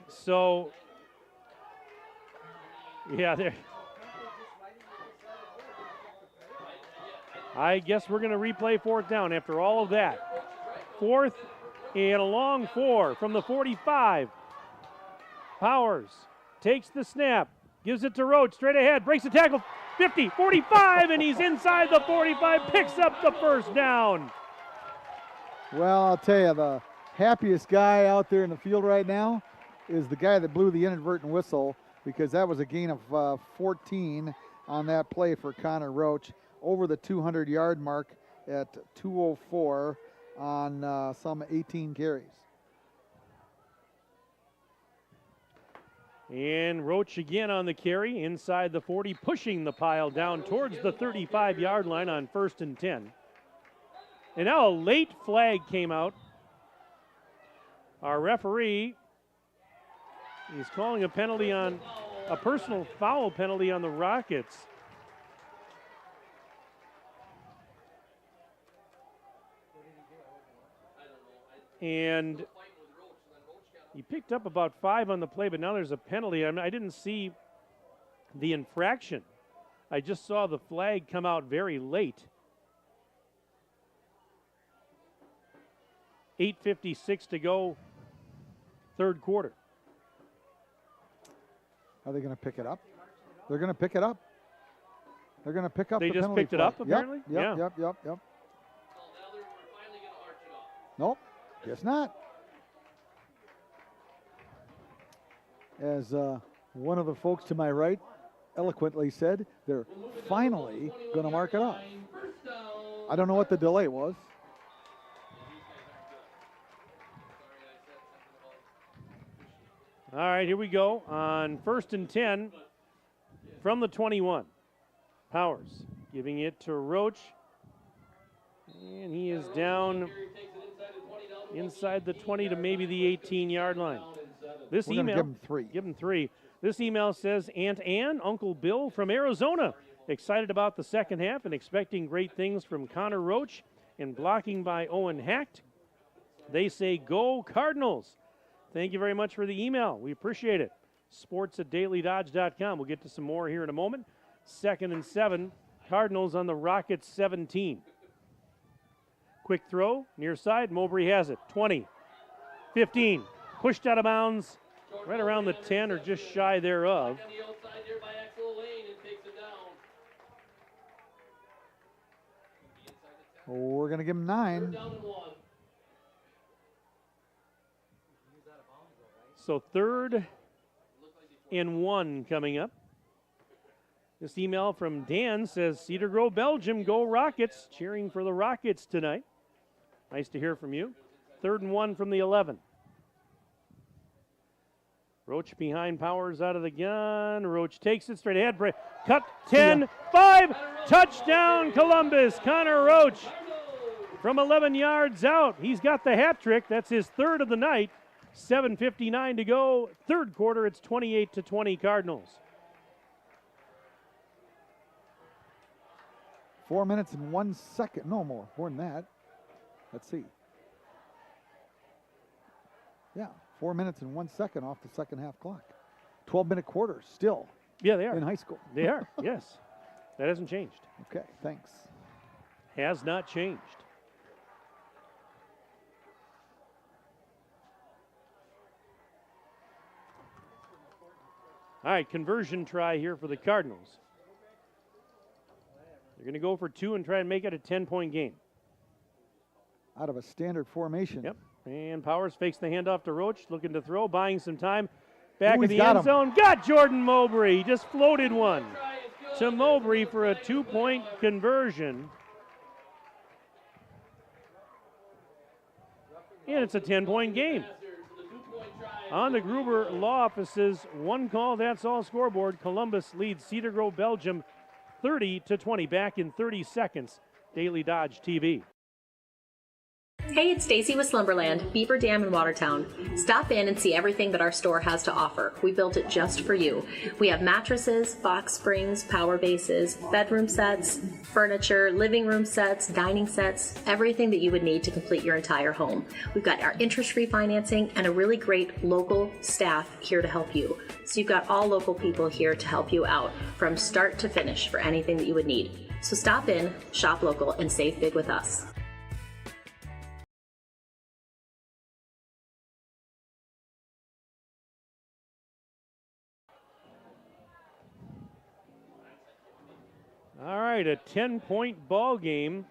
So, yeah, there. I guess we're going to replay 4th down after all of that. 4th and a long 4 from the 45. Powers takes the snap, gives it to Roach straight ahead, breaks the tackle, 50, 45, and he's inside the 45, picks up the first down. Well, I'll tell you, happiest guy out there in the field right now is the guy that blew the inadvertent whistle, because that was a gain of 14 on that play for Connor Roach, over the 200-yard mark at 2:04 on some 18 carries. And Roach again on the carry inside the 40, pushing the pile down towards the 35-yard line on 1st and 10. And now a late flag came out. Our referee is calling a penalty on a personal foul penalty on the Rockets. And he picked up about 5 on the play, but now there's a penalty. I didn't see the infraction. I just saw the flag come out very late. 8:56 to go, third quarter. Are they going to pick it up? They're going to pick it up. They're going to pick up the penalty. They just picked it up, apparently? Yep. Nope, guess not. As one of the folks to my right eloquently said, they're finally going to mark it off. I don't know what the delay was. All right, here we go on 1st and 10 from the 21. Powers giving it to Roach. And he is down inside the 20 to maybe the 18-yard line. This We're email, give him 3. Give him 3. This email says, Aunt Ann, Uncle Bill from Arizona, excited about the second half and expecting great things from Connor Roach and blocking by Owen Hacht. They say, go Cardinals. Thank you very much for the email. We appreciate it. sports@dailydodge.com. We'll get to some more here in a moment. 2nd and 7. Cardinals on the Rockets 17. Quick throw, near side. Mowbray has it. 20, 15. Pushed out of bounds right around the 10 or just shy thereof. We're going to give him 9. So 3rd and 1 coming up. This email from Dan says, Cedar Grove, Belgium, go Rockets. Cheering for the Rockets tonight. Nice to hear from you. 3rd and 1 from the 11. Roach behind Powers out of the gun. Roach takes it straight ahead. Cut 10, 5. Touchdown Columbus. Connor Roach from 11 yards out. He's got the hat trick. That's his 3rd of the night. 7:59 to go. Third quarter, it's 28-20 Cardinals. 4 minutes and 1 second. No more than that. Let's see. Yeah, 4 minutes and 1 second off the second half clock. 12-minute quarters still. Yeah, they are. In high school. They are, yes. That hasn't changed. Okay, thanks. Has not changed. All right, conversion try here for the Cardinals. They're going to go for 2 and try and make it a 10-point game. Out of a standard formation. Yep. And Powers fakes the handoff to Roach, looking to throw, buying some time. Back Ooh, in the got end him. zone. Got Jordan Mowbray. He just floated one to Mowbray for a 2-point conversion. And it's a 10-point game. On the Gruber Law Office's one call, that's all scoreboard. Columbus leads Cedar Grove, Belgium 30-20. Back in 30 seconds. Daily Dodge TV. Hey, it's Stacy with Slumberland, Beaver Dam in Watertown. Stop in and see everything that our store has to offer. We built it just for you. We have mattresses, box springs, power bases, bedroom sets, furniture, living room sets, dining sets, everything that you would need to complete your entire home. We've got our interest-free financing and a really great local staff here to help you. So you've got all local people here to help you out from start to finish for anything that you would need. So stop in, shop local, and save big with us. All right, a 10-point ball game.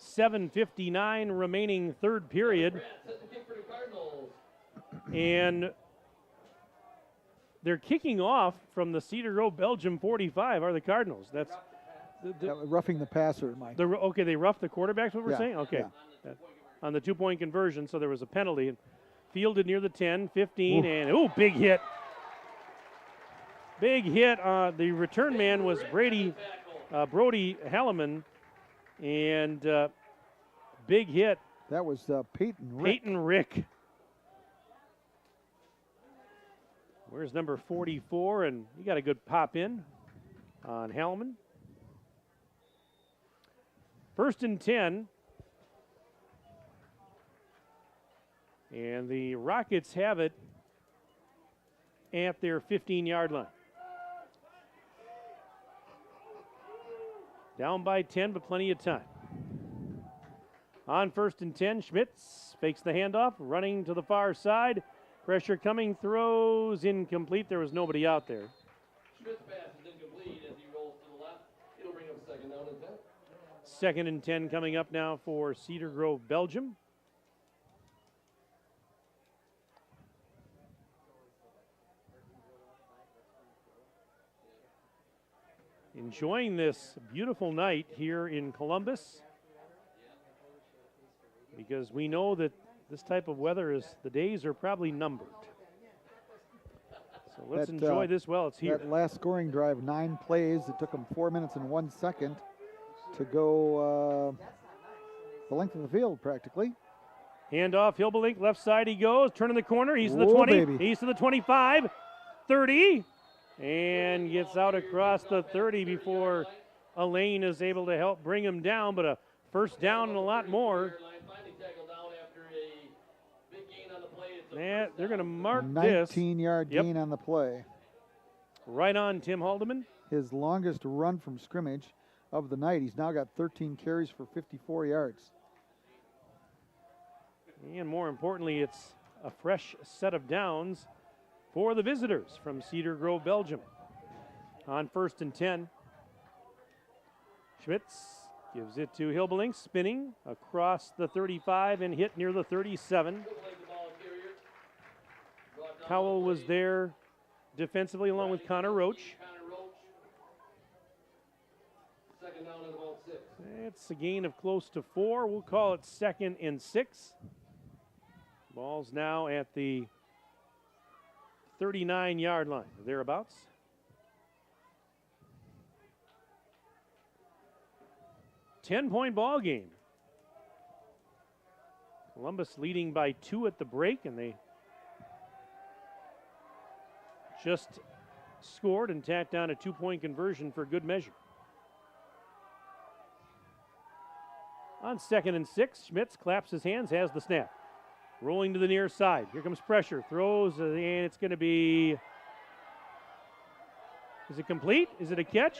7:59 remaining third period. And they're kicking off from the Cedar Grove Belgium 45 are the Cardinals. That's roughing the passer, Mike. Okay, they roughed the quarterback, what we're Yeah, saying? Okay. yeah. On the 2-point conversion, so there was a penalty. Fielded near the 10, 15, and big hit. Big hit. The return man was Brody Halleman, and big hit. That was Peyton Rick. Peyton Rick. Where's number 44? And he got a good pop in on Halleman. 1st and 10. And the Rockets have it at their 15-yard line. Down by 10, but plenty of time. On 1st and 10, Schmitz fakes the handoff, running to the far side. Pressure coming, throws incomplete. There was nobody out there. Schmidt's pass is incomplete as he rolls to the left. It'll bring up 2nd down and 10. 2nd and 10 coming up now for Cedar Grove, Belgium. Enjoying this beautiful night here in Columbus, because we know that this type of weather the days are probably numbered. So let's enjoy this while it's here. That last scoring drive, 9 plays. It took them 4 minutes and 1 second to go the length of the field practically. Handoff, Hilbelink, left side he goes, turning the corner. He's to the 20, baby. He's to the 25, 30, and gets out across the 30 before Elaine is able to help bring him down, but a first down and a lot more. They're going to mark this. 19-yard gain on the play. Right on Tim Haldeman. His longest run from scrimmage of the night. He's now got 13 carries for 54 yards. And more importantly, it's a fresh set of downs for the visitors from Cedar Grove, Belgium. On 1st and 10. Schmitz gives it to Hilbelink, spinning across the 35 and hit near the 37. Cowell was there defensively along with Connor Roach. 2nd down and about 6. It's a gain of close to 4. We'll call it 2nd and 6. Ball's now at the 39-yard line, thereabouts. Ten-point ball game. Columbus leading by 2 at the break, and they just scored and tacked on a 2-point conversion for good measure. On 2nd and 6, Schmitz claps his hands, has the snap. Rolling to the near side. Here comes pressure. Throws, and it's going to be... Is it complete? Is it a catch?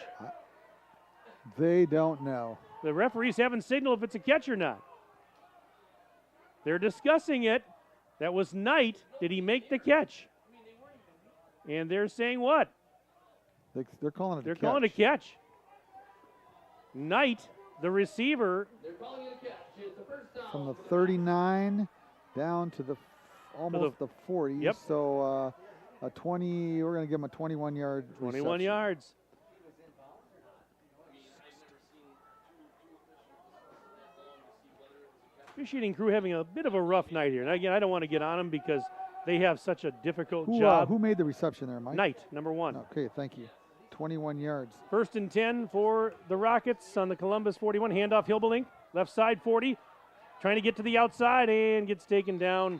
They don't know. The referees haven't signaled if it's a catch or not. They're discussing it. That was Knight. Did he make the catch? And they're saying what? They're calling it They're a catch. calling it a catch. Knight, the receiver. They're calling it a catch. It's the first down. From the 39 down to the almost the 40. Yep. So a 20, we're going to give him a 21-yard 21 reception. yards. Officiating crew having a bit of a rough night here. And again, I don't want to get on them because they have such a difficult job. Who made the reception there, Mike? Knight, number 1. Okay, thank you. 21 yards. 1st and 10 for the Rockets on the Columbus 41. Handoff Hilbelink, left side 40. Trying to get to the outside and gets taken down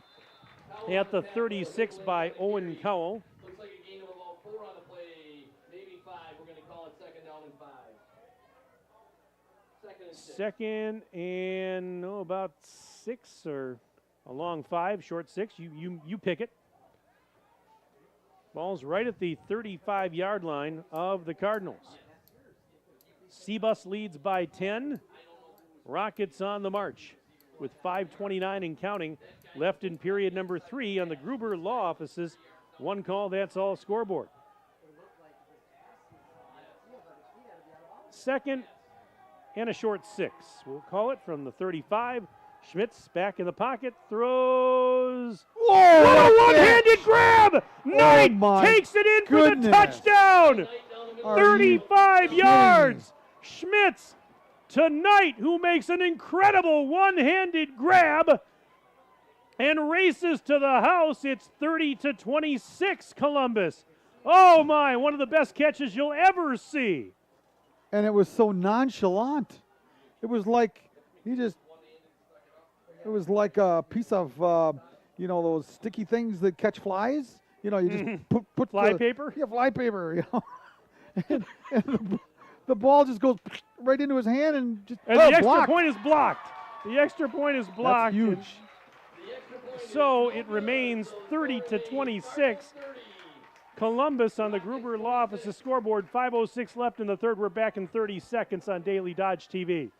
at the 36 by Owen Cowell. Looks like a gain of about 4 on the play, maybe 5. We're going to call it 2nd down and 5. 2nd and 6. 2nd and about 6 or a long 5, short 6. You pick it. Ball's right at the 35-yard line of the Cardinals. Seabus leads by 10. Rockets on the march with 5:29 and counting left in period number 3 on the Gruber Law Office's one call, that's all scoreboard. 2nd and a short 6. We'll call it from the 35. Schmitz back in the pocket, throws. Whoa, what a what a one-handed grab! Knight my takes it in goodness. for the touchdown. Are 35 you yards. Schmitz to Knight, who makes an incredible one-handed grab and races to the house. It's 30-26 Columbus. Oh my, one of the best catches you'll ever see. And it was so nonchalant. It was like it was like a piece of, those sticky things that catch flies. You know, you just put fly paper? Yeah, fly paper, you know. and the ball just goes right into his hand and just the extra blocked. point is blocked. The extra point is blocked. That's huge. So it remains 30-26. Columbus on the Gruber Law Office's scoreboard. 5:06 left in the third. We're back in 30 seconds on Daily Dodge TV.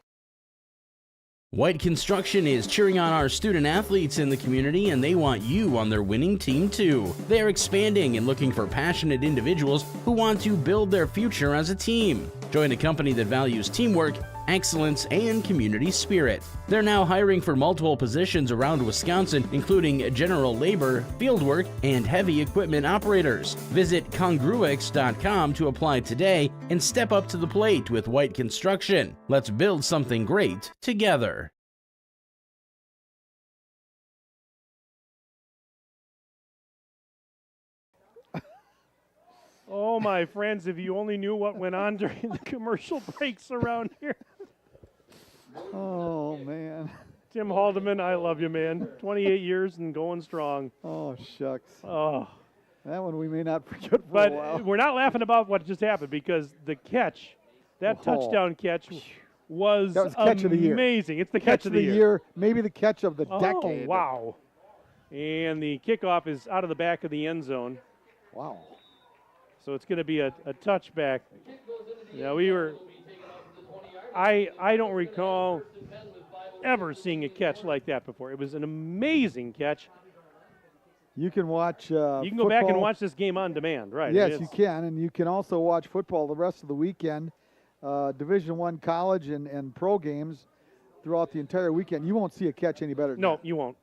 White Construction is cheering on our student athletes in the community, and they want you on their winning team too. They're expanding and looking for passionate individuals who want to build their future as a team. Join a company that values teamwork, excellence, and community spirit. They're now hiring for multiple positions around Wisconsin, including general labor, fieldwork, and heavy equipment operators. Visit congruix.com to apply today and step up to the plate with White Construction. Let's build something great together. Oh, my friends, if you only knew what went on during the commercial breaks around here. Oh, man. Tim Haldeman, I love you, man. 28 years and going strong. Oh, shucks. Oh. That one we may not forget for a But while. we're not laughing about what just happened because the catch, that touchdown catch was That was catch of the year. amazing. It's the catch of the year. Maybe the catch of the decade. Oh, wow. And the kickoff is out of the back of the end zone. Wow. So it's going to be a touchback. Yeah, I don't recall ever seeing a catch like that before. It was an amazing catch. You can watch You can go back and watch this game on demand, right? Yes, you can, and you can also watch football the rest of the weekend. Division I college and pro games throughout the entire weekend. You won't see a catch any better than No, that. you won't.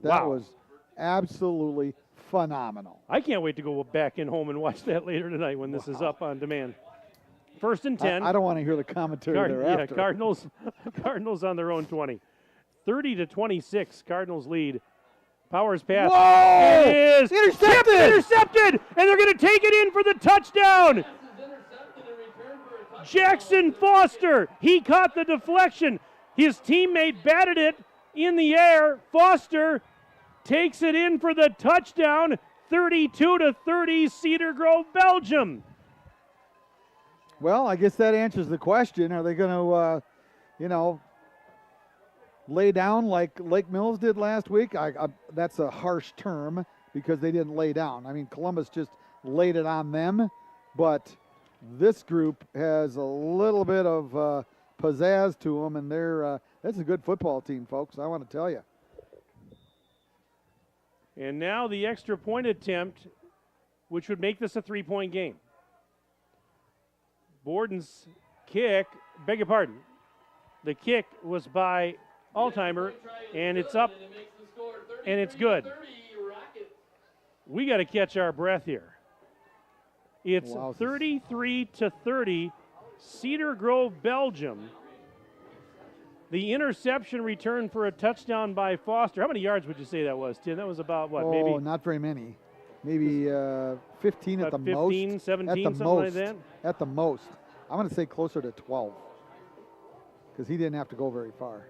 That was absolutely phenomenal. I can't wait to go back in home and watch that later tonight when this is up on demand. 1st and 10. I don't want to hear the commentary thereafter. Yeah, Cardinals on their own 20. 30-26, Cardinals lead. Powers pass. Whoa! It is intercepted, and they're going to take it in for the touchdown. Jackson Foster, he caught the deflection. His teammate batted it in the air. Foster takes it in for the touchdown. 32-30, Cedar Grove, Belgium. Well, I guess that answers the question. Are they going to, lay down like Lake Mills did last week? That's a harsh term because they didn't lay down. I mean, Columbus just laid it on them, but this group has a little bit of pizzazz to them, and that's a good football team, folks. I want to tell you. And now the extra point attempt, which would make this a 3-point game. Borden's kick, beg your pardon, the kick was by Altimer, and it's up, and it's good. We got to catch our breath here. It's 33-30, Cedar Grove, Belgium. The interception return for a touchdown by Foster. How many yards would you say that was, Tim? That was about what, maybe? Oh, not very many. Maybe 15 at the 15, most. 17, at the something most, like that? At the most. I'm going to say closer to 12 because he didn't have to go very far.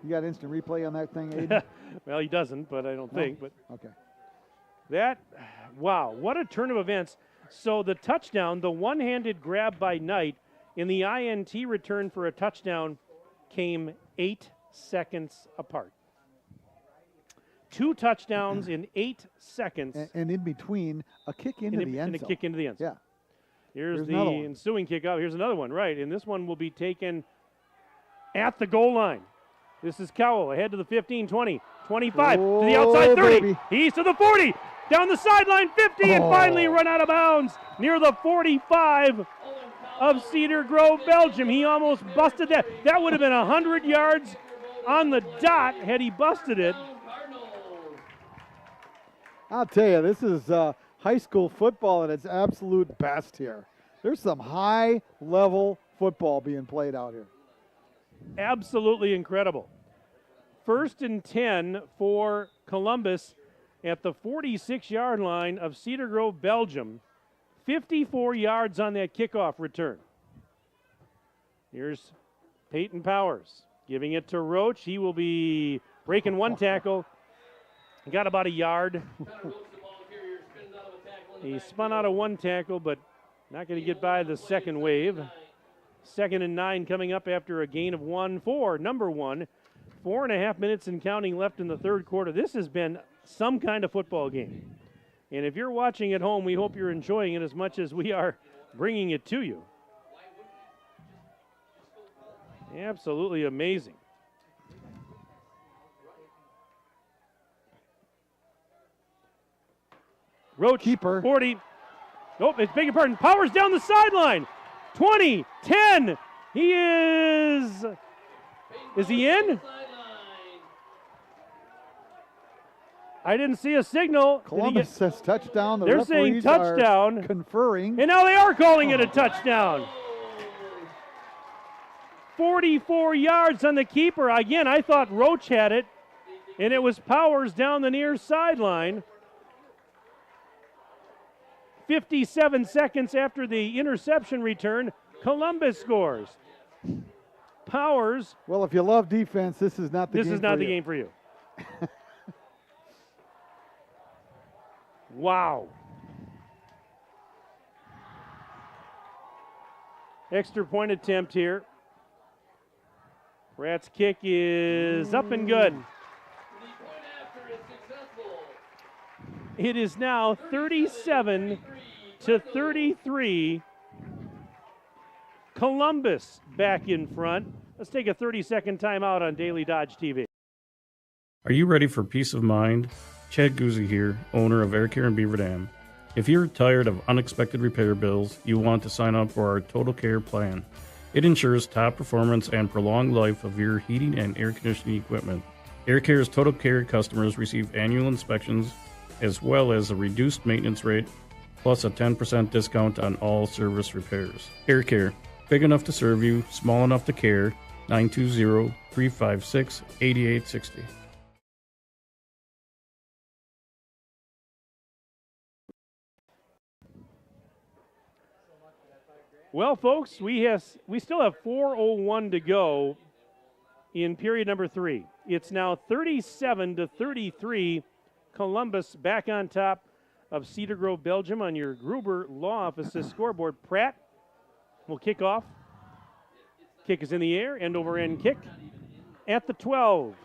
You got instant replay on that thing, Aiden? Well, he doesn't, but I don't think. But okay. Wow, what a turn of events. So the touchdown, the one-handed grab by Knight, in the INT return for a touchdown came 8 seconds apart. 2 touchdowns in 8 seconds. And in between, a kick into the end zone. And a kick into the end zone. Yeah. Here's the ensuing kickoff. Here's another one, right. And this one will be taken at the goal line. This is Cowell ahead to the 15, 20, 25, to the outside 30. Baby. He's to the 40, down the sideline 50, and finally run out of bounds near the 45. of Cedar Grove, Belgium. He almost busted that. That would have been 100 yards on the dot had he busted it. I'll tell you, this is high school football at its absolute best here. There's some high-level football being played out here. Absolutely incredible. 1st and 10 for Columbus at the 46-yard line of Cedar Grove, Belgium. 54 yards on that kickoff return. Here's Peyton Powers giving it to Roach. He will be breaking one tackle. He got about a yard. He spun out of one tackle, but not going to get by the second wave. 2nd and 9 coming up after a gain of 1 for number 1. 4.5 minutes and counting left in the third quarter. This has been some kind of football game. And if you're watching at home, we hope you're enjoying it as much as we are bringing it to you. Absolutely amazing. Roach, keeper. 40. Nope, it's beg your pardon. Powers down the sideline. 20, 10. He is he in? I didn't see a signal. Columbus says touchdown. They're saying touchdown. Conferring. And now they are calling it a touchdown. 44 yards on the keeper. Again, I thought Roach had it, and it was Powers down the near sideline. 57 seconds after the interception return, Columbus scores. Powers. Well, if you love defense, this is not the game for you. This is not the game for you. Wow. Extra point attempt here. Rats kick is up and good. It is now 37-33. Columbus back in front. Let's take a 30-second timeout on Daily Dodge TV. Are you ready for peace of mind? Chad Guzzi here, owner of Air Care in Beaver Dam. If you're tired of unexpected repair bills, you want to sign up for our Total Care plan. It ensures top performance and prolonged life of your heating and air conditioning equipment. Air Care's Total Care customers receive annual inspections as well as a reduced maintenance rate, plus a 10% discount on all service repairs. Air Care, big enough to serve you, small enough to care. 920-356-8860. Well, folks, we still have 4:01 to go in period number 3. It's now 37-33. Columbus back on top of Cedar Grove, Belgium on your Gruber Law Offices scoreboard. Pratt will kick off. Kick is in the air, end over end kick at the 12.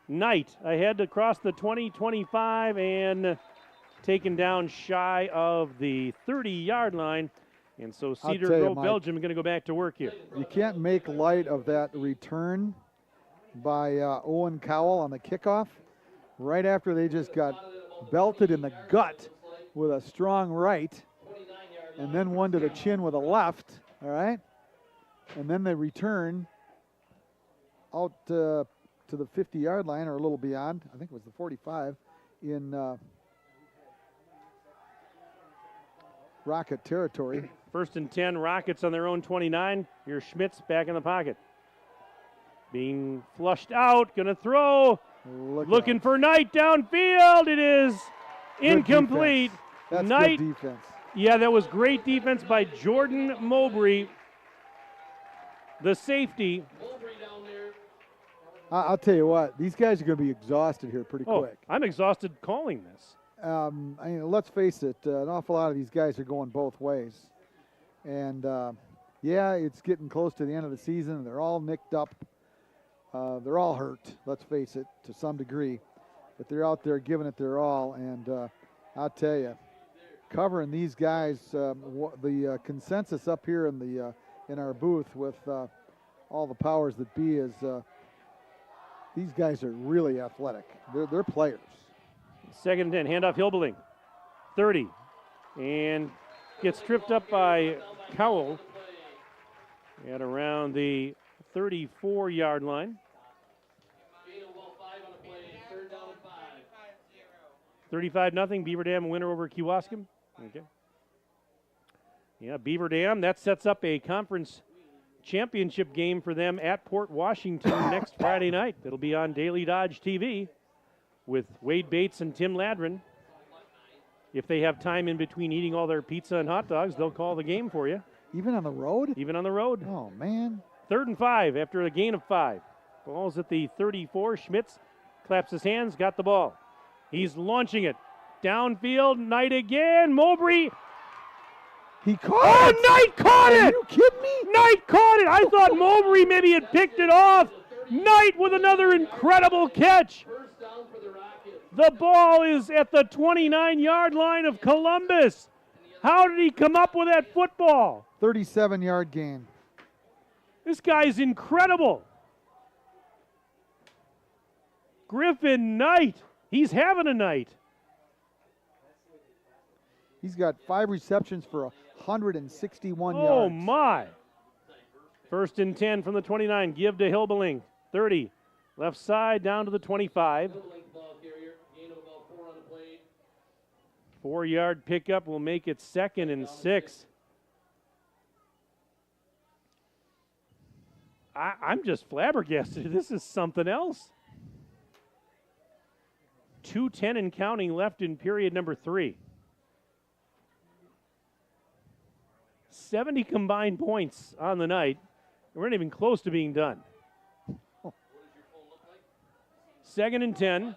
Knight ahead across the 20-25 and taken down shy of the 30-yard line. And so Cedar Grove, Belgium, is going to go back to work here. You can't make light of that return by Owen Cowell on the kickoff. Right after they just got belted in the gut with a strong right, and then one to the chin with a left, all right? And then they return out to the 50-yard line or a little beyond. I think it was the 45 in Rocket territory. 1st and 10, Rockets on their own 29. Here's Schmitz back in the pocket. Being flushed out, going to throw. Looking for Knight downfield. It is incomplete. That's Knight, good defense. Yeah, that was great defense by Jordan Mowbray, the safety. I'll tell you what, these guys are going to be exhausted here pretty quick. I'm exhausted calling this. Let's face it, an awful lot of these guys are going both ways. And, yeah, it's getting close to the end of the season. They're all nicked up. They're all hurt, let's face it, to some degree. But they're out there giving it their all. And I'll tell you, covering these guys, the consensus up here in our booth with all the powers that be is these guys are really athletic. They're players. 2nd and 10, handoff Hilbeling. 30. And gets tripped up by Cowell at around the 34-yard line. 35-0, Beaver Dam winner over Kewaskum. Okay. Yeah, Beaver Dam, that sets up a conference championship game for them at Port Washington next Friday night. It'll be on Daily Dodge TV with Wade Bates and Tim Ladrin. If they have time in between eating all their pizza and hot dogs, they'll call the game for you. Even on the road? Even on the road. Oh, man. 3rd and 5 after a gain of 5. Ball's at the 34. Schmitz claps his hands, got the ball. He's launching it. Downfield, Knight again. Mowbray. He caught it. Knight caught it. Are you kidding me? Knight caught it. I thought Mowbray maybe had picked it off. Knight with another incredible catch. The ball is at the 29-yard line of Columbus. How did he come up with that football? 37-yard gain. This guy's incredible. Griffin Knight. He's having a night. He's got 5 receptions for 161 yards. Oh, my. 1st and 10 from the 29. Give to Hilbeling. 30. Left side down to the 25. 4-yard pickup will make it 2nd and 6. I'm just flabbergasted. This is something else. 2:10 and counting left in period number 3. 70 combined points on the night. We're not even close to being done. 2nd and 10.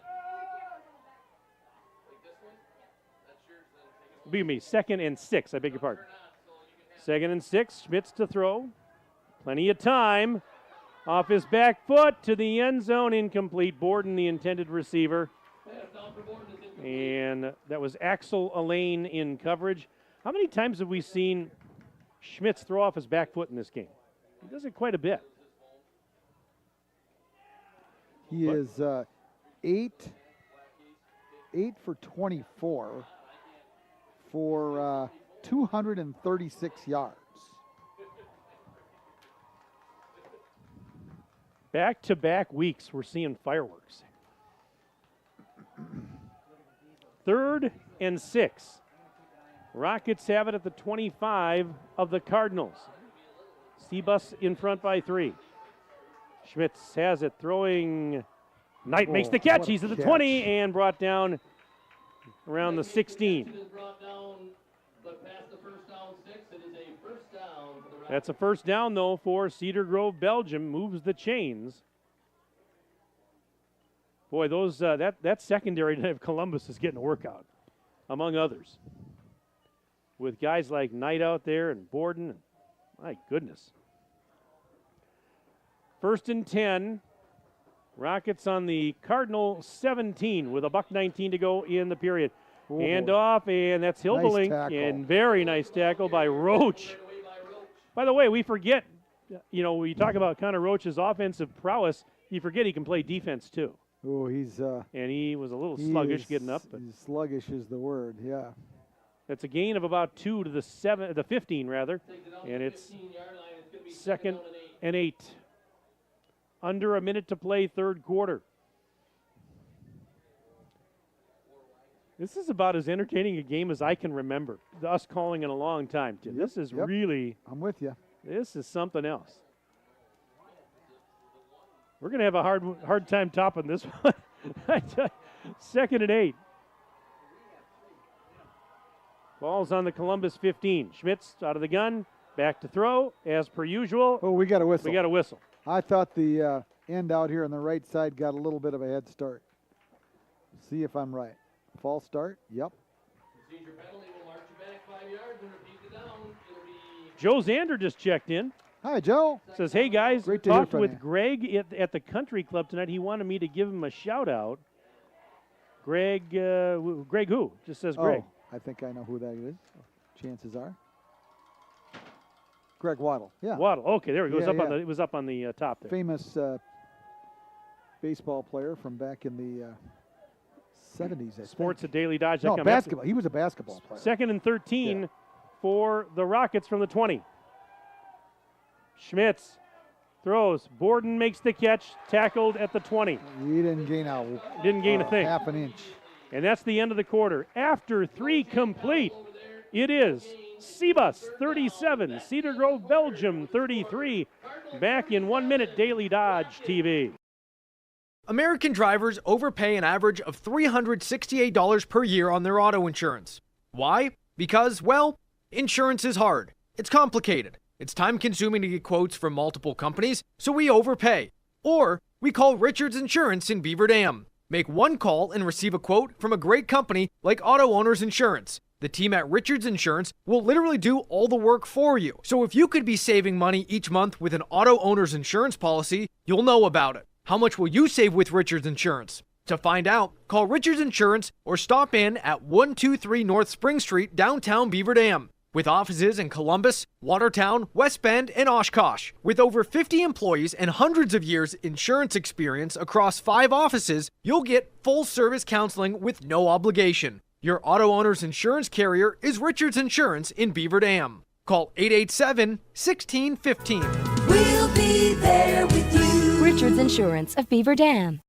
Excuse me, 2nd and 6, I beg your pardon. 2nd and 6, Schmitz to throw. Plenty of time. Off his back foot to the end zone, incomplete. Borden, the intended receiver. And that was Axel Elaine in coverage. How many times have we seen Schmitz throw off his back foot in this game? He does it quite a bit. He is 8 for 24 for 236 yards. Back-to-back weeks, we're seeing fireworks. 3rd and 6. Rockets have it at the 25 of the Cardinals. Seabus in front by 3. Schmitz has it, throwing. Knight makes the catch. He's at the 20 and brought down around the 16. That's a first down, though, for Cedar Grove, Belgium. Moves the chains. Boy, those that secondary of Columbus is getting a workout, among others. With guys like Knight out there and Borden. My goodness. 1st and 10. Rockets on the Cardinal 17 with a $1:19 to go in the period. Hand off, and that's Hilbeling. Nice and very nice tackle by Roach. By the way, we forget, we talk about Connor Roach's offensive prowess. You forget he can play defense too. Oh, he's and he was a little sluggish getting up. But sluggish is the word, yeah. That's a gain of about 2 to the 15 rather, and it's 2nd and 8. Under a minute to play, 3rd quarter. This is about as entertaining a game as I can remember. Us calling in a long time, Tim. This is really. I'm with you. This is something else. We're going to have a hard time topping this one. 2nd and 8. Ball's on the Columbus 15. Schmitz out of the gun. Back to throw, as per usual. Oh, we got a whistle. We got a whistle. I thought the end out here on the right side got a little bit of a head start. See if I'm right. False start? Yep. Joe Zander just checked in. Hi, Joe. Says, hey, guys, Great to hear talked from with you. Greg at the country club tonight. He wanted me to give him a shout-out. Greg who? Just says Greg. Oh, I think I know who that is. Chances are. Greg Waddle. Yeah. Waddle. Okay, there we go. Yeah, It was up on the top there. Famous baseball player from back in the 70s. Sports at Daily Dodge. No, basketball. He was a basketball player. 2nd and 13 for the Rockets from the 20. Schmitz throws. Borden makes the catch, tackled at the 20. He didn't gain a thing. Half an inch. And that's the end of the quarter. After 3 complete, it is Cebus 37, Cedar Grove, Belgium 33. Back in 1 minute, Daily Dodge TV. American drivers overpay an average of $368 per year on their auto insurance. Why? Because, well, insurance is hard. It's complicated. It's time-consuming to get quotes from multiple companies, so we overpay. Or we call Richards Insurance in Beaver Dam. Make one call and receive a quote from a great company like Auto Owners Insurance. The team at Richards Insurance will literally do all the work for you. So if you could be saving money each month with an Auto Owners Insurance policy, you'll know about it. How much will you save with Richards Insurance? To find out, call Richards Insurance or stop in at 123 North Spring Street, downtown Beaver Dam. With offices in Columbus, Watertown, West Bend, and Oshkosh. With over 50 employees and hundreds of years insurance experience across 5 offices, you'll get full-service counseling with no obligation. Your auto owner's insurance carrier is Richards Insurance in Beaver Dam. Call 887-1615. We'll be there with you. Richards Insurance of Beaver Dam.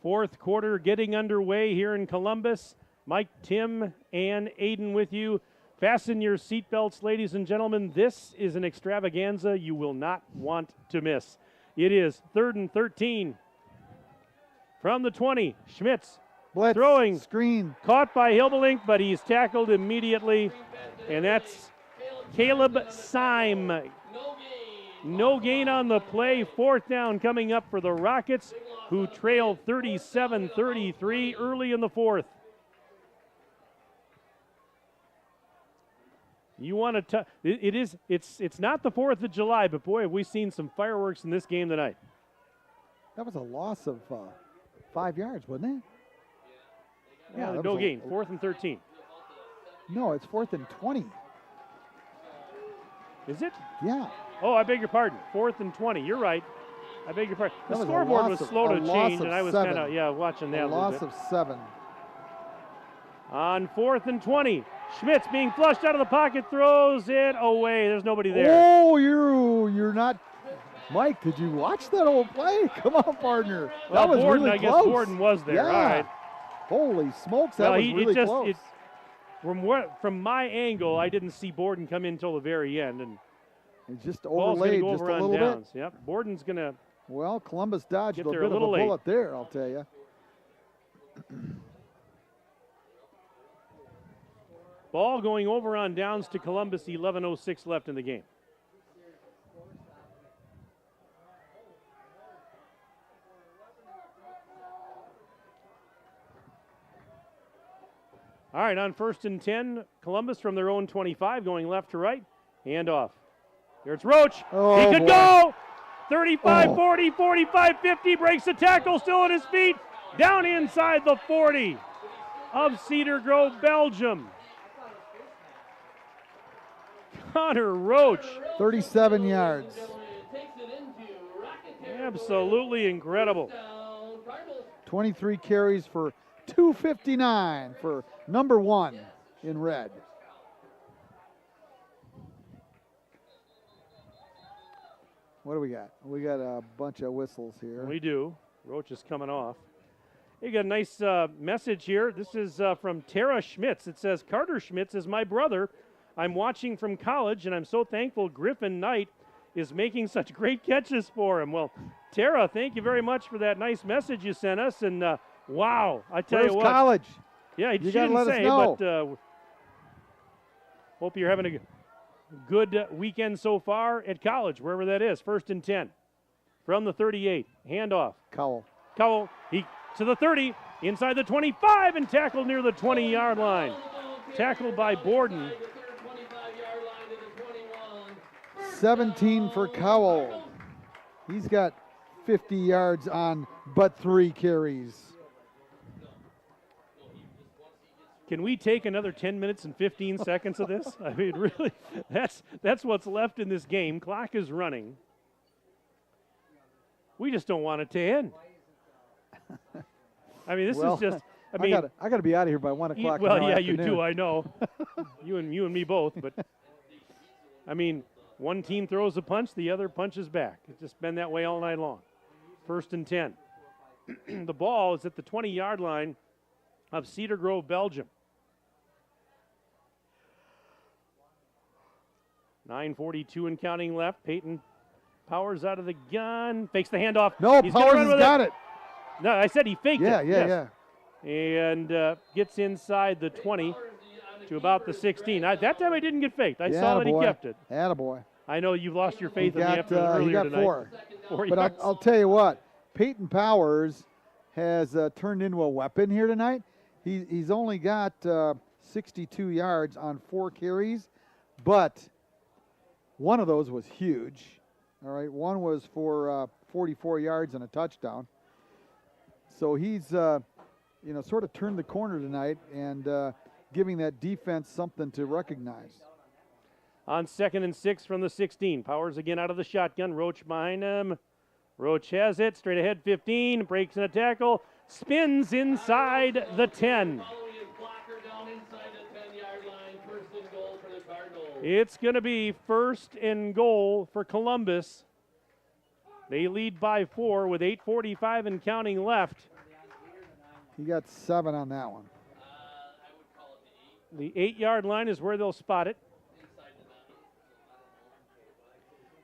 Fourth quarter getting underway here in Columbus. Mike, Tim, and Aiden with you. Fasten your seatbelts, ladies and gentlemen. This is an extravaganza you will not want to miss. It is 3rd and 13. From the 20, Schmitz Blitz, throwing. Screen. Caught by Hilbelink, but he's tackled immediately. And that's Caleb Syme. No gain on the play. 4th down coming up for the Rockets, who trail 37-33 early in the 4th. You want to? It's not the 4th of July, but boy, have we seen some fireworks in this game tonight. That was a loss of 5 yards, wasn't it? Yeah, no gain. 4th and 13. No, it's 4th and 20. Is it? Yeah. Oh, I beg your pardon. 4th and 20. You're right. I beg your pardon. The scoreboard was slow to change, and I was kind of, watching that a little bit. Loss of 7. On 4th and 20, Schmitz being flushed out of the pocket, throws it away. There's nobody there. Oh, you're not. Mike, did you watch that whole play? Come on, partner. That was Borden, really close. I guess Borden was there. Yeah. All right. Holy smokes, that was really close. From my angle, I didn't see Borden come in until the very end, and it's just ball's overlaid go just over a little downs. bit. Yep, Borden's going to. Well, Columbus dodged a there bit a little of a late. bullet there, I'll tell you. Ball going over on downs to Columbus, 11:06 left in the game. All right, on 1st and 10, Columbus from their own 25, going left to right, hand off. Here it's Roach. Oh, he could boy. go. 35, 40, 45, 50, breaks the tackle, still at his feet. Down inside the 40 of Cedar Grove, Belgium. Connor Roach. 37 yards. Absolutely incredible. 23 carries for 259 for number 1 in red. What do we got? We got a bunch of whistles here. We do. Roach is coming off. You got a nice message here. This is from Tara Schmitz. It says, Carter Schmitz is my brother. I'm watching from college, and I'm so thankful Griffin Knight is making such great catches for him. Well, Tara, thank you very much for that nice message you sent us. And, wow, I tell you what. Where's college? Yeah, you she gotta didn't let us say, know. but hope you're having a good weekend so far at college, wherever that is. 1st and 10 from the 38. Handoff. Cowell, he to the 30, inside the 25, and tackled near the 20-yard line. Tackled by Borden. 17 for Cowell. He's got 50 yards on but 3 carries. Can we take another 10 minutes and 15 seconds of this? I mean, really, that's what's left in this game. Clock is running. We just don't want it to end. I mean, this Well, is just. I mean, I got to be out of here by 1 o'clock. Well, tomorrow yeah, you afternoon. do. I know. you and me both. But I mean, one team throws a punch, the other punches back. It's just been that way all night long. 1st and 10. The ball is at the 20-yard line of Cedar Grove, Belgium. 9:42 and counting left. Peyton Powers out of the gun, fakes the handoff. No, He's Powers run has with got it. No, I said he faked it. Yeah. And gets inside the 20 to about the 16. That time I didn't get faked. I saw that he kept it. Attaboy. I know you've lost your faith in the effort He earlier got tonight. 4. 4 But yards. I'll tell you what, Peyton Powers has turned into a weapon here tonight. He's only got 62 yards on 4 carries, but one of those was huge. All right, one was for 44 yards and a touchdown. So he's, sort of turned the corner tonight and giving that defense something to recognize. On 2nd and 6 from the 16. Powers again out of the shotgun. Roach behind him. Roach has it. Straight ahead 15. Breaks in a tackle. Spins inside the 10. It's going to be 1st and goal for Columbus. They lead by 4 with 8:45 and counting left. He got 7 on that one. The 8-yard line is where they'll spot it.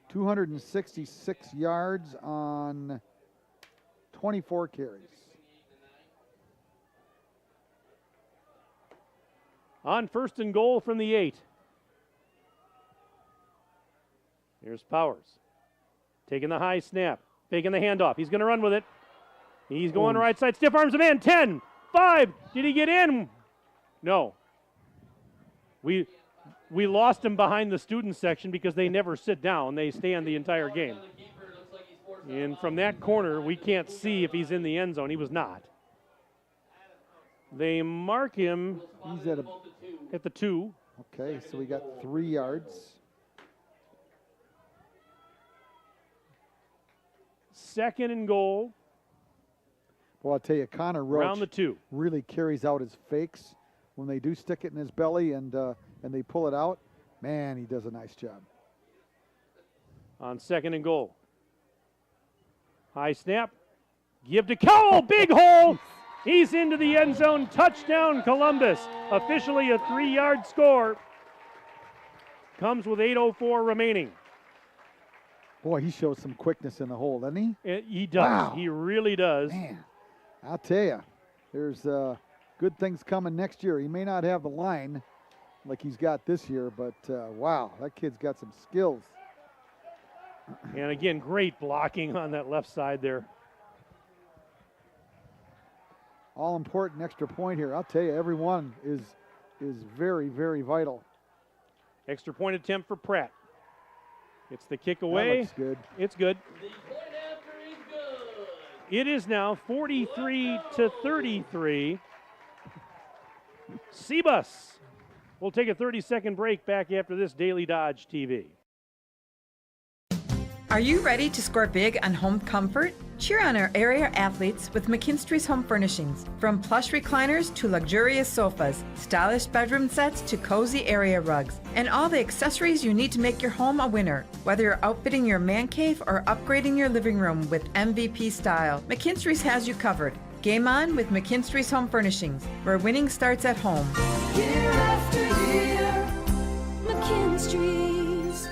266 yards on 24 carries. On 1st and goal from the 8. Here's Powers. Taking the high snap. Faking the handoff. He's going to run with it. He's going right side. Stiff arms a man. 10, 5. Did he get in? No. We lost him behind the student section because they never sit down. They stand the entire game. And from that corner, we can't see if he's in the end zone. He was not. They mark him. He's at the 2. Okay, so we got 3 yards. 2nd and goal. Well, I'll tell you, Connor Roach Around the 2. really carries out his fakes when they do stick it in his belly and they pull it out. Man, he does a nice job. On 2nd and goal. High snap. Give to Cowell. Big hole. He's into the end zone. Touchdown, Columbus. Officially a 3-yard score. Comes with 8:04 remaining. Boy, he shows some quickness in the hole, doesn't he? He does. Wow. He really does. Man, I'll tell you, there's good things coming next year. He may not have the line like he's got this year, but wow, that kid's got some skills. And again, great blocking on that left side there. All important extra point here. I'll tell you, every one is very, very vital. Extra point attempt for Pratt. It's the kick away. That looks good. It's good. It is now 43-33. Sebus. We'll take a 30-second break back after this Daily Dodge TV. Are you ready to score big on home comfort? Cheer on our area athletes with McKinstry's Home Furnishings. From plush recliners to luxurious sofas, stylish bedroom sets to cozy area rugs, and all the accessories you need to make your home a winner. Whether you're outfitting your man cave or upgrading your living room with MVP style, McKinstry's has you covered. Game on with McKinstry's Home Furnishings, where winning starts at home. Year after year, McKinstry's.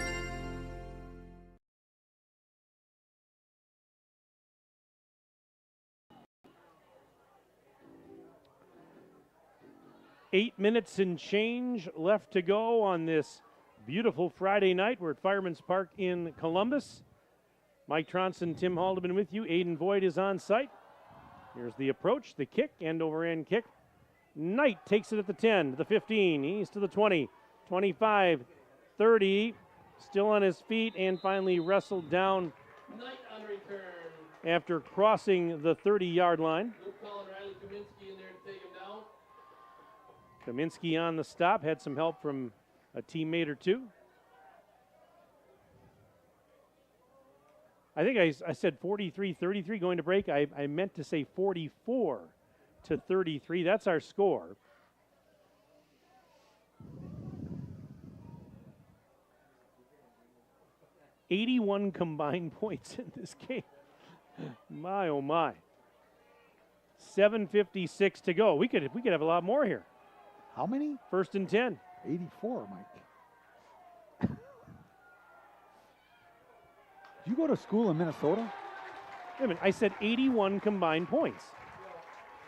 Eight minutes and change left to go on this beautiful Friday night. We're at Fireman's Park in Columbus. Mike Tronson, Tim Haldeman with you. Aiden Voigt is on site. Here's the approach, the kick, end-over-end kick. Knight takes it at the 10, to the 15. He's to the 20, 25, 30. Still on his feet and finally wrestled down after crossing the 30-yard line. Kaminsky on the stop, had some help from a teammate or two. I think I said 43-33 going to break. I meant to say 44-33 33. That's our score. $81 combined points in this game. My, oh my. 7:56 to go. We could have a lot more here. How many? 1st and 10. 84, Mike. Did you go to school in Minnesota? Wait a minute. I said 81 combined points.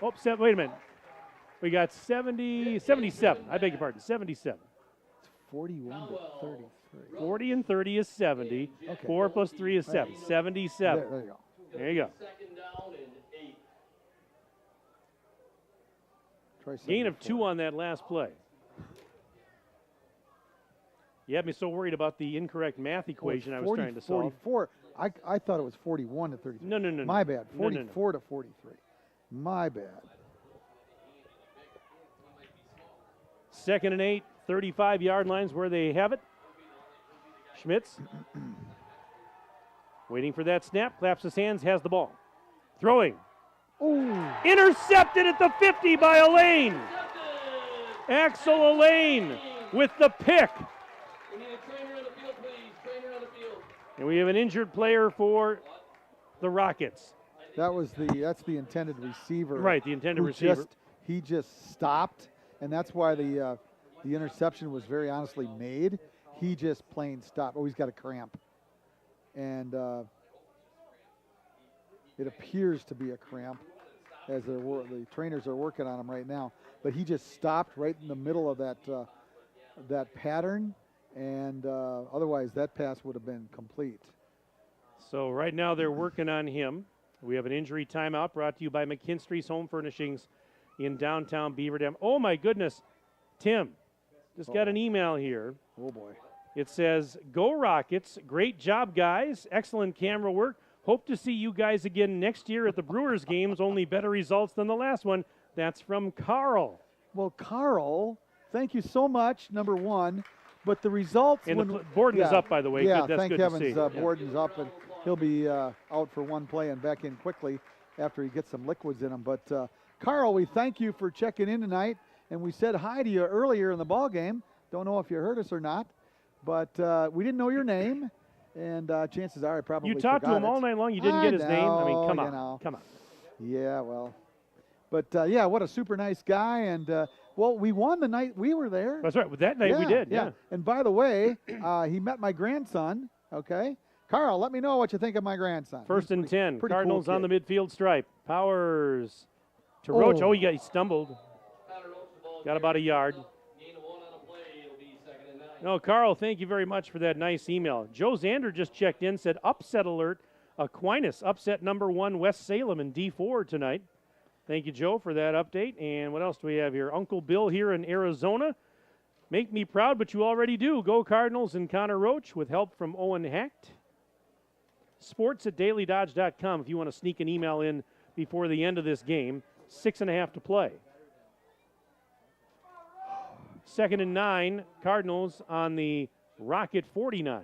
Oh, wait a minute. We got 77. I beg your pardon. 77. It's 41 to 33. 40 and 30 is 70. Okay. 4 plus 3 is 7. 77. There you go. There you go. Second down and 8. Try Gain of 74. 2 on that last play. You had me so worried about the incorrect math equation I was trying to solve. 44. I thought it was 41 to 33. No. My bad. No, 44 to 43. My bad. 2nd and 8, 35-yard lines where they have it. Schmitz waiting for that snap, claps his hands, has the ball. Throwing. Ooh. Intercepted at the 50 by Elaine. Axel Elaine with the pick. We need a trainer on the field, please. Trainer on the field. And we have an injured player for the Rockets. That's the intended receiver. Right, the intended receiver. He just stopped, and that's why the interception was very honestly made. He just plain stopped. Oh, he's got a cramp. And it appears to be a cramp as the trainers are working on him right now. But he just stopped right in the middle of that pattern, and otherwise that pass would have been complete. So right now they're working on him. We have an injury timeout brought to you by McKinstry's Home Furnishings in downtown Beaver Dam. Oh, my goodness. Tim, just got an email here. Oh, boy. It says, "Go Rockets. Great job, guys. Excellent camera work. Hope to see you guys again next year at the Brewers games. Only better results than the last one." That's from Carl. Well, Carl, thank you so much, number one. But the results... And Borden is up, by the way. Yeah, good, that's thank good heavens to see. Borden's up, and he'll be out for one play and back in quickly after he gets some liquids in him. But, Carl, we thank you for checking in tonight, and we said hi to you earlier in the ball game. Don't know if you heard us or not, but we didn't know your name, and chances are I probably You talked to him all night long. You didn't get his name. I mean, come on. Come on. Yeah, well. But, yeah, what a super nice guy. And, well, we won the night we were there. That's right. That night we did, yeah. And, by the way, he met my grandson, okay? Carl, let me know what you think of my grandson. 1st and 10. pretty Cardinals cool on the kid. midfield stripe. Powers to Roach. Oh. He stumbled. Got about a yard. No, Carl, thank you very much for that nice email. Joe Zander just checked in, said upset alert. Aquinas upset number 1 West Salem in D4 tonight. Thank you, Joe, for that update. And what else do we have here? Uncle Bill here in Arizona. Make me proud, but you already do. Go Cardinals and Connor Roach with help from Owen Hecht. Sports@dailydodge.com if you want to sneak an email in before the end of this game. 6.5 to play. 2nd and 9, Cardinals on the Rocket 49.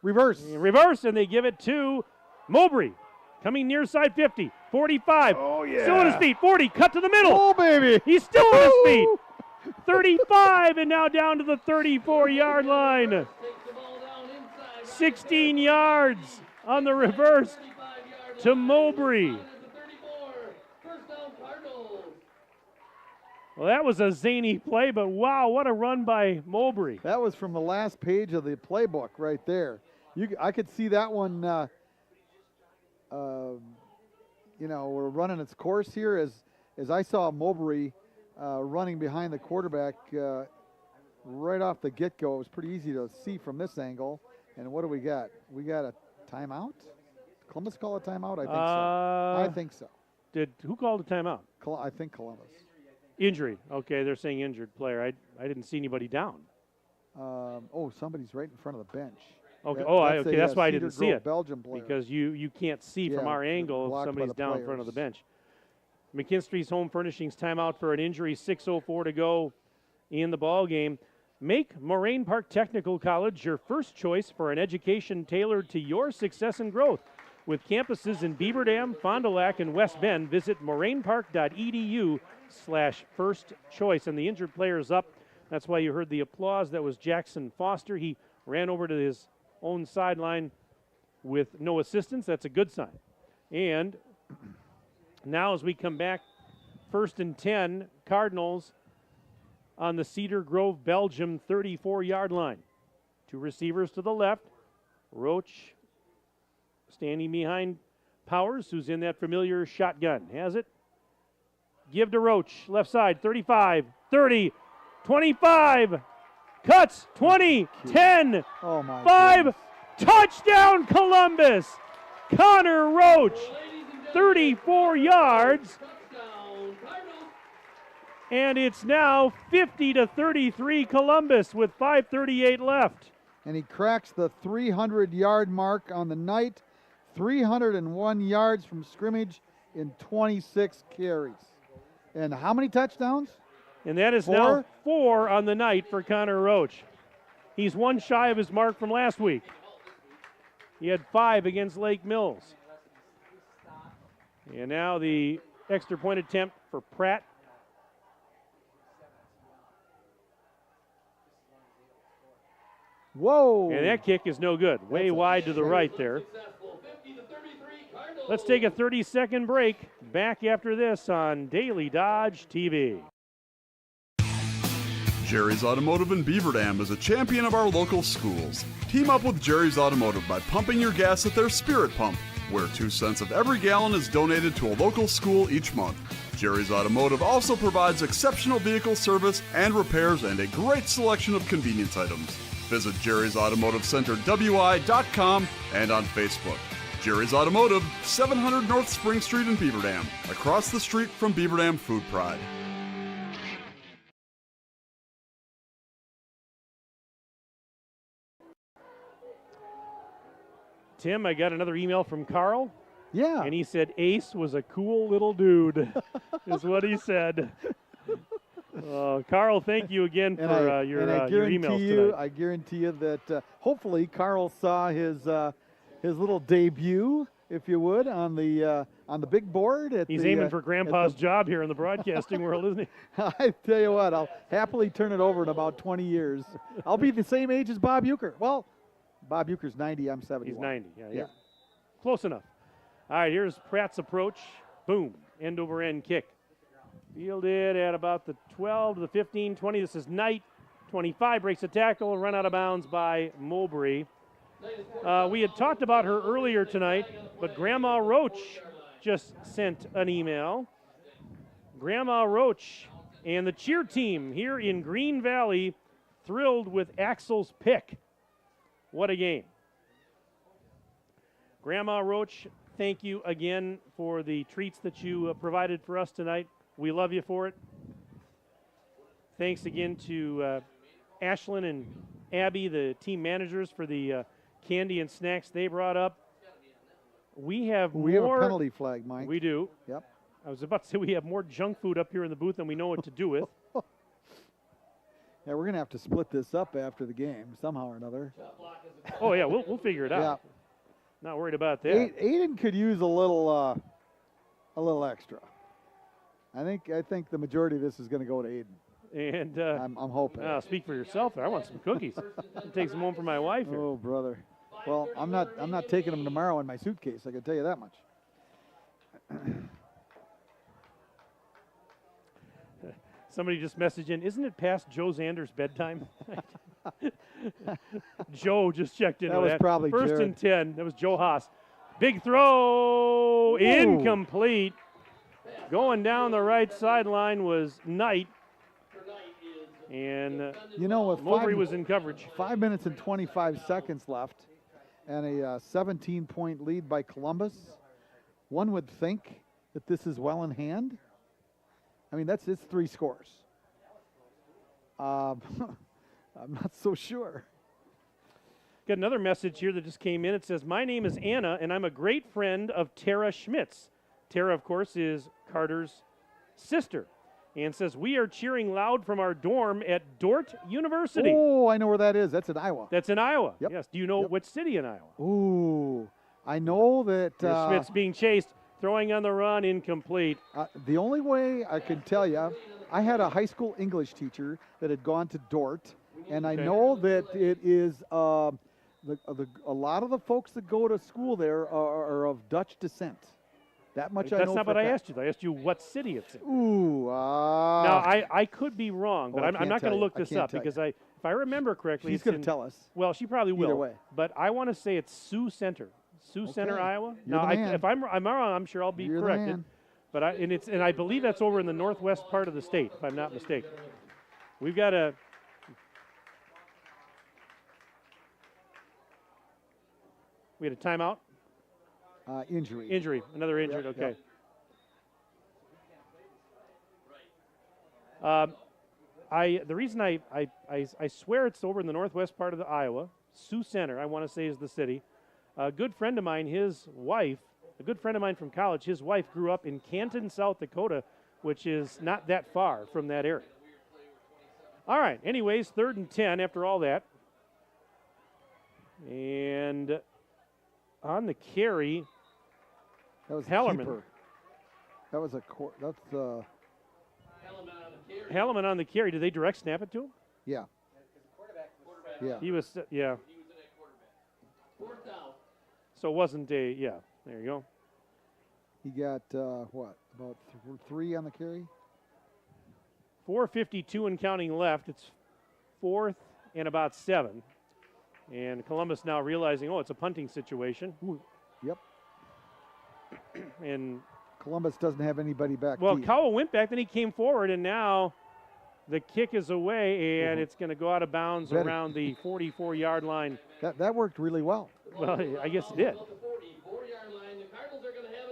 Reverse, and they give it to Mowbray. Coming near side 50, 45. Oh, yeah. Still on his feet, 40, cut to the middle. Oh, baby. He's still on his feet. 35, and now down to the 34-yard line. 16 yards on the reverse to Mowbray. Well, that was a zany play, but wow, what a run by Mowbray. That was from the last page of the playbook right there. I could see that one, we're running its course here as I saw Mowbray running behind the quarterback right off the get-go. It was pretty easy to see from this angle. And what do we got? We got a timeout? Columbus call a timeout? I think so. Who called a timeout? I think Columbus. Injury. Okay, they're saying injured player. I didn't see anybody down. Somebody's right in front of the bench. Okay. That's why I didn't see it. Belgium player. Because you can't see from our angle if somebody's down in front of the bench. McKinstry's Home Furnishings timeout for an injury. 6:04 to go in the ball game. Make Moraine Park Technical College your first choice for an education tailored to your success and growth. With campuses in Beaver Dam, Fond du Lac, and West Bend, visit morainpark.edu/first choice. And the injured player is up. That's why you heard the applause. That was Jackson Foster. He ran over to his own sideline with no assistance. That's a good sign. And now as we come back, 1st and 10, Cardinals on the Cedar Grove, Belgium 34-yard line. 2 receivers to the left. Roach standing behind Powers, who's in that familiar shotgun. Has it. Give to Roach, left side, 35, 30, 25, cuts, 20, 10, 5, goodness. Touchdown Columbus! Connor Roach, 34 yards. And it's now 50-33 Columbus with 5:38 left. And he cracks the 300-yard mark on the night. 301 yards from scrimmage in 26 carries. And how many touchdowns? And that is now 4 on the night for Connor Roach. He's 1 shy of his mark from last week. He had 5 against Lake Mills. And now the extra point attempt for Pratt. Whoa! And that kick is no good. Way wide to the right there. Let's take a 30-second break. Back after this on Daily Dodge TV. Jerry's Automotive in Beaver Dam is a champion of our local schools. Team up with Jerry's Automotive by pumping your gas at their Spirit Pump, where 2 cents of every gallon is donated to a local school each month. Jerry's Automotive also provides exceptional vehicle service and repairs and a great selection of convenience items. Visit Jerry's Automotive Center WI.com and on Facebook. Jerry's Automotive, 700 North Spring Street in Beaver Dam, across the street from Beaver Dam Food Pride. Tim, I got another email from Carl. Yeah. And he said Ace was a cool little dude, is what he said. Carl, thank you again for your emails tonight. I guarantee you that hopefully Carl saw his little debut, if you would, on the big board. He's aiming for Grandpa's job here in the broadcasting world, isn't he? I tell you what, I'll happily turn it over in about 20 years. I'll be the same age as Bob Euchre. Well, Bob Euchre's 90, I'm 71. He's 90, yeah. Close enough. All right, here's Pratt's approach. Boom, end-over-end kick. Fielded at about the 12 to the 15, 20. This is Knight. 25 breaks a tackle, run out of bounds by Mowbray. We had talked about her earlier tonight, but Grandma Roach just sent an email. Grandma Roach and the cheer team here in Green Valley thrilled with Axel's pick. What a game. Grandma Roach, thank you again for the treats that you provided for us tonight. We love you for it. Thanks again to Ashlyn and Abby, the team managers, for the candy and snacks they brought up. We have a penalty flag, Mike. We do. Yep. I was about to say we have more junk food up here in the booth than we know what to do with. Yeah, we're going to have to split this up after the game somehow or another. Oh, yeah, we'll figure it out. Yeah. Not worried about that. Aiden could use a little extra. I think the majority of this is going to go to Aiden. And I'm hoping. Speak for yourself there. I want some cookies. I'll take some home for my wife here. Oh, brother. Well, I'm not taking them tomorrow in my suitcase. I can tell you that much. Somebody just messaged in, isn't it past Joe Zander's bedtime? Joe just checked in. That was probably First Jared. and 10. That was Joe Haas. Big throw. Ooh. Incomplete. Going down the right sideline was Knight. And with Mowbray was in coverage. 5 minutes and 25 seconds left and a 17-point lead by Columbus. One would think that this is well in hand. I mean, it's 3 scores. I'm not so sure. Got another message here that just came in. It says, my name is Anna, and I'm a great friend of Tara Schmitz. Tara, of course, is Carter's sister. And says, we are cheering loud from our dorm at Dordt University. Oh, I know where that is. That's in Iowa. That's in Iowa. Yep. Yes. Do you know what city in Iowa? Ooh, I know that Smith's being chased, throwing on the run, incomplete. The only way I can tell you, I had a high school English teacher that had gone to Dort, and I know that it is a lot of the folks that go to school there are of Dutch descent. That much I know. That's not what I asked you. I asked you what city it's in. Ooh. Now, I could be wrong, but I'm not going to look this up because if I remember correctly, she's going to tell us. Well, she probably will. Either way. But I want to say it's Sioux Center. Center, Iowa. You're Now, the man. if I'm wrong, I'm sure I'll be You're the corrected. man. But I believe that's over in the northwest part of the state, if I'm not mistaken. We've got a. We had a timeout. Injury. Injury. Another injured. Yep, Okay. The reason I swear it's over in the northwest part of the Iowa, Sioux Center, I want to say is the city. A good friend of mine, his wife, a good friend of mine from college, his wife grew up in Canton, South Dakota, which is not that far from that area. All right, anyways, 3rd and 10 after all that. And on the carry, that was Hallerman. Keeper. That was that's Hallerman on the carry. Did they direct snap it to him? Yeah. Yeah. He was, yeah. So it wasn't a, yeah, there you go. He got, what, about 3 on the carry? 4:52 and counting left. It's 4th and about 7. And Columbus now realizing, it's a punting situation. Ooh. Yep. And Columbus doesn't have anybody back. Well, deep. Cowell went back, then he came forward, and now the kick is away, and it's going to go out of bounds around the 44-yard line. That worked really well. Well, I guess it did.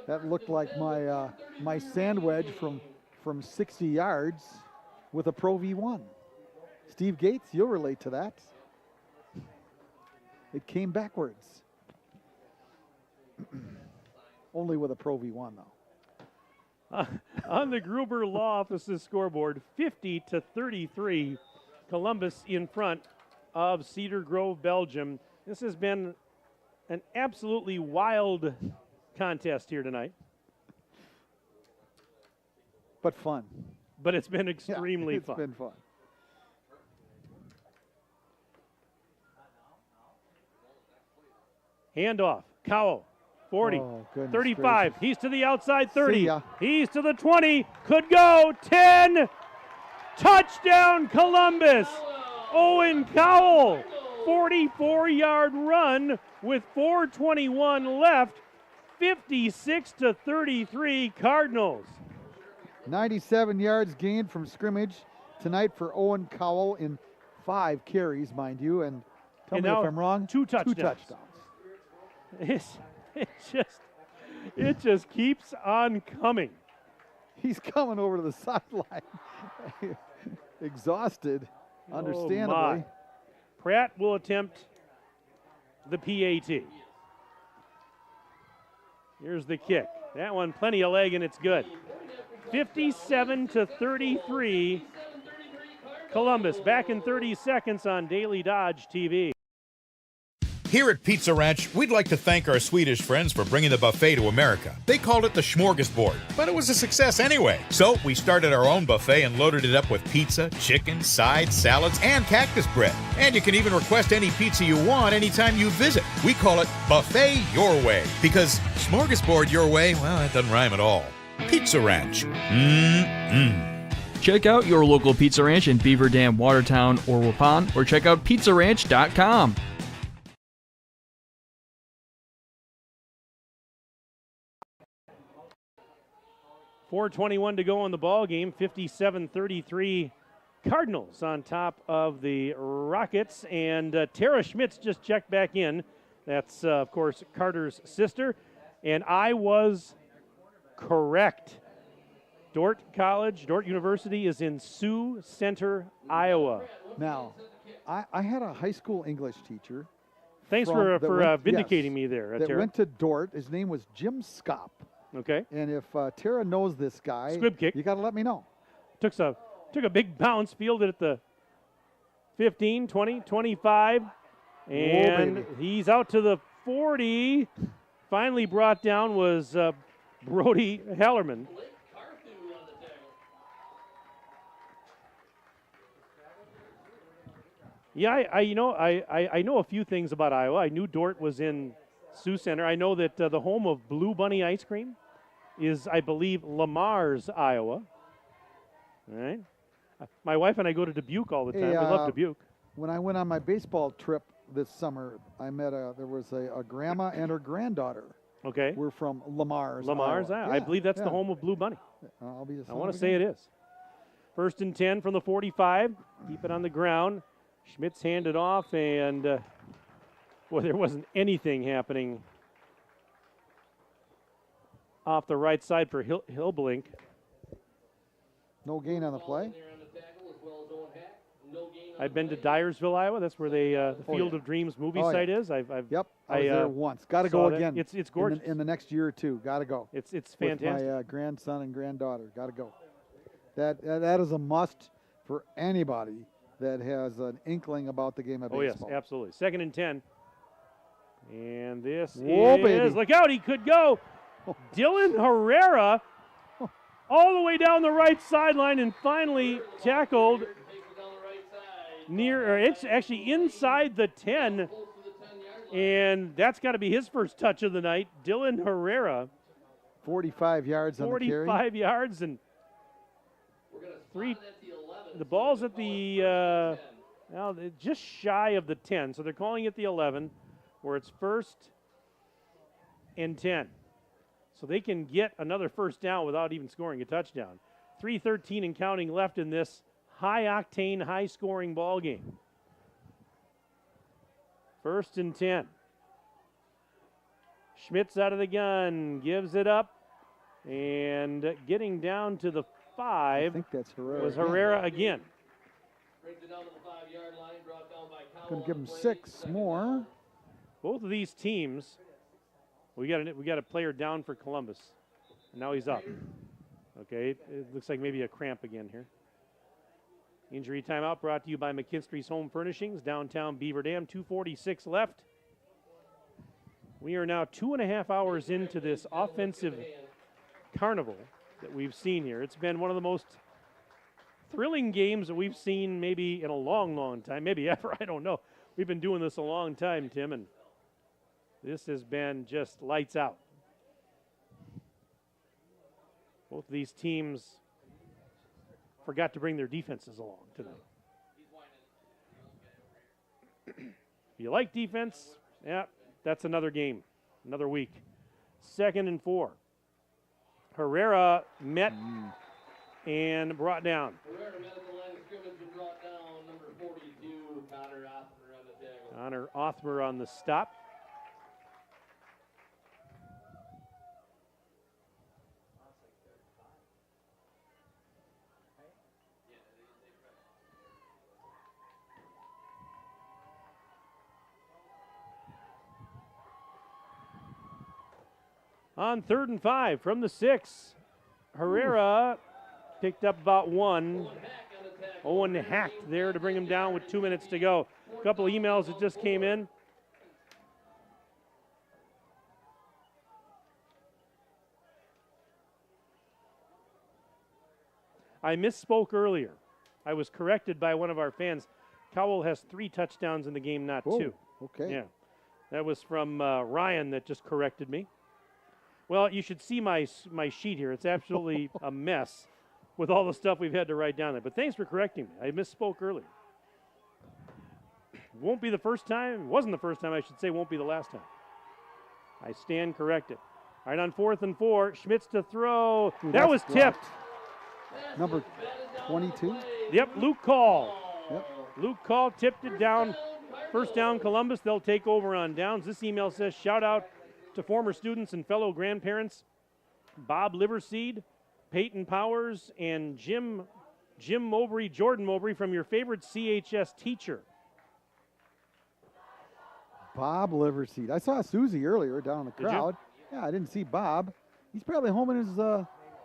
That looked like my sand wedge from 60 yards with a Pro V1. Steve Gates, you'll relate to that. It came backwards. Only with a Pro V1, though. On the Gruber Law Office's scoreboard, 50-33, Columbus in front of Cedar Grove, Belgium. This has been an absolutely wild contest here tonight. But fun. But it's been extremely fun. It's been fun. Handoff. Cowell. 40, Oh, goodness 35. gracious. He's to the outside 30. See ya. He's to the 20. Could go 10. Touchdown Columbus. Owen Cowell. 44-yard run with 4:21 left. 56-33 Cardinals. 97 yards gained from scrimmage tonight for Owen Cowell in 5 carries, mind you. And tell me if I'm wrong. 2 touchdowns. It just keeps on coming. He's coming over to the sideline, exhausted, understandably. My. Pratt will attempt the PAT. Here's the kick. That one, plenty of leg, and it's good. 57-33. Columbus back in 30 seconds on Daily Dodge TV. Here at Pizza Ranch, we'd like to thank our Swedish friends for bringing the buffet to America. They called it the Smorgasbord, but it was a success anyway. So we started our own buffet and loaded it up with pizza, chicken, sides, salads, and cactus bread. And you can even request any pizza you want anytime you visit. We call it Buffet Your Way, because Smorgasbord your way, well, that doesn't rhyme at all. Pizza Ranch. Check out your local Pizza Ranch in Beaver Dam, Watertown, or Waupun, or check out pizzaranch.com. 4:21 to go in the ball game. 57-33 Cardinals on top of the Rockets. And Tara Schmitz just checked back in. That's, of course, Carter's sister. And I was correct. Dort University is in Sioux Center, Iowa. Now, I had a high school English teacher. Thanks for vindicating me there, that Tara. went to Dort. His name was Jim Skop. Okay. And if Tara knows this guy, Squib kick. You got to let me know. Took a big bounce, fielded at the 15, 20, 25, and he's out to the 40, finally brought down was Brody Hellerman. Yeah, I know a few things about Iowa. I knew Dort was in Sioux Center. I know that the home of Blue Bunny ice cream is, I believe, Lamar's, Iowa. All right. My wife and I go to Dubuque all the time. We love Dubuque. When I went on my baseball trip this summer, I met there was a grandma and her granddaughter. Okay. We're from Lamar's, Lamar's, Iowa. I believe that's the home of Blue Bunny. I'll be I want to say it is. 1st and 10 from the 45. Keep it on the ground. Schmitz handed off, and well, there wasn't anything happening off the right side for Hilblink. No gain on the play. I've been to Dyersville, Iowa. That's where the Field of Dreams movie site is. I was there once. Got to go again. It's gorgeous. In the next year or two, got to go. It's fantastic. With my grandson and granddaughter, got to go. That is a must for anybody that has an inkling about the game of baseball. Oh, yes, absolutely. 2nd and 10. And this baby. Look out, he could go. Dylan Herrera all the way down the right sideline and finally tackled it's actually inside the 10. And that's got to be his first touch of the night. Dylan Herrera. 45 yards on the carry. 45 yards and the ball's at the just shy of the 10, so they're calling it the 11, where it's 1st and 10. So they can get another first down without even scoring a touchdown. 3:13 and counting left in this high-octane, high-scoring ball game. 1st and 10. Schmitz out of the gun, gives it up, and getting down to the 5 I think that's Herrera. Was Herrera again. Going to give him 6 more. Both of these teams, we got a player down for Columbus, and now he's up. Okay, it looks like maybe a cramp again here. Injury timeout brought to you by McKinstry's Home Furnishings, downtown Beaver Dam. 2:46 left. We are now 2.5 hours into this offensive carnival that we've seen here. It's been one of the most thrilling games that we've seen maybe in a long, long time, maybe ever, I don't know. We've been doing this a long time, Tim, and this has been just lights out. Both of these teams forgot to bring their defenses along tonight. If you like defense, yeah, that's another game, another week. 2nd and 4. Herrera met and brought down. Herrera met at the line of scrimmage and brought down number 42, Connor Othmer on the tackle. Connor Othmer on the stop. On 3rd and 5 from the 6, Herrera picked up about 1. Owen hacked there to bring him down with 2 minutes to go. A couple of emails that just came in. I misspoke earlier. I was corrected by one of our fans. Cowell has 3 touchdowns in the game, not 2. Okay. Yeah. That was from Ryan that just corrected me. Well, you should see my sheet here. It's absolutely a mess with all the stuff we've had to write down there. But thanks for correcting me. I misspoke earlier. Won't be the first time. Wasn't the first time, I should say. Won't be the last time. I stand corrected. All right, on 4th and 4, Schmitz to throw. Ooh, that was tipped. Number 22. Yep, Luke Call. Yep. Luke Call tipped it down. First down, Columbus. They'll take over on downs. This email says, shout out to former students and fellow grandparents, Bob Liverseed, Peyton Powers, and Jim Mowbray, Jordan Mowbray, from your favorite CHS teacher. Bob Liverseed. I saw Susie earlier down in the crowd. Yeah, I didn't see Bob. He's probably home in his,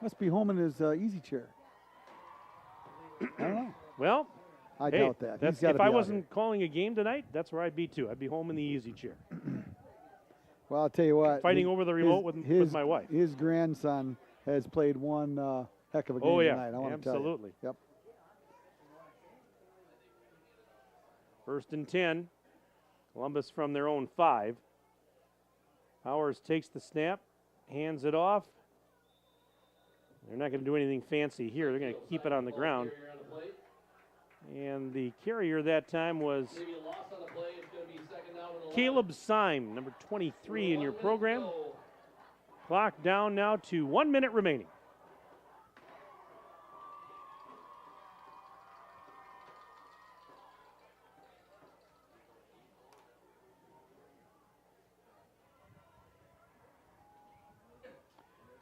must be home in his easy chair. I don't know. Well, I doubt that. If I wasn't calling a game tonight, that's where I'd be too. I'd be home in the easy chair. Well, I'll tell you what. Fighting over the remote with my wife. His grandson has played one heck of a game tonight. I want to tell you. Absolutely. Yep. 1st and 10. Columbus from their own 5. Powers takes the snap, hands it off. They're not going to do anything fancy here. They're going to keep it on the ground. And the carrier that time was Caleb Syme, number 23 in your program. Clock down now to 1 minute remaining.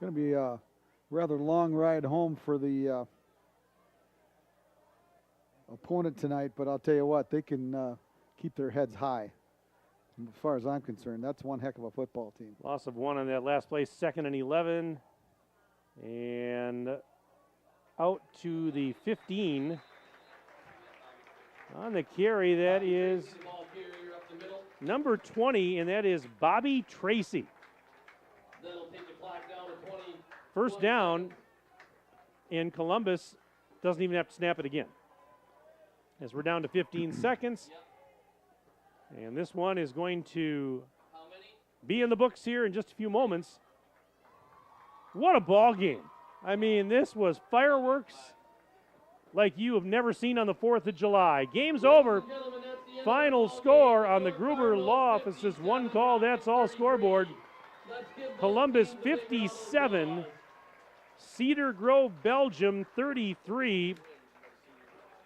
Going to be a rather long ride home for the opponent tonight, but I'll tell you what, they can keep their heads high. As far as I'm concerned, that's one heck of a football team. Loss of 1 on that last play, 2nd and 11. And out to the 15. On the carry, that is number 20, and that is Bobby Tracy. First down, and Columbus doesn't even have to snap it again. As we're down to 15 seconds. And this one is going to be in the books here in just a few moments. What a ball game. I mean, this was fireworks like you have never seen on the 4th of July. Game's over. Final score on the Gruber Law Office's one call, that's all scoreboard. Columbus 57, Cedar Grove, Belgium 33.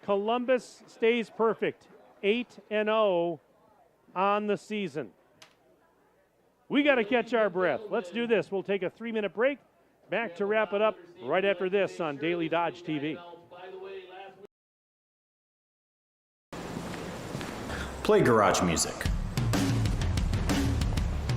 Columbus stays perfect, 8-0 on the season. We got to catch our breath. Let's do this. We'll take a 3-minute break. Back to wrap it up right after this on Daily Dodge TV. Play garage music.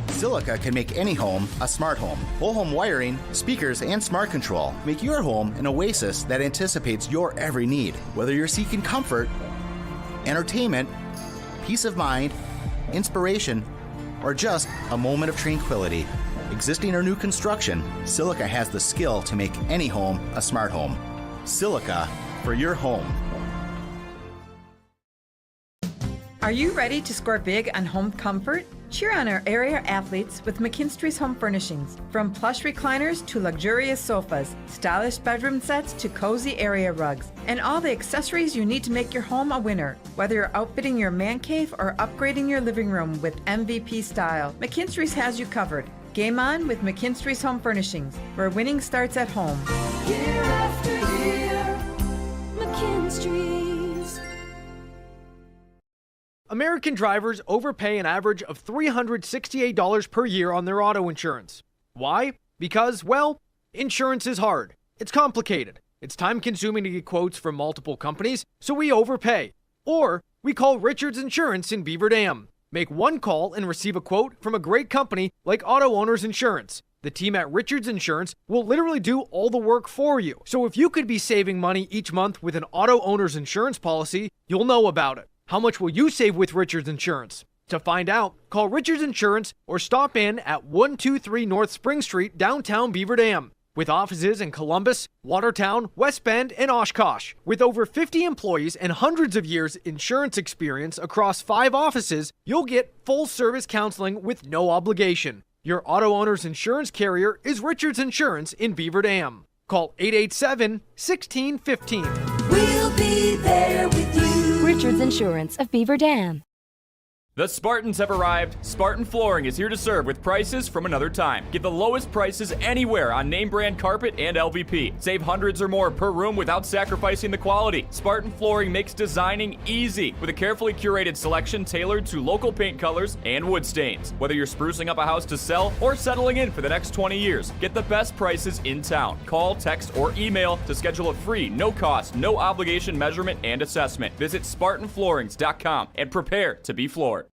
Silica can make any home a smart home. Whole home wiring, speakers, and smart control make your home an oasis that anticipates your every need. Whether you're seeking comfort, entertainment, peace of mind, inspiration, or just a moment of tranquility. Existing or new construction, Silica has the skill to make any home a smart home. Silica for your home. Are you ready to score big on home comfort? Cheer on our area athletes with McKinstry's Home Furnishings. From plush recliners to luxurious sofas, stylish bedroom sets to cozy area rugs, and all the accessories you need to make your home a winner. Whether you're outfitting your man cave or upgrading your living room with MVP style, McKinstry's has you covered. Game on with McKinstry's Home Furnishings, where winning starts at home. Year after year, McKinstry's. American drivers overpay an average of $368 per year on their auto insurance. Why? Because, well, insurance is hard. It's complicated. It's time-consuming to get quotes from multiple companies, so we overpay. Or we call Richards Insurance in Beaver Dam. Make one call and receive a quote from a great company like Auto Owners Insurance. The team at Richards Insurance will literally do all the work for you. So if you could be saving money each month with an Auto Owners Insurance policy, you'll know about it. How much will you save with Richards Insurance? To find out, call Richards Insurance or stop in at 123 North Spring Street, downtown Beaver Dam. With offices in Columbus, Watertown, West Bend, and Oshkosh. With over 50 employees and hundreds of years insurance experience across 5 offices, you'll get full-service counseling with no obligation. Your auto owner's insurance carrier is Richards Insurance in Beaver Dam. Call 887-1615. We'll be there with you. Richards Insurance of Beaver Dam. The Spartans have arrived. Spartan Flooring is here to serve with prices from another time. Get the lowest prices anywhere on name brand carpet and LVP. Save hundreds or more per room without sacrificing the quality. Spartan Flooring makes designing easy with a carefully curated selection tailored to local paint colors and wood stains. Whether you're sprucing up a house to sell or settling in for the next 20 years, get the best prices in town. Call, text, or email to schedule a free, no-cost, no-obligation measurement and assessment. Visit SpartanFloorings.com and prepare to be floored.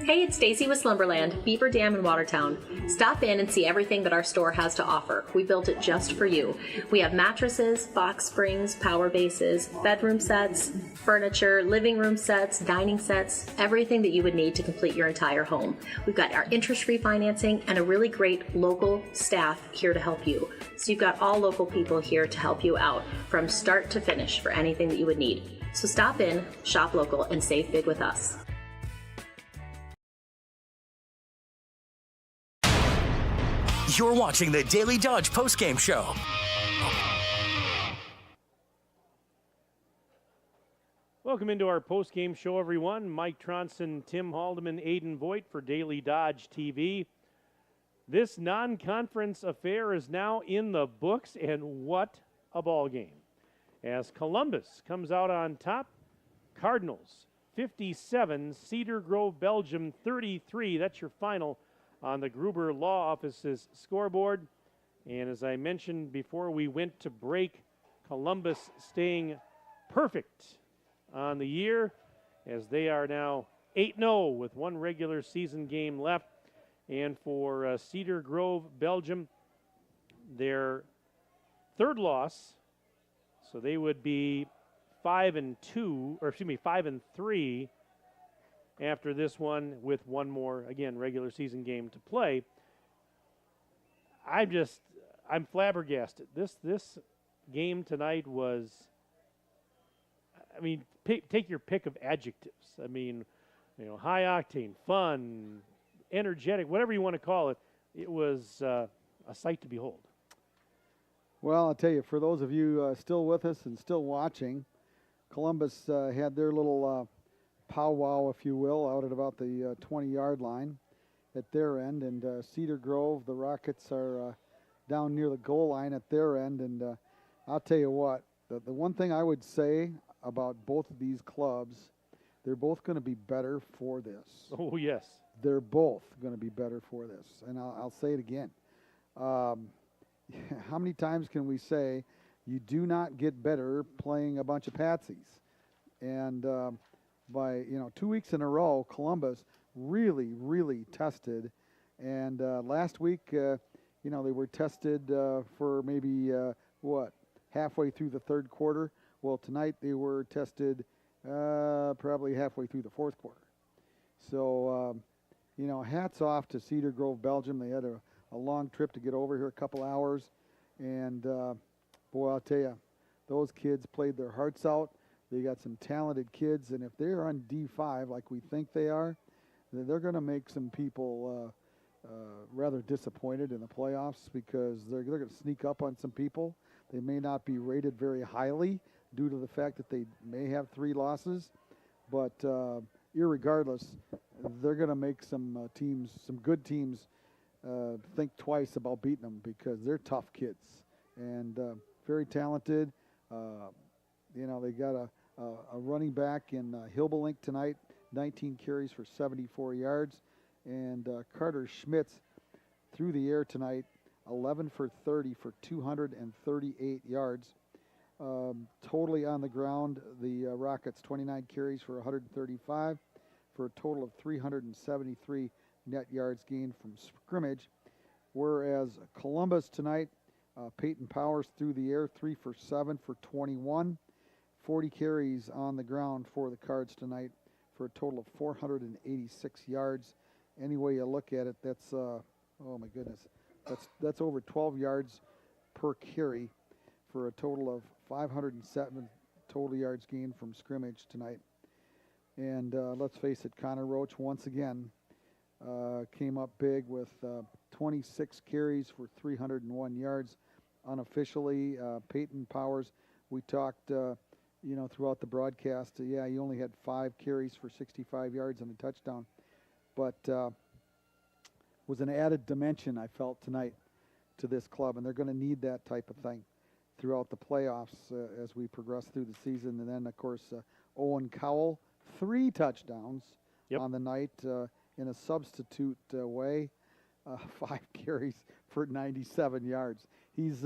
Hey, it's Stacy with Slumberland, Beaver Dam in Watertown. Stop in and see everything that our store has to offer. We built it just for you. We have mattresses, box springs, power bases, bedroom sets, furniture, living room sets, dining sets, everything that you would need to complete your entire home. We've got our interest-free financing and a really great local staff here to help you. So you've got all local people here to help you out from start to finish for anything that you would need. So stop in, shop local, and save big with us. You're watching the Daily Dodge postgame show. Welcome into our postgame show, everyone. Mike Tronson, Tim Haldeman, Aiden Voigt for Daily Dodge TV. This non-conference affair is now in the books, and what a ball game. As Columbus comes out on top, Cardinals 57, Cedar Grove, Belgium 33. That's your final on the Gruber Law Office's scoreboard. And as I mentioned before we went to break, Columbus staying perfect on the year as they are now 8-0 with one regular season game left. And for Cedar Grove, Belgium, their third loss, so they would be 5-3 after this one with one more, again, regular season game to play. I'm flabbergasted. This game tonight was, I mean, take your pick of adjectives. I mean, high octane, fun, energetic, whatever you want to call it. It was a sight to behold. Well, I'll tell you, for those of you still with us and still watching, Columbus had their little powwow, if you will, out at about the 20-yard line at their end. And Cedar Grove, the Rockets are down near the goal line at their end. And I'll tell you what, the one thing I would say about both of these clubs, they're both going to be better for this. Oh, yes. They're both going to be better for this. And I'll say it again. How many times can we say you do not get better playing a bunch of patsies? And by 2 weeks in a row, Columbus really, really tested. And last week, they were tested for maybe halfway through the third quarter. Well, tonight they were tested probably halfway through the fourth quarter. So, hats off to Cedar Grove, Belgium. They had a long trip to get over here, a couple hours. And, boy, I'll tell you, those kids played their hearts out. They got some talented kids, and if they're on D5 like we think they are, they're going to make some people rather disappointed in the playoffs because they're going to sneak up on some people. They may not be rated very highly due to the fact that they may have 3 losses, but irregardless, they're going to make some teams, some good teams, think twice about beating them because they're tough kids and very talented. They got a running back in Hilbelink tonight, 19 carries for 74 yards. And Carter Schmitz through the air tonight, 11 for 30 for 238 yards. Totally on the ground, the Rockets 29 carries for 135 for a total of 373 net yards gained from scrimmage. Whereas Columbus tonight, Peyton Powers through the air, 3 for 7 for 21. 40 carries on the ground for the Cards tonight for a total of 486 yards. Any way you look at it, that's, oh my goodness, that's over 12 yards per carry for a total of 507 total yards gained from scrimmage tonight. And let's face it, Connor Roach once again came up big with 26 carries for 301 yards unofficially. Peyton Powers, we talked throughout the broadcast, he only had 5 carries for 65 yards and a touchdown. But was an added dimension, I felt, tonight to this club. And they're going to need that type of thing throughout the playoffs as we progress through the season. And then, of course, Owen Cowell, 3 touchdowns on the night in a substitute way. 5 carries for 97 yards. He's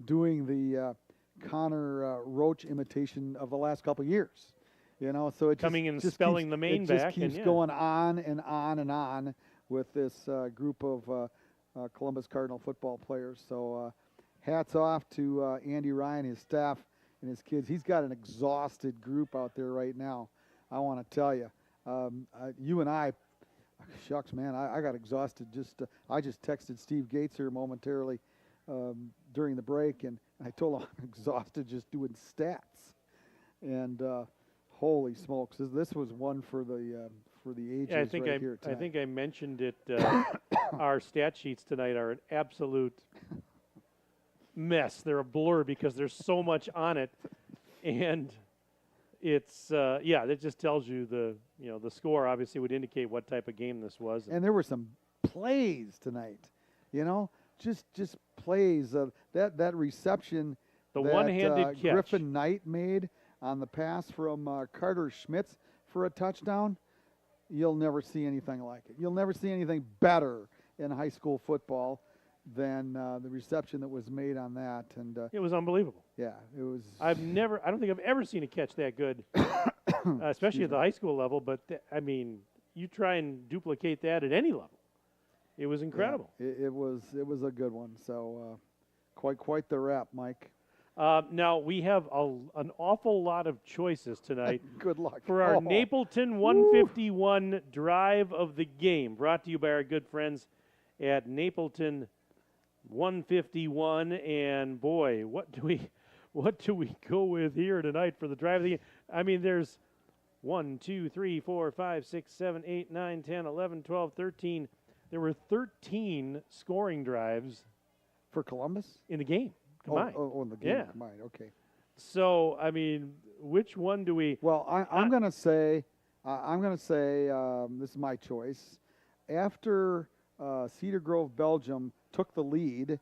doing the Connor Roach imitation of the last couple years. You know, so it coming and just spelling keeps, the main it back. just keeps and, going on and on and on with this group of Columbus Cardinal football players. So hats off to Andy Ryan, his staff, and his kids. He's got an exhausted group out there right now. I want to tell you, you and I, shucks, man, I got exhausted. I just texted Steve Gates here momentarily during the break, and I told him I'm exhausted just doing stats. And holy smokes, this was one for the ages I think right here tonight. I think I mentioned it. Our stat sheets tonight are an absolute mess. They're a blur because there's so much on it, and it's that just tells you the score obviously would indicate what type of game this was. And there were some plays tonight, just plays. That reception, the one-handed catch Griffin Knight made on the pass from Carter Schmitz for a touchdown. You'll never see anything like it. You'll never see anything better in high school football than the reception that was made on that. And it was unbelievable. Yeah, it was. I don't think I've ever seen a catch that good, especially at the high school level. But you try and duplicate that at any level. It was incredible. Yeah, it was a good one. So quite the wrap, Mike. Now we have an awful lot of choices tonight. Good luck for our Napleton 151 drive of the game, brought to you by our good friends at Napleton 151. And boy, what do we go with here tonight for the drive of the game? I mean, there's 1, 2, 3, 4, 5, 6, 7, 8, 9, 10, 11, 12, 13. There were 13 scoring drives for Columbus in the game. Combined. In the game combined. Okay. So which one do we? Well, I'm going to say, this is my choice. After Cedar Grove, Belgium took the lead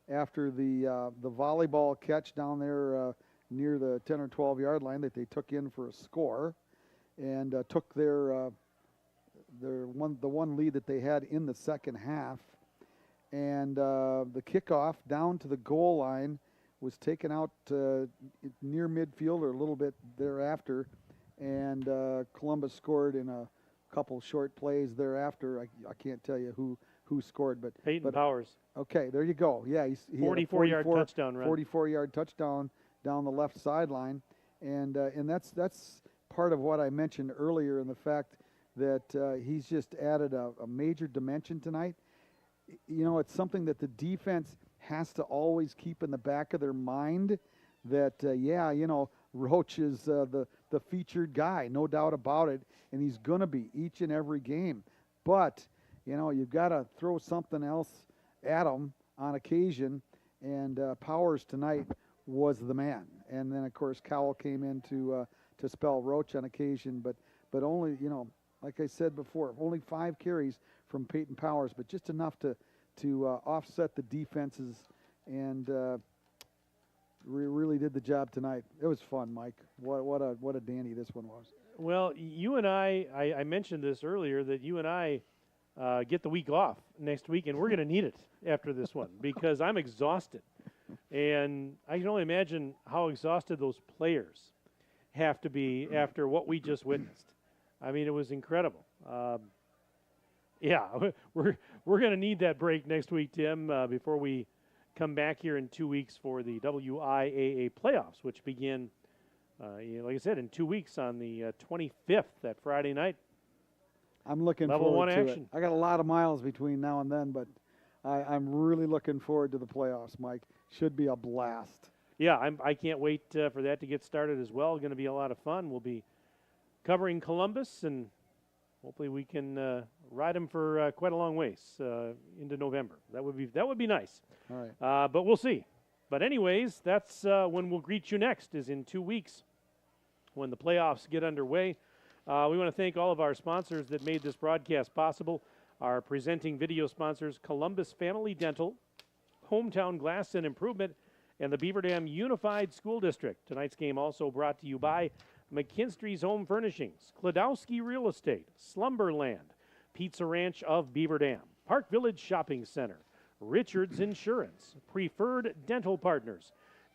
after the volleyball catch down there near the 10 or 12 yard line that they took in for a score, and took the one lead that they had in the second half. And the kickoff down to the goal line was taken out near midfield or a little bit thereafter, and Columbus scored in a couple short plays thereafter. I can't tell you who scored, but Peyton Powers. Okay, there you go. Yeah, he 44-yard touchdown run. 44-yard touchdown down the left sideline, and that's part of what I mentioned earlier in the fact that he's just added a major dimension tonight. It's something that the defense has to always keep in the back of their mind that, Roach is the featured guy, no doubt about it, and he's going to be each and every game. But, you've got to throw something else at him on occasion, and Powers tonight was the man. And then, of course, Cowell came in to spell Roach on occasion, but only, like I said before, only 5 carries from Peyton Powers, but just enough to offset the defenses, and really did the job tonight. It was fun, Mike. What a dandy this one was. Well, you and I mentioned this earlier, that you and I get the week off next week, and we're going to need it after this one because I'm exhausted. And I can only imagine how exhausted those players have to be after what we just witnessed. I mean, it was incredible. We're going to need that break next week, Tim, before we come back here in 2 weeks for the WIAA playoffs, which begin, like I said, in 2 weeks on the 25th, that Friday night. I'm looking Level forward 1 to action. it. I got a lot of miles between now and then, but I'm really looking forward to the playoffs, Mike. Should be a blast. Yeah, I can't wait for that to get started as well. Going to be a lot of fun. We'll be covering Columbus, and hopefully we can ride them for quite a long ways into November. That would be nice. All right. But we'll see. But anyways, that's when we'll greet you next, is in 2 weeks when the playoffs get underway. We want to thank all of our sponsors that made this broadcast possible. Our presenting video sponsors, Columbus Family Dental, Hometown Glass and Improvement, and the Beaver Dam Unified School District. Tonight's game also brought to you by McKinstry's Home Furnishings, Klodowski Real Estate, Slumberland, Pizza Ranch of Beaver Dam, Park Village Shopping Center, Richards Insurance, Preferred Dental Partners,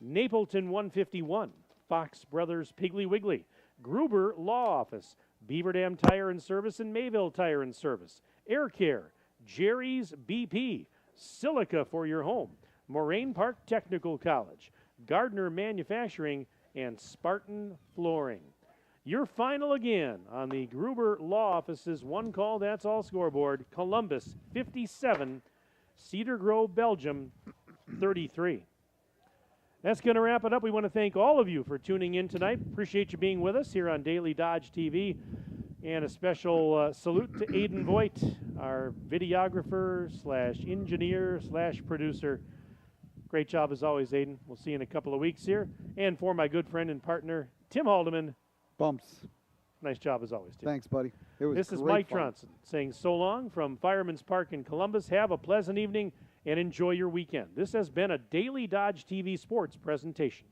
Napleton 151, Fox Brothers Piggly Wiggly, Gruber Law Office, Beaver Dam Tire and Service and Mayville Tire and Service, Air Care, Jerry's BP, Silica for your home, Moraine Park Technical College, Gardner Manufacturing, and Spartan Flooring. Your final again on the Gruber Law Office's one call, that's all scoreboard. Columbus 57, Cedar Grove, Belgium 33. That's going to wrap it up. We want to thank all of you for tuning in tonight. Appreciate you being with us here on Daily Dodge TV. And a special salute to Aiden Voigt, our videographer / engineer / producer. Great job as always, Aiden. We'll see you in a couple of weeks here. And for my good friend and partner, Tim Haldeman. Bumps. Nice job as always, Tim. Thanks, buddy. It was This is great Mike fun. Tronson saying so long from Fireman's Park in Columbus. Have a pleasant evening and enjoy your weekend. This has been a Daily Dodge TV Sports presentation.